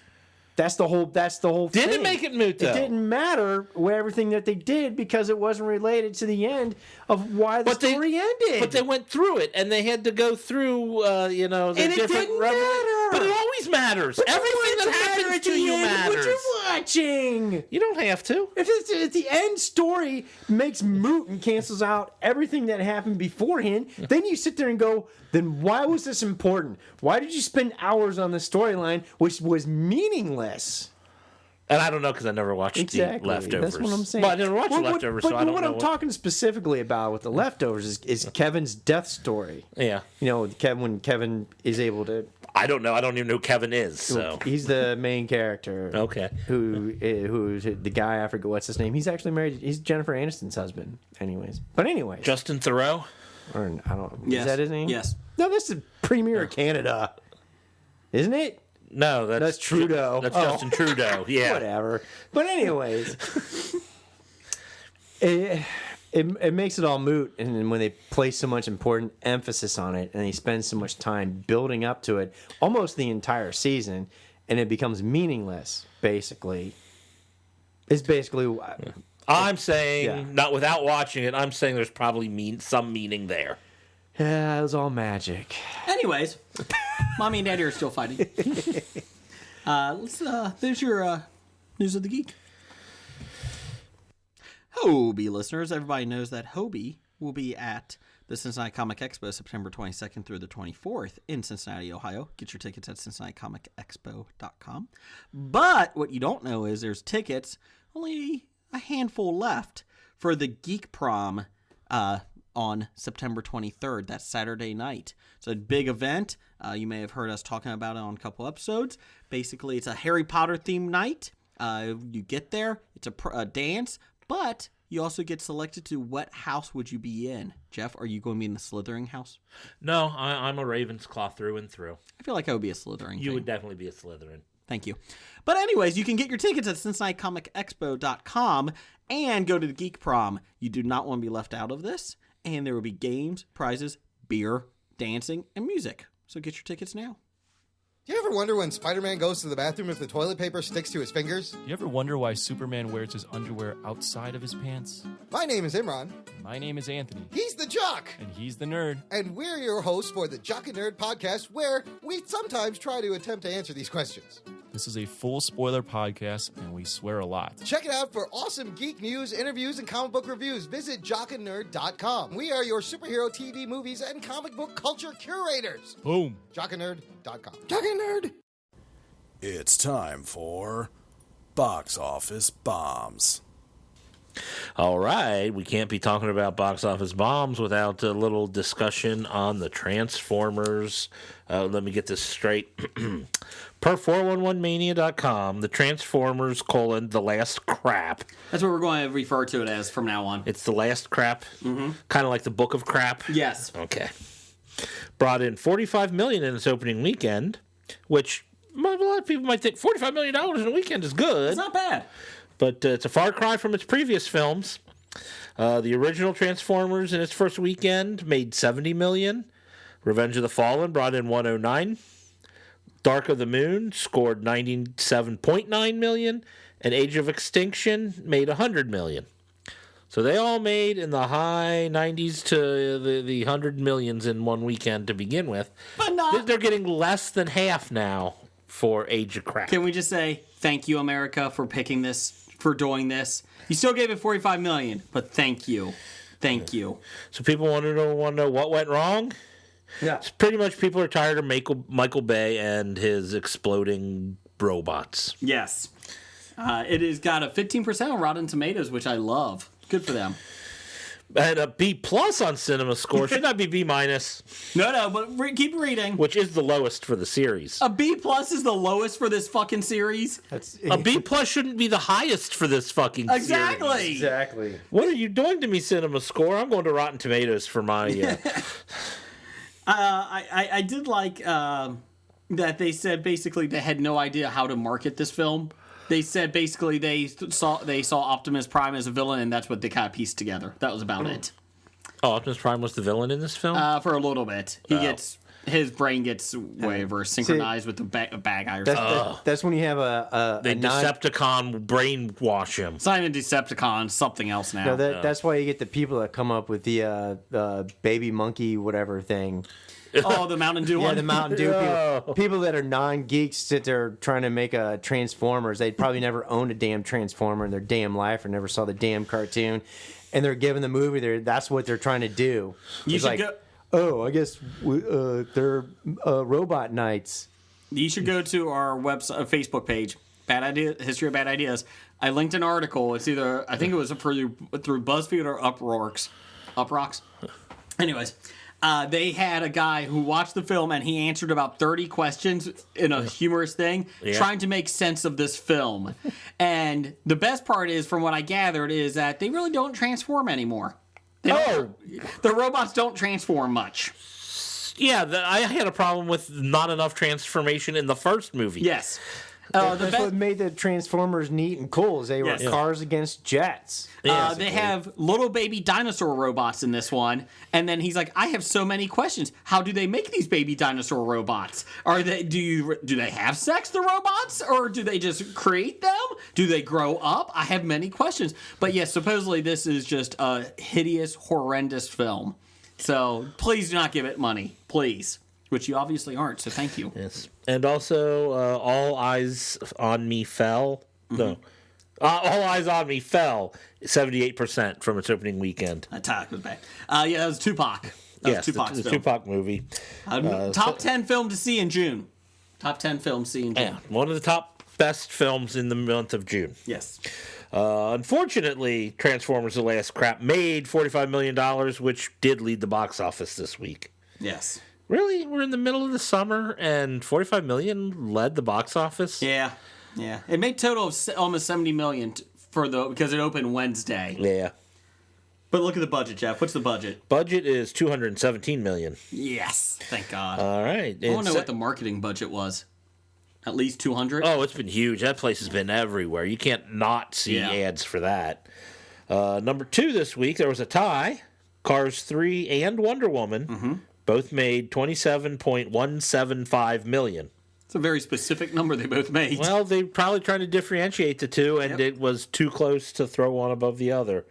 That's the whole thing. Didn't make it moot, though. It didn't matter everything that they did because it wasn't related to the end of why the story ended. But they went through it, and they had to go through, the And it different didn't revel- matter. But it always matters. But you Everything want it that to matter happens at to the you end of matters. what you're watching. You don't have to. If the end story makes moot and cancels out everything that happened beforehand, then you sit there and go, then why was this important? Why did you spend hours on the storyline which was meaningless? And I don't know because I never watched Exactly. The Leftovers. That's what I'm saying. Well, I never watched The Well, Leftovers, but so I don't what know. I'm talking specifically about with The Leftovers is Kevin's death story. Yeah. You know, when Kevin is able to... I don't know. I don't even know who Kevin is, so. He's the main character. Okay. Who's the guy, I forget what's his name. He's actually married. He's Jennifer Aniston's husband. Anyways. Justin Theroux? Or, I don't... Yes. Is that his name? Yes. No, that's the Premier of Canada. Isn't it? No, that's Trudeau. That's Oh. Justin Trudeau. Yeah. Whatever. But anyways, it makes it all moot, and then when they place so much important emphasis on it, and they spend so much time building up to it, almost the entire season, and it becomes meaningless. Basically, it's basically. I'm saying, Yeah. not without watching it, I'm saying there's probably some meaning there. Yeah, it was all magic. Anyways, mommy and daddy are still fighting. There's your news of the geek. Hobie listeners, everybody knows that Hobie will be at the Cincinnati Comic Expo September 22nd through the 24th in Cincinnati, Ohio. Get your tickets at CincinnatiComicExpo.com. But what you don't know is there's tickets, only a handful left, for the Geek Prom on September 23rd. That's Saturday night. It's a big event. You may have heard us talking about it on a couple episodes. Basically, it's a Harry Potter themed night. You get there, it's a dance, but you also get selected to what house would you be in. Jeff, are you going to be in the Slytherin house? No, I'm a Ravensclaw through and through. I feel like I would be a Slytherin. You would definitely be a Slytherin. Thank you. But anyways, you can get your tickets at CincinnatiComicExpo.com and go to the Geek Prom. You do not want to be left out of this. And there will be games, prizes, beer, dancing, and music. So get your tickets now. Do you ever wonder when Spider-Man goes to the bathroom if the toilet paper sticks to his fingers? Do you ever wonder why Superman wears his underwear outside of his pants? My name is Imran. My name is Anthony. He's the Jock. And he's the nerd. And we're your hosts for the Jock and Nerd podcast, where we sometimes try to attempt to answer these questions. This is a full spoiler podcast, and we swear a lot. Check it out for awesome geek news, interviews, and comic book reviews. Visit jockandnerd.com. We are your superhero TV, movies, and comic book culture curators. Boom. Jockandnerd.com. Jock and Nerd. It's time for Box Office Bombs. All right, we can't be talking about box office bombs without a little discussion on the Transformers. Let me get this straight. Per 411mania.com, the Transformers, the last crap. That's what we're going to refer to it as from now on. It's the last crap? Mm-hmm. Kind of like the Book of Crap? Yes. Okay. Brought in $45 million in its opening weekend, which a lot of people might think $45 million in a weekend is good. It's not bad. But it's a far cry from its previous films. The original Transformers in its first weekend made $70 million. Revenge of the Fallen brought in $109. Dark of the Moon scored $97.9 million. And Age of Extinction made $100 million. So they all made in the high 90s to the 100 millions in one weekend to begin with. But not. They're getting less than half now for Age of Crap. Can we just say thank you, America, for picking this, for doing this? You still gave it $45 million, but thank you. Thank you. So people want to know what went wrong? Yeah. It's pretty much people are tired of Michael Bay and his exploding robots. Yes. It has got a 15% on Rotten Tomatoes, which I love. Good for them. And a B+ on Cinema Score. Should not be B-. No, but keep reading. Which is the lowest for the series. A B+ is the lowest for this fucking series. A B+ shouldn't be the highest for this fucking series. Exactly. What are you doing to me, Cinema Score? I'm going to Rotten Tomatoes for my... I did like that they said basically they had no idea how to market this film. They said basically they saw Optimus Prime as a villain, and that's what they kind of pieced together. That was about it. Oh, Optimus Prime was the villain in this film? For a little bit. His brain gets whatever synchronized with the bad guy or something. That's when you have They Decepticon brainwash him. It's not even Decepticon, something else now. No, that's why you get the people that come up with the baby monkey whatever thing. Oh, the Mountain Dew one? Yeah, the Mountain Dew people. People that are non-geeks sit there trying to make a Transformers. They'd probably never owned a damn Transformer in their damn life or never saw the damn cartoon. And they're giving the movie, that's what they're trying to do. You should go... Oh, I guess they're robot knights. You should go to our website, Facebook page, Bad Idea, History of Bad Ideas. I linked an article. It's either, I think it was through BuzzFeed or Uprocks. Anyways, they had a guy who watched the film and he answered about 30 questions in a humorous thing, trying to make sense of this film. And the best part is, from what I gathered, is that they really don't transform anymore. The robots don't transform much. Yeah, I had a problem with not enough transformation in the first movie. Yes. That's what made the Transformers neat and cool. Is they were cars against jets. They have little baby dinosaur robots in this one, and then he's like, "I have so many questions. How do they make these baby dinosaur robots? Do they have sex, the robots, or do they just create them? Do they grow up? I have many questions." But yes, supposedly this is just a hideous, horrendous film. So please do not give it money, please. Which you obviously aren't, so thank you. Yes. And also, All Eyes on Me fell. Mm-hmm. No. All Eyes on Me fell 78% from its opening weekend. That was bad. That was Tupac. Yes, the Tupac movie. Top 10 film to see in June. Top 10 film to see in June. Yeah, one of the top best films in the month of June. Yes. Unfortunately, Transformers: The Last Crap made $45 million, which did lead the box office this week. Yes. Really? We're in the middle of the summer and $45 million led the box office? Yeah. It made total of almost $70 million because it opened Wednesday. Yeah. But look at the budget, Jeff. What's the budget? Budget is $217 million. Yes. Thank God. All right. I want to know what the marketing budget was. At least 200? Oh, it's been huge. That place has been everywhere. You can't not see ads for that. Number 2 this week, there was a tie. Cars 3 and Wonder Woman both made $27.175 million. It's a very specific number they both made. Well, they probably trying to differentiate the two, and it was too close to throw one above the other.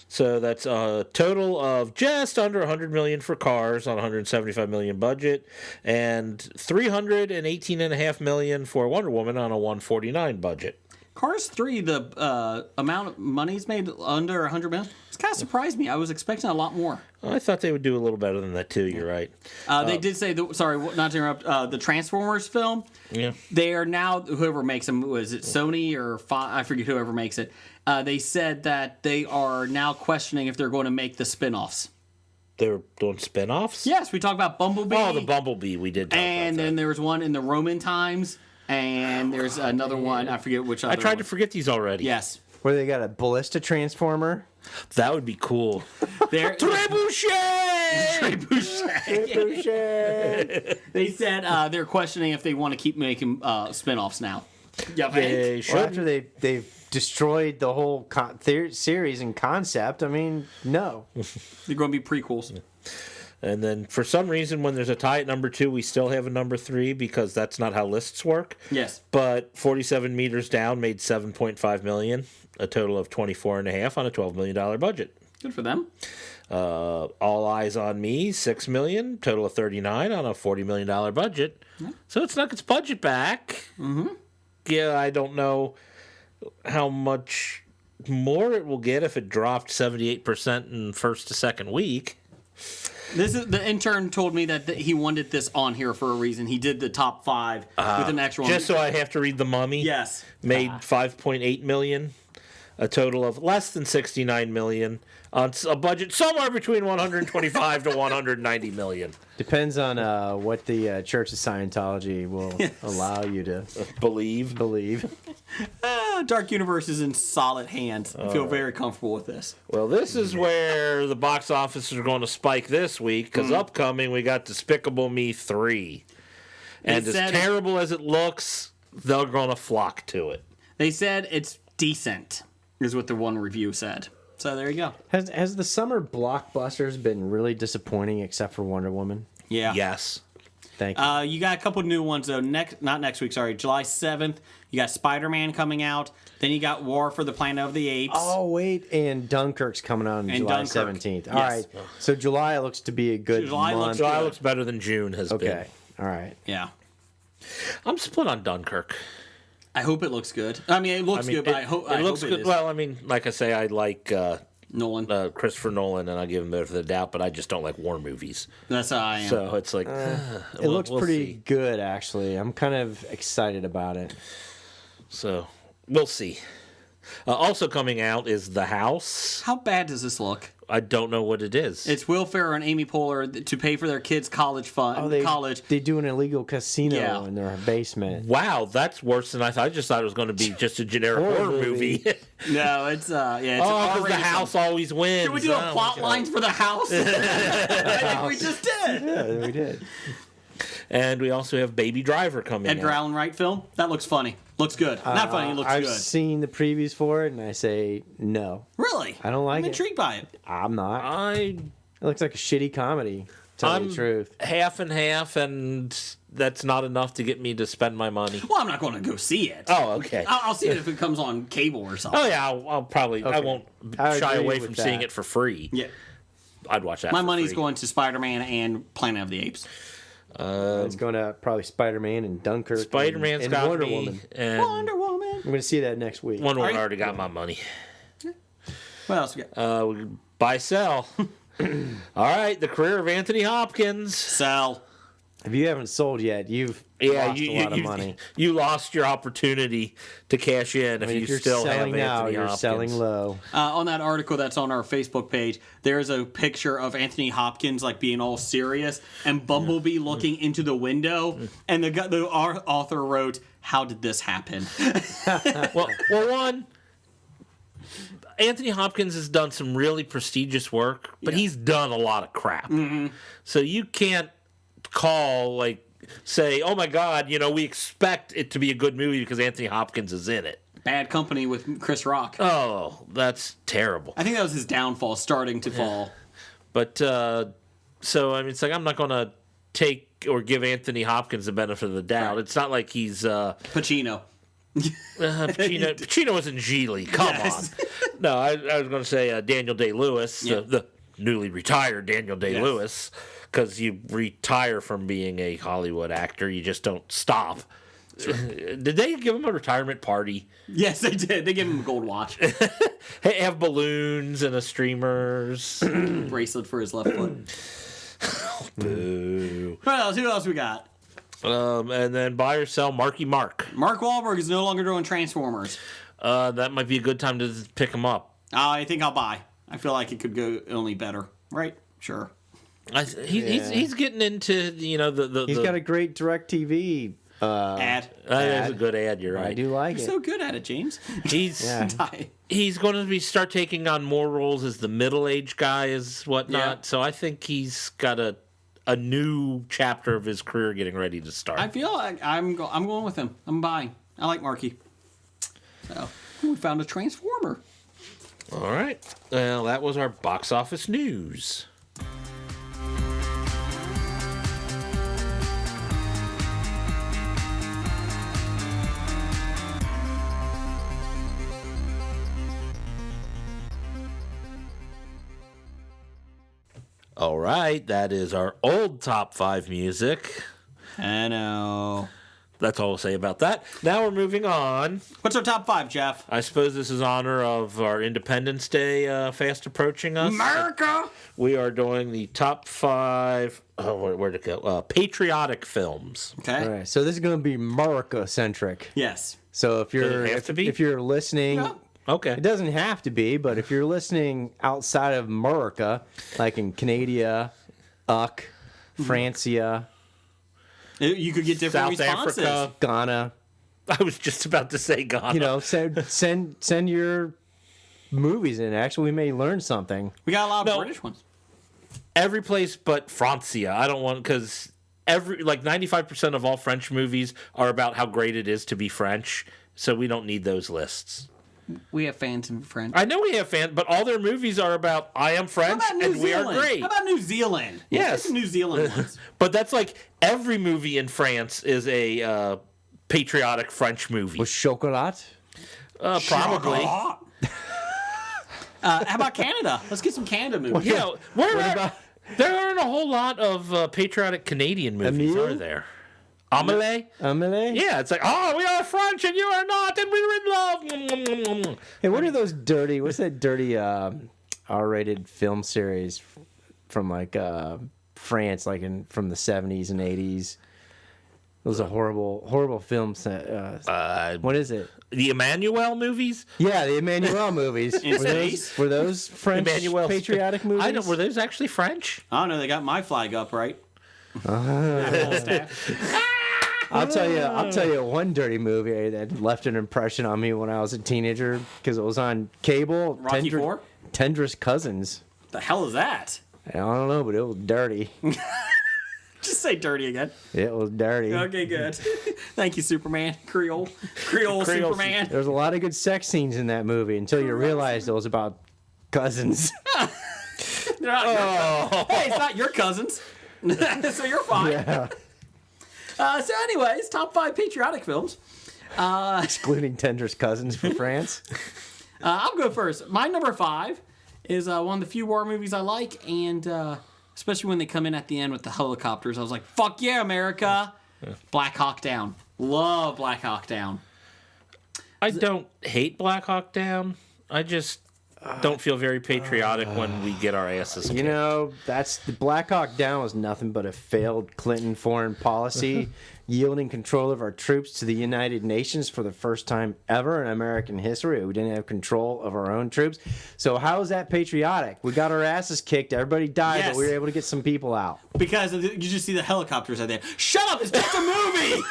So that's a total of just under $100 million for Cars on a $175 million budget, and $318.5 million for Wonder Woman on a $149 budget. Cars 3, the amount of money's made under $100 million. It's kind of surprised me. I was expecting a lot more. I thought they would do a little better than that too. You're right. They did say, sorry, not to interrupt, the Transformers film. Yeah. They are now, whoever makes them, was it Sony or I forget whoever makes it. They said that they are now questioning if they're going to make the spin-offs. They're doing spin-offs? Yes, we talked about Bumblebee. Oh, the Bumblebee, we did talk about and that. then there was one in the Roman times, and there's another one, I forget which other I tried one. to forget these already. Yes. Where they got a ballista transformer. That would be cool. Trebuchet! They said they're questioning if they want to keep making spin-offs now. Yeah, They should. Well, after they've destroyed the whole series and concept, I mean, no. They're going to be prequels. And then for some reason, when there's a tie at number 2, we still have a number 3 because that's not how lists work. Yes. But 47 Meters Down made $7.5 million, a total of 24.5 on a $12 million budget. Good for them. All Eyes on Me, $6 million, total of 39 on a $40 million budget. Yeah. So it's knocked its budget back. Mm-hmm. Yeah, I don't know how much more it will get if it dropped 78% in first to second week. The intern told me that he wanted this on here for a reason. He did the top 5 with an extra one. Just so I have to read The Mummy? Yes. Made $5.8 million, a total of less than $69 million on a budget somewhere between $125 to $190 million. Depends on what the Church of Scientology will allow you to believe. Dark Universe is in solid hands. I feel very comfortable with this. Well, this is where the box office is going to spike this week, because upcoming we got Despicable Me 3. And as terrible as it looks, they're going to flock to it. They said it's decent, is what the one review said. So there you go. Has the summer blockbusters been really disappointing except for Wonder Woman? Yeah. Yes. Thank you. You got a couple new ones though. Not next week. Sorry, July 7th. You got Spider-Man coming out. Then you got War for the Planet of the Apes. Oh wait, and Dunkirk's coming out on July 17th. All right. So July looks to be a good month. July looks better than June has been. Okay. All right. Yeah. I'm split on Dunkirk. I hope it looks good. I mean, it looks good, but I hope it looks good. Well, I mean, like I say, I like Nolan, Christopher Nolan, and I give him benefit of the doubt, but I just don't like war movies. That's how I am. So it's like it looks pretty good, actually. I'm kind of excited about it. So we'll see. Also coming out is The House. How bad does this look? I don't know what it is. It's Will Ferrell and Amy Poehler to pay for their kids' college fund. Oh, they do an illegal casino in their basement. Wow, that's worse than I thought. I just thought it was going to be just a generic horror movie. No, it's it's because The House always wins. Should we do a plot lines for The House? I think we just did. Yeah, we did. And we also have Baby Driver coming Edgar Allan Wright film. That looks funny. Looks good. Not funny. It looks I've good. I've seen the previews for it, and I say no. Really? I don't like it. I'm intrigued by it. I'm not. It looks like a shitty comedy. Tell you the truth. Half and half, and that's not enough to get me to spend my money. Well, I'm not going to go see it. Oh, okay. I'll see it if it comes on cable or something. Oh yeah, I'll probably. Okay. I won't shy away from seeing it for free. Yeah. I'd watch that. My money's going to Spider-Man and Planet of the Apes. It's going to probably Spider-Man and Dunkirk. Spider-Man's and got Wonder me, Woman. And Wonder Woman. I'm going to see that next week. Wonder Woman already got my money. What else we got? Buy, sell. All right, the career of Anthony Hopkins. Sell. If you haven't sold yet, you've lost a lot of money. You lost your opportunity to cash in if you're still have selling now, Anthony you're Hopkins. selling low. On that article that's on our Facebook page, there's a picture of Anthony Hopkins like being all serious and Bumblebee looking into the window, and the author wrote, "How did this happen?" well, one. Anthony Hopkins has done some really prestigious work, but he's done a lot of crap. Mm-hmm. So you can't say, oh my God, we expect it to be a good movie because Anthony Hopkins is in it. Bad Company with Chris Rock. Oh, that's terrible. I think that was his downfall, starting to fall. But, so, I mean, it's like I'm not going to take or give Anthony Hopkins the benefit of the doubt. Right. It's not like he's Pacino. Pacino was in Geely. Come Yes. on. No, I was going to say Daniel Day-Lewis, Yeah. the newly retired Daniel Day-Lewis, because you retire from being a Hollywood actor. You just don't stop. Did they give him a retirement party? Yes, they did. They gave him a gold watch. Have balloons and a streamers. Bracelet for his left foot. Boo. What else? Who else we got? And then buy or sell Marky Mark. Mark Wahlberg is no longer doing Transformers. That might be a good time to pick him up. I think I'll buy. I feel like it could go only better. Right? Sure. He's getting into He's got a great DirecTV Ad. That's a good ad. You're right. I do like You're it. so good at it, James. He's he's going to start taking on more roles as the middle-aged guy, as whatnot. Yeah. So I think he's got a new chapter of his career getting ready to start. I feel like I'm going with him. I'm buying. I like Marky. So we found a Transformer. All right. Well, that was our box office news. All right, that is our old top 5 music. I know. That's all we'll say about that. Now we're moving on. What's our top 5, Jeff? I suppose this is honor of our Independence Day fast approaching us. America! We are doing the top 5. Where'd it go? Patriotic films. Okay. All right, so this is going to be America centric. Yes. So if you're Does it have to be? if you're listening, No. Okay. it doesn't have to be, but if you're listening outside of America, like in Canada, Francia, You could get different South responses. Africa. Ghana, I was just about to say Ghana. send your movies in. Actually, we may learn something. We got a lot of No. British ones. Every place but Francia. I don't want, because 95% of all French movies are about how great it is to be French. So we don't need those lists. We have fans in French. I know we have fans, but all their movies are about I am French and we are great. How about New Zealand? Yes. Let's get some New Zealand ones. But that's like every movie in France is a patriotic French movie. With chocolat. Probably. How about Canada? Let's get some Canada movies. Yeah, there aren't a whole lot of patriotic Canadian movies, Emile? are there? Amelie? Amelie? Yeah, it's like, we are French and you are not, and we're in love. Hey, what are those dirty? What's that dirty R-rated film series from like France, like from the 70s and 80s? It was a horrible film set. What is it? The Emmanuel movies? Yeah, the Emmanuel movies. In space? Were those French Emmanuel patriotic movies? I don't. Were those actually French? I don't know. They got my flag up, right? I'll tell you one dirty movie that left an impression on me when I was a teenager because it was on cable. Rocky IV? Tender's Cousins. The hell is that? I don't know, but it was dirty. Just say dirty again. It was dirty. Okay, good. Thank you, Superman. Creole Superman. There was a lot of good sex scenes in that movie until you realized it was about cousins. They're not hey, it's not your cousins. So you're fine. Yeah, So anyways, top 5 patriotic films. excluding Tender's Cousins for France. I'll go first. My number 5 is one of the few war movies I like, and especially when they come in at the end with the helicopters. I was like, fuck yeah, America. Black Hawk Down. Love Black Hawk Down. I don't hate Black Hawk Down. I just don't feel very patriotic when we get our asses kicked. You know, that's the Black Hawk Down was nothing but a failed Clinton foreign policy, yielding control of our troops to the United Nations for the first time ever in American history. We didn't have control of our own troops. So how is that patriotic? We got our asses kicked. Everybody died, Yes. but we were able to get some people out. Because you just see the helicopters out there. Shut up! It's just a movie!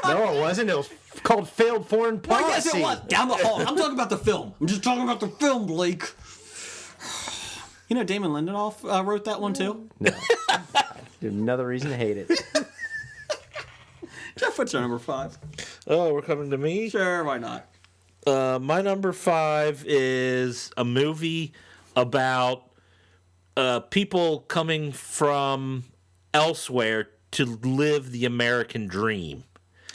No, it wasn't. It was called failed foreign Well, policy. I guess it was. Down the hall. I'm talking about the film. I'm just talking about the film, Blake. You know, Damon Lindelof wrote that one too. No. Another reason to hate it. Jeff, what's your number 5? Oh, we're coming to me? Sure, why not? My number 5 is a movie about people coming from elsewhere to live the American dream.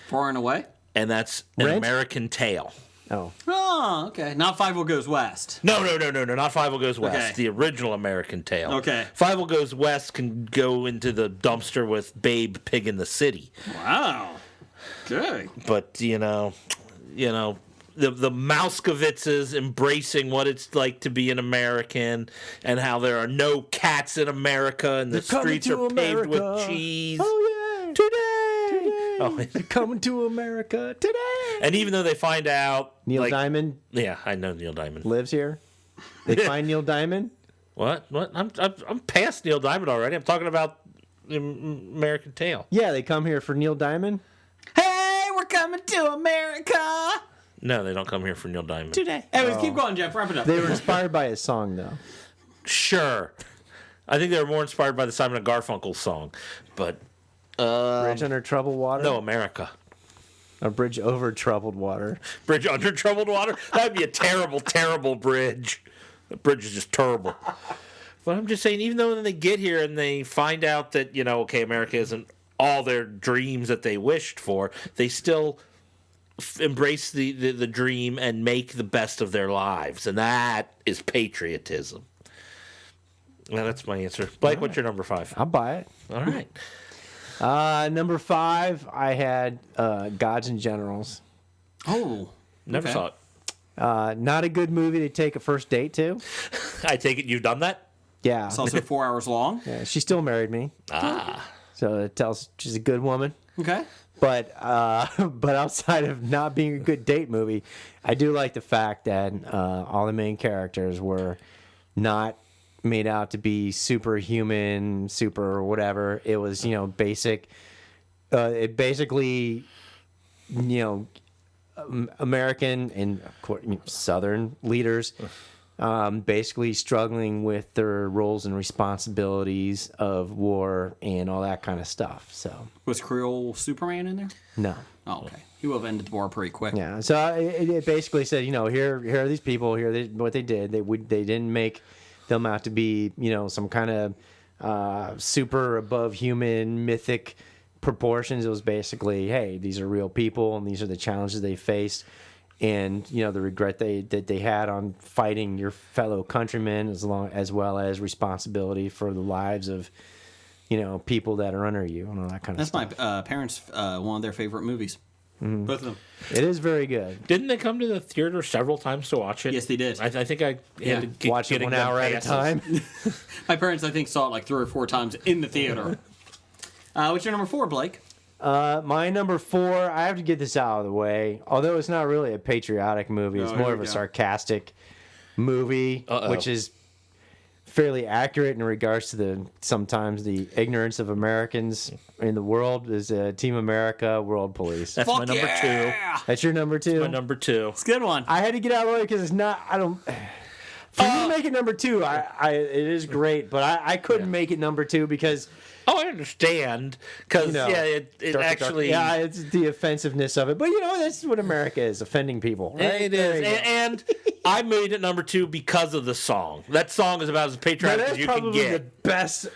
Far and Away? And that's An Rent? American Tale. Oh. Oh, okay. Not Five Will Goes West. No, not Five Will Goes West. Okay. The original American Tale. Okay. Five Will Goes West can go into the dumpster with Babe Pig in the City. Wow. Okay. But, the Mouskowitzes embracing what it's like to be an American and how there are no cats in America and the streets are paved with cheese. Oh, yeah. Today. Oh, They're coming to America today. and even though they find out Neil Diamond Yeah, I know Neil Diamond. lives here. They find Neil Diamond. What? I'm past Neil Diamond already. I'm talking about the American Tale. Yeah, they come here for Neil Diamond Hey, we're coming to America No, they don't come here for Neil Diamond. today. Anyways, keep going, Jeff. Wrap it up. They were inspired by his song, though. Sure. I think they were more inspired by the Simon & Garfunkel song, but Bridge under troubled water. no, America. A bridge over troubled water. Bridge under troubled water? That would be a terrible, terrible bridge. The bridge is just terrible. But I'm just saying, even though when they get here and they find out that, okay, America isn't all their dreams that they wished for, they still embrace the dream and make the best of their lives. And that is patriotism. Well, that's my answer. Blake, what's your number 5? I'll buy it. All right. Number 5, I had Gods and Generals. Oh. Never Okay. saw it. Not a good movie to take a first date to. I take it you've done that? Yeah. It's also 4 hours long. Yeah, she still married me. So it tells she's a good woman. Okay. But outside of not being a good date movie, I do like the fact that all the main characters were not made out to be superhuman, super whatever. It was, basic. It basically, American and of course, Southern leaders basically struggling with their roles and responsibilities of war and all that kind of stuff. So Was Creole Superman in there? no. Oh, okay. He will have ended the war pretty quick. Yeah, so it basically said, here are these people, what they did. They didn't make them out to be, some kind of super above human mythic proportions. It was basically, hey, these are real people and these are the challenges they faced, and the regret that they had on fighting your fellow countrymen, as well as responsibility for the lives of people that are under you and all that kind of That's stuff. my parents' one of their favorite movies. Both of them. It is very good. Didn't they come to the theater several times to watch it? Yes, they did. I think I Yeah. had to Watch it getting 1 them hour at a passes. time. My parents, I think, saw it like 3 or 4 times in the theater. What's your number 4, Blake? My number 4, I have to get this out of the way. Although it's not really a patriotic movie, it's Oh, more here of we a go. sarcastic movie, which is fairly accurate in regards to sometimes the ignorance of Americans in the world. Is Team America, World Police. That's my Fuck number yeah! 2. That's your number 2. My number 2. It's a good one. I had to get out of the way because it's not. I don't. For me to make it number 2, it is great, but I couldn't make it number 2 because. Oh, I understand. Because, it actually... Yeah, it's the offensiveness of it. But, that's what America is, offending people. Right? It There is. you go. And I made it number 2 because of the song. That song is about as Now, patriotic that's as you can probably the get. best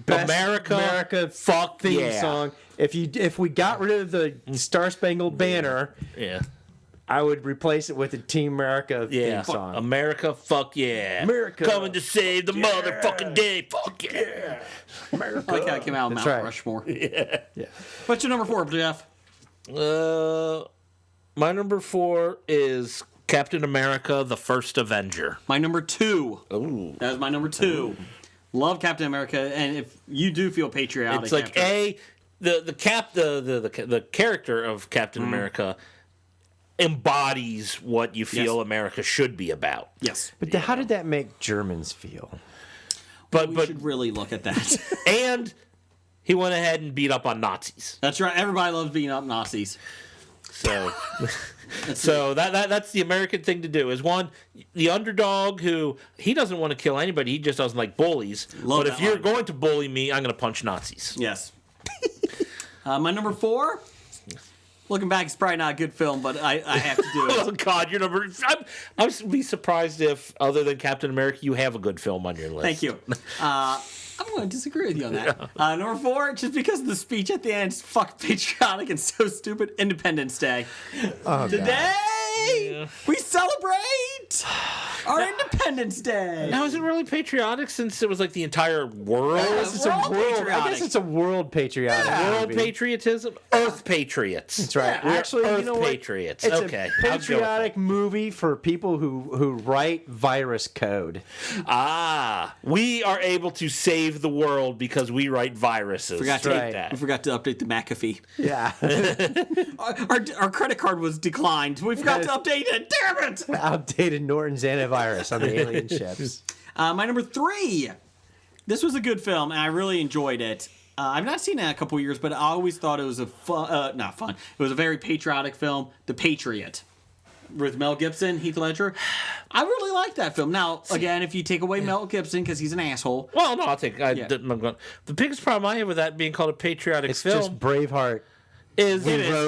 America, fuck theme yeah. song. If we got rid of the Star Spangled Banner, Yeah. I would replace it with the Team America Yeah. theme song. America, fuck yeah. America. Coming to save the motherfucking day. Fuck yeah. I like how it came out of That's Mount right. Rushmore. Yeah. What's your number 4, Jeff? My number 4 is Captain America, the First Avenger. My number 2. Ooh. That was my number 2. Love Captain America, and if you do feel patriotic, It's like after- the character of Captain America embodies what you feel Yes. America should be about. Yes. But how did that make Germans feel? But We should really look at that. and he went ahead and beat up on Nazis. That's right. Everybody loves beating up Nazis. So that's the American thing to do. Is one, the underdog who he doesn't want to kill anybody, he just doesn't like bullies. Love but if that you're line. going to bully me, I'm going to punch Nazis. Yes. My number 4. Looking back, it's probably not a good film, but I have to do Oh it. God, your number. I would be surprised if, other than Captain America, you have a good film on your list. Thank you. I'm going to disagree with you on that. Number 4, just because of the speech at the end, it's fucking patriotic and so stupid. Independence Day. Today, we celebrate our Independence Day. Now, is it really patriotic since it was like the entire world? I guess it's a world patriotic. World movie. patriotism? Earth patriots. That's right. We're Actually, Earth you know what? patriots. It's Okay. a patriotic movie for people who write virus code. We are able to save the world because we write viruses. Forgot to Take that. We forgot to update the McAfee. Yeah. Our credit card was declined. We forgot to update it. Damn it! Outdated Norton's antivirus on the alien ships. My number 3. This was a good film, and I really enjoyed it. I've not seen it in a couple years, but I always thought it was not fun. It was a very patriotic film, The Patriot, with Mel Gibson, Heath Ledger. I really like that film. Now, again, if you take away Mel Gibson because he's an asshole. Well, no, I'll take. The biggest problem I have with that being called a patriotic It's film just Braveheart. is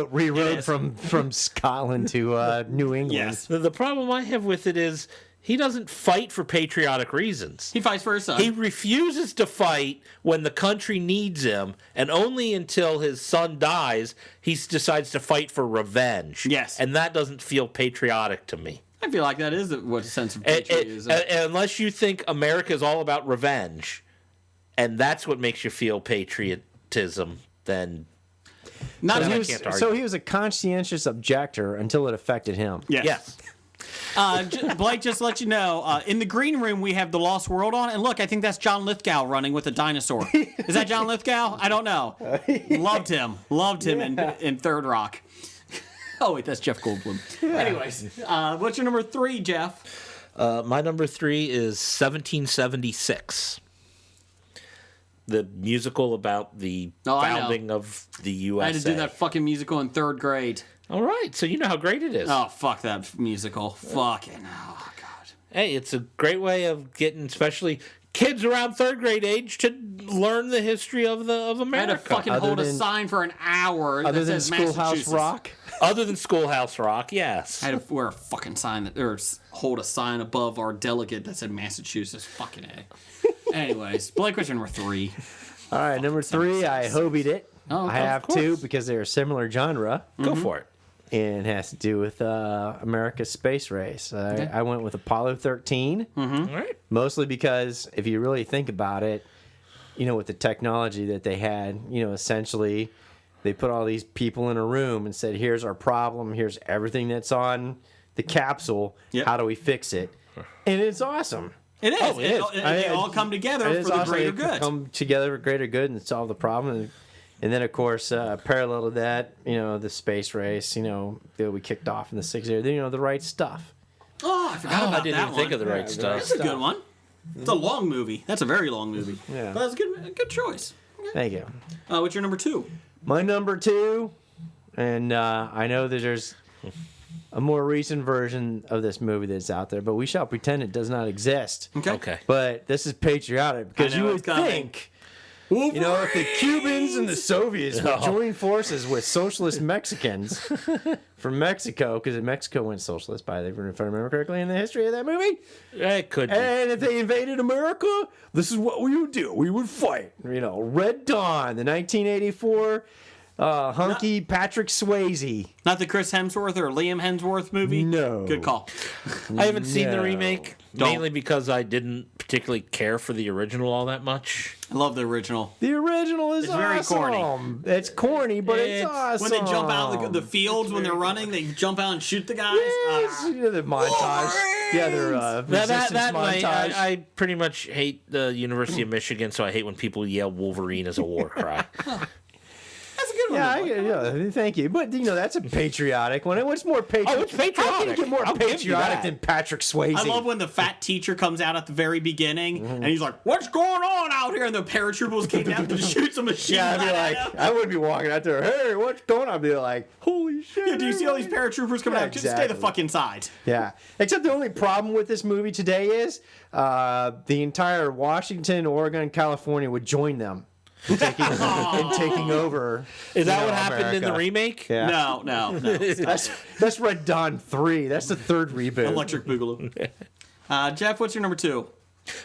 Rewrote from Scotland to New England. Yes. the problem I have with it is he doesn't fight for patriotic reasons. He fights for his son. He refuses to fight when the country needs him, and only until his son dies, he decides to fight for revenge. Yes. And that doesn't feel patriotic to me. I feel like that is what a sense of patriotism is. Unless you think America is all about revenge, and that's what makes you feel patriotism, then Not I just, can't argue. So he was a conscientious objector until it affected him. yes. Blake, just to let you know, in the green room we have The Lost World on, and look, I think that's John Lithgow running with a dinosaur. Is that John Lithgow? I don't know. Loved him in Third Rock. Oh wait, that's Jeff Goldblum. Anyways, what's your number 3, Jeff? My number 3 is 1776. The musical about the founding of the USA. I had to do that fucking musical in 3rd grade. All right, so you know how great it is. Oh, fuck that musical. Fucking, oh, God. Hey, it's a great way of getting, especially kids around 3rd grade age, to learn the history of America. I had to fucking hold a sign for an hour Other that than says Schoolhouse Massachusetts. Rock. Other than Schoolhouse Rock, yes. I had to wear a fucking sign or hold a sign above our delegate that said Massachusetts. Fucking A. Anyways, Blake, what's your number 3? All right, number 3, I hobied it. Oh, I have of course. 2 because they're a similar genre. Go for it. And it has to do with America's space race. I went with Apollo 13, All right. mostly because if you really think about it, you know, with the technology that they had, you know, essentially they put all these people in a room and said, here's our problem, here's everything that's on the capsule, how do we fix it? And it's awesome. It is. Oh, it is. They all come together It for is the awesome. greater They good. come together for greater good and solve the problem. And then, of course, parallel to that, you know, the space race, you know, that we kicked off in the 60s, you know, The Right Stuff. Oh, I forgot about I didn't that even think one. of the right stuff. That's a good one. It's a long movie. That's a very long movie. Yeah. But that's a good choice. Okay. Thank you. What's your number 2? My number 2, and I know that there's a more recent version of this movie that's out there, but we shall pretend it does not exist. Okay. But this is patriotic because I know you it's would coming. think, you know, if the Cubans and the Soviets would join forces with socialist Mexicans from Mexico, because Mexico went socialist, by the way, if I remember correctly, in the history of that movie. It could be. And if they invaded America, this is what we would do. We would fight. You know, Red Dawn, the 1984 hunky Patrick Swayze. Not the Chris Hemsworth or Liam Hemsworth movie? No. Good call. I haven't seen the No. remake, Don't. mainly because I didn't particularly care for the original all that much. I love the original. The original is It's very awesome. corny. It's corny, but it's awesome. When they jump out of the fields, when they're running, they jump out and shoot the guys. Yes, you know, the montage. Yeah, their resistance That way, montage. I pretty much hate the University of Michigan, so I hate when people yell Wolverine as a war cry. That's a good one. Yeah, thank you. But, you know, that's a patriotic one. What's more patriotic? Oh, it's patriotic. How can you get more I'll give you patriotic that. than Patrick Swayze? I love when the fat teacher comes out at the very beginning and he's like, "What's going on out here?" And the paratroopers came down to shoot some machine Yeah, I'd gun be at like, him. I would be walking out there, hey, what's going on? I'd be like, holy shit. Yeah, do you see all these paratroopers coming Yeah, out? Just stay the exactly. fuck inside. Yeah. Except the only problem with this movie today is the entire Washington, Oregon, California would join them in taking over. Is that you what know, happened in the America. remake? Yeah. No. That's Red Dawn 3. That's the third reboot. Electric Boogaloo. Jeff, what's your number 2?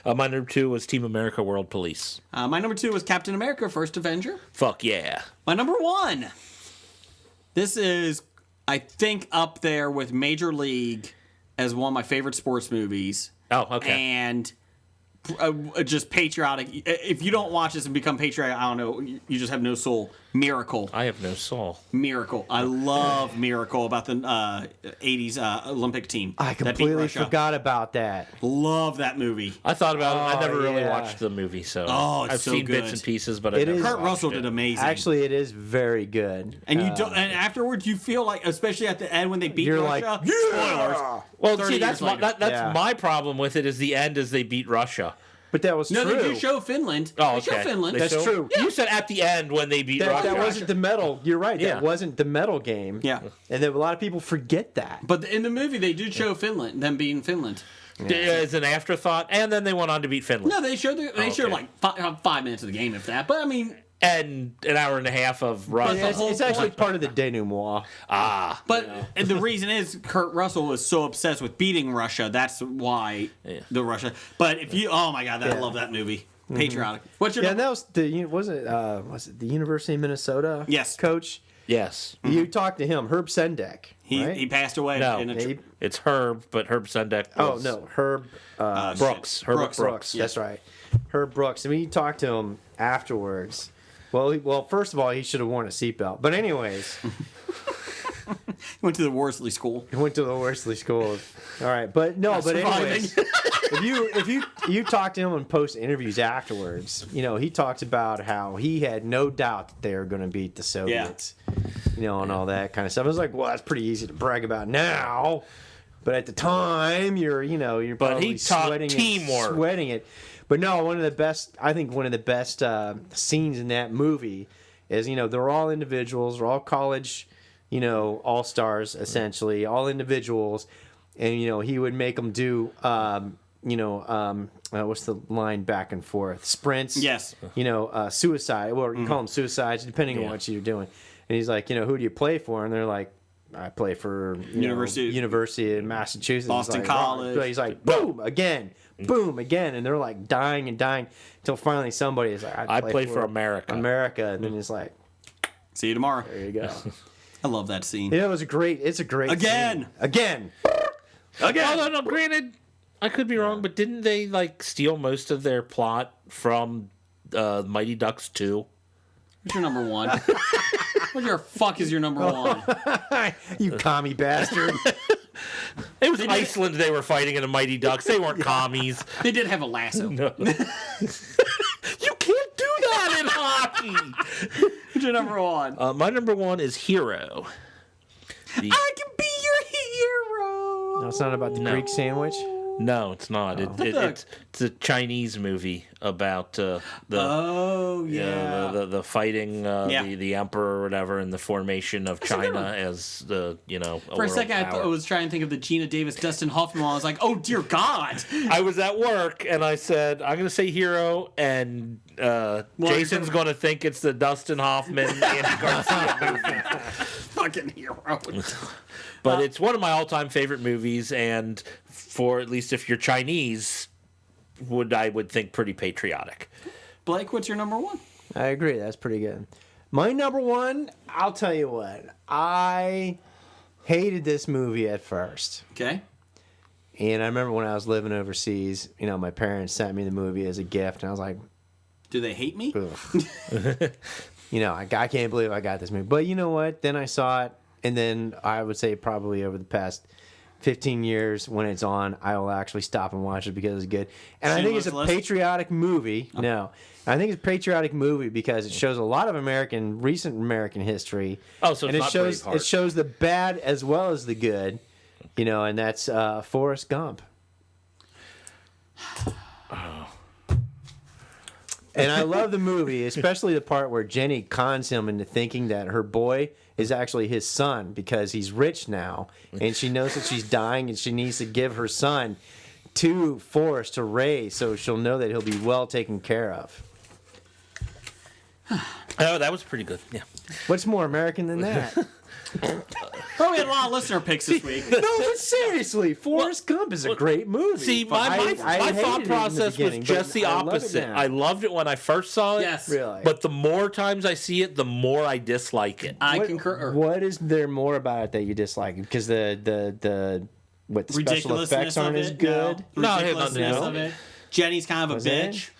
My number 2 was Team America World Police. My number 2 was Captain America: First Avenger. Fuck yeah. My number 1. This is, I think, up there with Major League as one of my favorite sports movies. Oh, okay. And just patriotic. If you don't watch this and become patriotic, I don't know, you just have no soul. Miracle. I have no soul. Miracle. I love Miracle about the 80s Olympic team. I that beat completely Russia. forgot about that. Love that movie. I thought about it. I never really yeah. watched the movie, so Oh, it's I've so seen good. bits and pieces, but I It never is- Kurt watched Russell it. did amazing. Actually, it is very good. And you don't. And afterwards, you feel like, especially at the end when they beat You're Russia. like, spoilers. Well, 30 see, that's years my, later. that's Yeah. my problem with it is the end as they beat Russia. But that was No, true. they do show Finland. Oh, They show okay. Finland. That's true. You said at the end when they beat that, Russia. that wasn't the medal. You're right. Yeah. That wasn't the medal game. Yeah. And then a lot of people forget that. But in the movie, they did show Finland, them beating Finland. As an afterthought, and then they went on to beat Finland. No, they showed okay. like 5 minutes of the game, if that. But I mean, And an hour and a half of Russia. Yeah, it's actually part of the denouement. and the reason is Kurt Russell was so obsessed with beating Russia. That's why the Russia. But if you, oh my God, I love that movie. Patriotic. What's your Yeah, and number? that was was it the University of Minnesota? Yes. Coach. Yes. You talked to him, Herb Sendek. right? He passed away. No, in a it's Herb, but Herb Sendek was... Oh no, Herb Brooks. Herbert Brooks. That's right. Herb Brooks. I mean, you talked to him afterwards. Well, first of all, he should have worn a seatbelt. But anyways, went to the Worsley School. he went to the Worsley School. All right, but no, but anyways, if you talk to him and post interviews afterwards, he talks about how he had no doubt that they were going to beat the Soviets, and all that kind of stuff. I was like, well, that's pretty easy to brag about now, but at the time, you're But probably he taught sweating teamwork. it. But no, one of the best scenes in that movie is, they're all individuals, they're all college, all-stars, essentially, all individuals. And, he would make them do, what's the line back and forth? Sprints. Yes. Suicide. Well, you call them suicides, depending on what you're doing. And he's like, who do you play for? And they're like, I play for University of Massachusetts. Boston He's like, College. He's like, boom, again. Boom, again. And they're like dying and dying until finally somebody is like, I play for America. America. And then it's like, See you tomorrow. there you go. I love that scene. It's a great Again. scene. Again. Oh, no, granted, I could be wrong, but didn't they, steal most of their plot from Mighty Ducks 2? What's your number 1? What your fuck is your number 1? You commie bastard. It was Iceland they were fighting in the Mighty Ducks. They weren't commies. They did have a lasso. No. You can't do that in hockey. What's your number 1? My number 1 is Hero. I can be your hero. No, it's not about the Greek sandwich. No, it's not. It's a Chinese movie about the the fighting the emperor or whatever and the formation of China as the For a second, I was trying to think of the Gina Davis, Dustin Hoffman. I was like, oh dear God. I was at work and I said I'm going to say Hero and Jason's going to think it's the Dustin Hoffman Andy Garcia movie. Fucking hero. But it's one of my all-time favorite movies, and for at least if you're Chinese, I would think pretty patriotic. Blake, what's your number 1? I agree. That's pretty good. My number 1, I'll tell you what. I hated this movie at first. Okay. And I remember when I was living overseas, my parents sent me the movie as a gift, and I was like, Do they hate me? ugh. I can't believe I got this movie. But you know what? Then I saw it, and then I would say probably over the past 15 years when it's on, I will actually stop and watch it because it's good. And I think it's a patriotic movie. No. I think it's a patriotic movie because it shows a lot of recent American history. Oh, so and it's not Braveheart. It shows the bad as well as the good, and that's Forrest Gump. And I love the movie, especially the part where Jenny cons him into thinking that her boy is actually his son because he's rich now, and she knows that she's dying and she needs to give her son to Forrest to raise so she'll know that he'll be well taken care of. Oh, that was pretty good. Yeah. What's more American than that? Well, we had a lot of listener picks this week. No, but seriously, Forrest Gump is a great movie. See, my I thought hated it in the process was beginning, just but the I love it opposite. now. I loved it when I first saw it. Yes. Really? But the more times I see it, the more I dislike it. I What- concur. What is there more about it that you dislike? Because the special effects aren't as good. No, it had nothing to do Ridiculousness with of it. Jenny's kind of a Was it? bitch.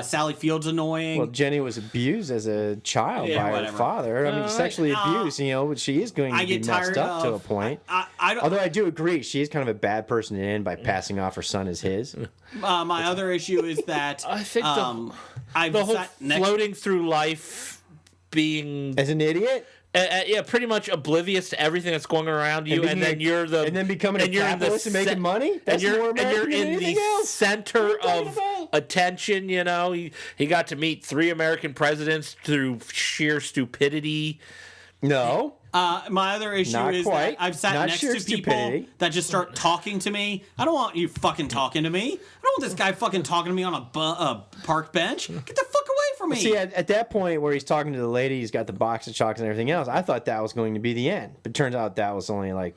Sally Field's annoying. Well, Jenny was abused as a child Yeah, by her whatever. father. I mean, sexually abused. But she is going to I be get messed tired up to a of- point. I don't. Although I do agree, she is kind of a bad person to end by passing off her son as his. My other issue is that I think I've the whole sat next. floating through life being As an idiot, yeah, pretty much oblivious to everything that's going around you, and then you're the and then becoming a and you're in the capitalist and making money. and That's you're more and you're American than in anything the else. center What are you of talking about? attention. You know, he got to meet 3 American presidents through sheer stupidity. No, My other issue Not is quite. that I've sat Not next sheer to people stupidity. that just start talking to me. I don't want you fucking talking to me. I don't want this guy fucking talking to me on a park bench. Get the fuck away from me. see, at that point where he's talking to the lady, he's got the box of chocolates and everything else. I thought that was going to be the end, but turns out that was only like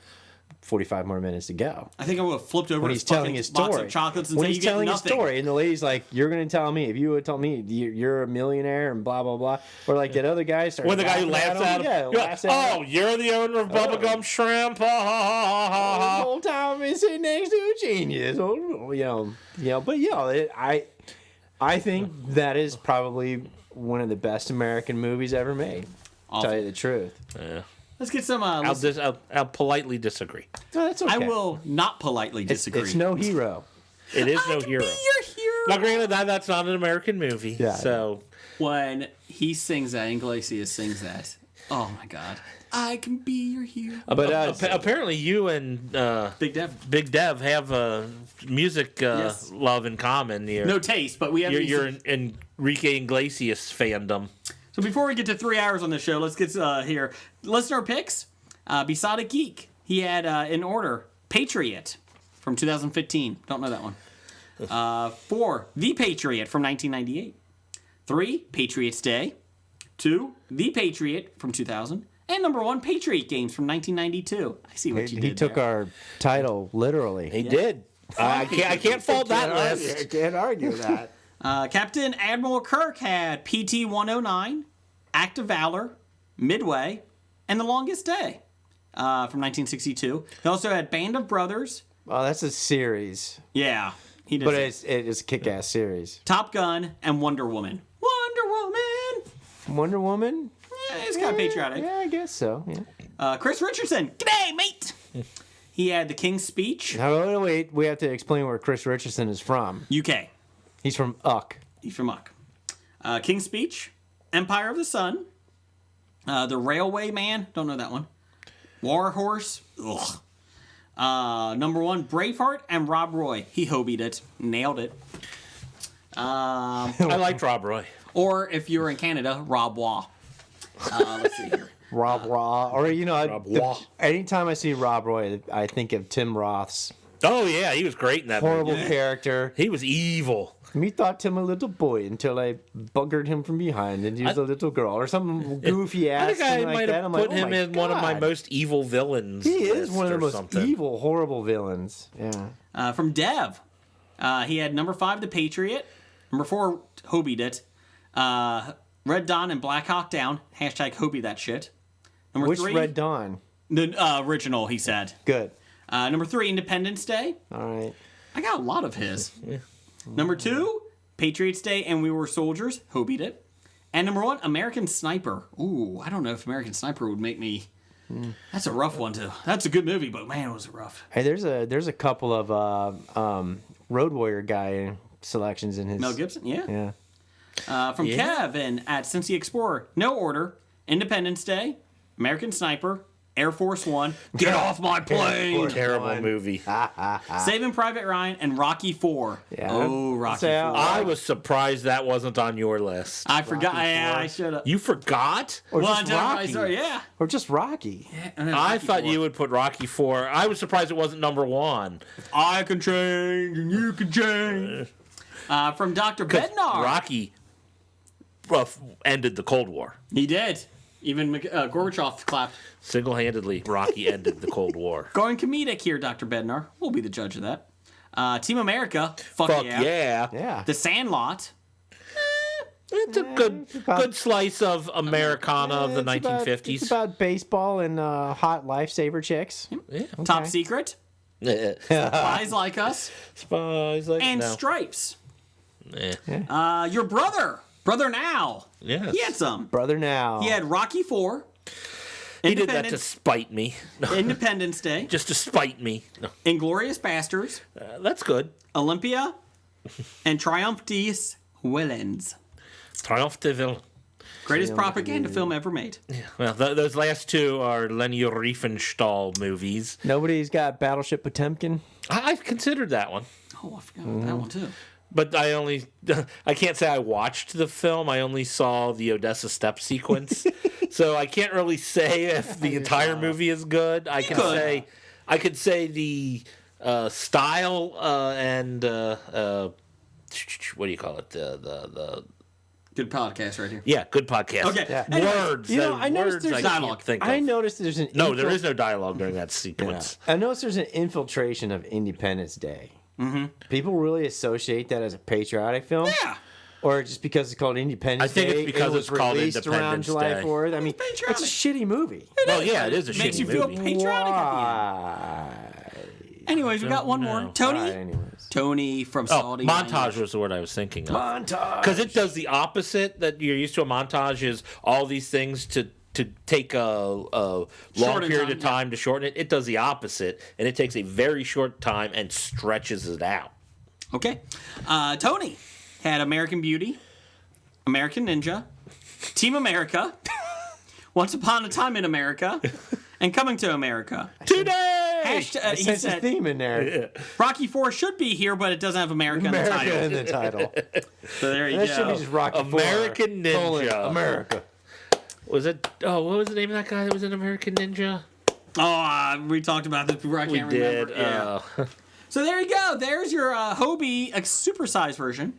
45 more minutes to go. I think I would have flipped over When his he's telling fucking his box story, of chocolates and when say he's you get telling his nothing. story, and the lady's like, "You're going to tell me if you would tell me you're a millionaire and blah blah blah," or like that other guy started. When the guy who laughs at him, yeah, you're like, laughs at him. oh, you're the owner of Bubblegum Shrimp. Ha, ha, ha, ha, The ha. whole time he's sitting next to a genius. But I think that is probably one of the best American movies ever made. Awful. Tell you the truth. Yeah. Let's get some. I'll politely disagree. No, that's okay. I will not politely disagree. It's no hero. It is no hero. Be your hero. Now, granted, that's not an American movie. Yeah. So When he sings that, Iglesias sings that. Oh my god. I can be your hero. But apparently, you and Big Dev. Big Dev have music Yes. love in common. No taste, but we have. You're in Enrique Iglesias fandom. So before we get to 3 hours on the show, let's get here. Listener picks. Besotted Geek. He had in order Patriot from 2015. Don't know that one. 4, The Patriot from 1998. 3, Patriots Day. 2, The Patriot from 2000. And number 1, Patriot Games from 1992. I see what you did he took there. our title literally. He did. I can't fault that list. Can't argue that. Captain Admiral Kirk had PT 109, Act of Valor, Midway, and The Longest Day from 1962. He also had Band of Brothers. Oh, that's a series, Yeah, he did. but it's a kick-ass series. Top Gun and Wonder Woman. Wonder Woman. Wonder Woman. Yeah, it's kind of patriotic. Yeah, I guess so. Yeah. Chris Richardson. G'day, mate. He had The King's Speech. Now, wait, we have to explain where Chris Richardson is from. UK. He's from Uck. He's from Uck. King's Speech. Empire of the Sun. The Railway Man. Don't know that one. War Horse. Ugh. Number 1, Braveheart and Rob Roy. He hobied it. Nailed it. I liked Rob Roy. Or if you're in Canada, Rob Waugh. Let's see here. Rob Raw. Or, Rob Waugh. anytime I see Rob Roy, I think of Tim Roth's Oh yeah, he was great in that horrible movie. character. He was evil. Me thought him a little boy until I buggered him from behind and he was a little girl or something goofy I ass think I thing like might that. have I'm put like, oh him my in one of my God. most evil villains. He is one of the list or most something. evil, horrible villains. Yeah. From Dev. He had number 5, The Patriot. Number 4, hobied it. Red Dawn and Black Hawk Down. Hashtag hobie that shit. Number Which 3. Red Dawn? The original, he said. Good. Number 3, Independence Day. All right. I got a lot of his. Number 2, Patriots Day and We Were Soldiers. Hobied it. And number 1, American Sniper. Ooh, I don't know if American Sniper would make me... That's a rough one, too. That's a good movie, but man, was it rough. Hey, there's a couple of Road Warrior guy selections in his. Mel Gibson, yeah. Yeah. From Kevin at Cincy Explorer. No Order. Independence Day. American Sniper. Air Force One. Get off my plane! Terrible movie. Saving Private Ryan and Rocky 4. Yeah. Oh, Rocky So, 4. I was surprised that wasn't on your list. I forgot. Yeah, I should have. You forgot? Or Well, just I Rocky. sorry, yeah. Or just Rocky. I thought you would put Rocky 4. I was surprised it wasn't number 1. I can change and you can change. From Dr. Bednar. Rocky ended the Cold War. He did. Even Gorbachev clapped. Single-handedly, Rocky ended the Cold War. Going comedic here, Dr. Bednar. We'll be the judge of that. Team America. Fuck yeah. Yeah. The Sandlot. It's a good slice of Americana of the 1950s. It's about baseball and hot lifesaver chicks. Yeah. Top Secret. Spies Like Us. Spies like And no. Stripes. Eh. Your brother. Brother Now. Yes. He had some. Brother Now. He had Rocky 4. He did that to spite me. No, Independence Day. just to spite me. No. Inglorious Bastards. That's good. Olympia. And Triumph des Villains. Triumph de Ville. Greatest propaganda film ever made. Well, those last two are Leni Riefenstahl movies. Nobody's got Battleship Potemkin. I've considered that one. Oh, I forgot about that one too. But I can't say I watched the film. I only saw the Odessa step sequence. So I can't really say if the entire movie is good. I could say the style and what do you call it? The Good podcast right here. yeah, good podcast. Okay. Yeah. Words. You know, I noticed words there's I dialogue. can't think of. I noticed there's an there is no dialogue during that sequence. I noticed there's an infiltration of Independence Day. Mm-hmm. People really associate that as a patriotic film. Yeah. Or just because it's called Independence Day. I think it's because was it's called released around Independence July Day. 4th. I mean, patriotic. it's a shitty movie. Well, yeah, it is a Makes shitty you feel movie. patriotic at Why? the end. Anyways, we got one more. know. Tony. All right, anyways. Tony from Oh, Saudi. montage was the word I was thinking of. Montage. Because it does the opposite that you're used to. A montage is all these things to take a long Shorten period time, of time to shorten it. It does the opposite, and it takes a very short time and stretches it out. Okay. Tony had American Beauty, American Ninja, Team America, Once Upon a Time in America, and Coming to America. Today! He Sense a said theme in there. Rocky 4 should be here, but it doesn't have America, America in the in title. the title. So there you That go. should be just Rocky American IV, colon, Ninja. America. Was it? Oh, what was the name of that guy that was in American Ninja? Oh, we talked about this before. I can't remember. Yeah. So there you go. There's your Hobie supersized version.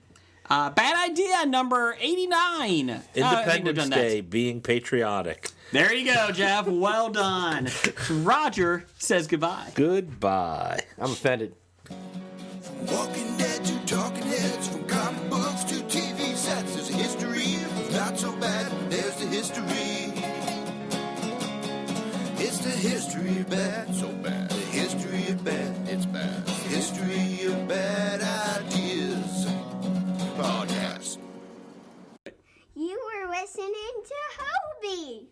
Bad idea number 89. Independence Day, being patriotic. There you go, Jeff. Well done. Roger says goodbye. Goodbye. I'm offended. From Walking Dead to Talking Heads, from comic books to TV sets, there's a history of not so bad. There's the history. It's the history of bad, so bad. The history of bad, it's bad. The history of bad ideas. Podcast. You were listening to Hobie.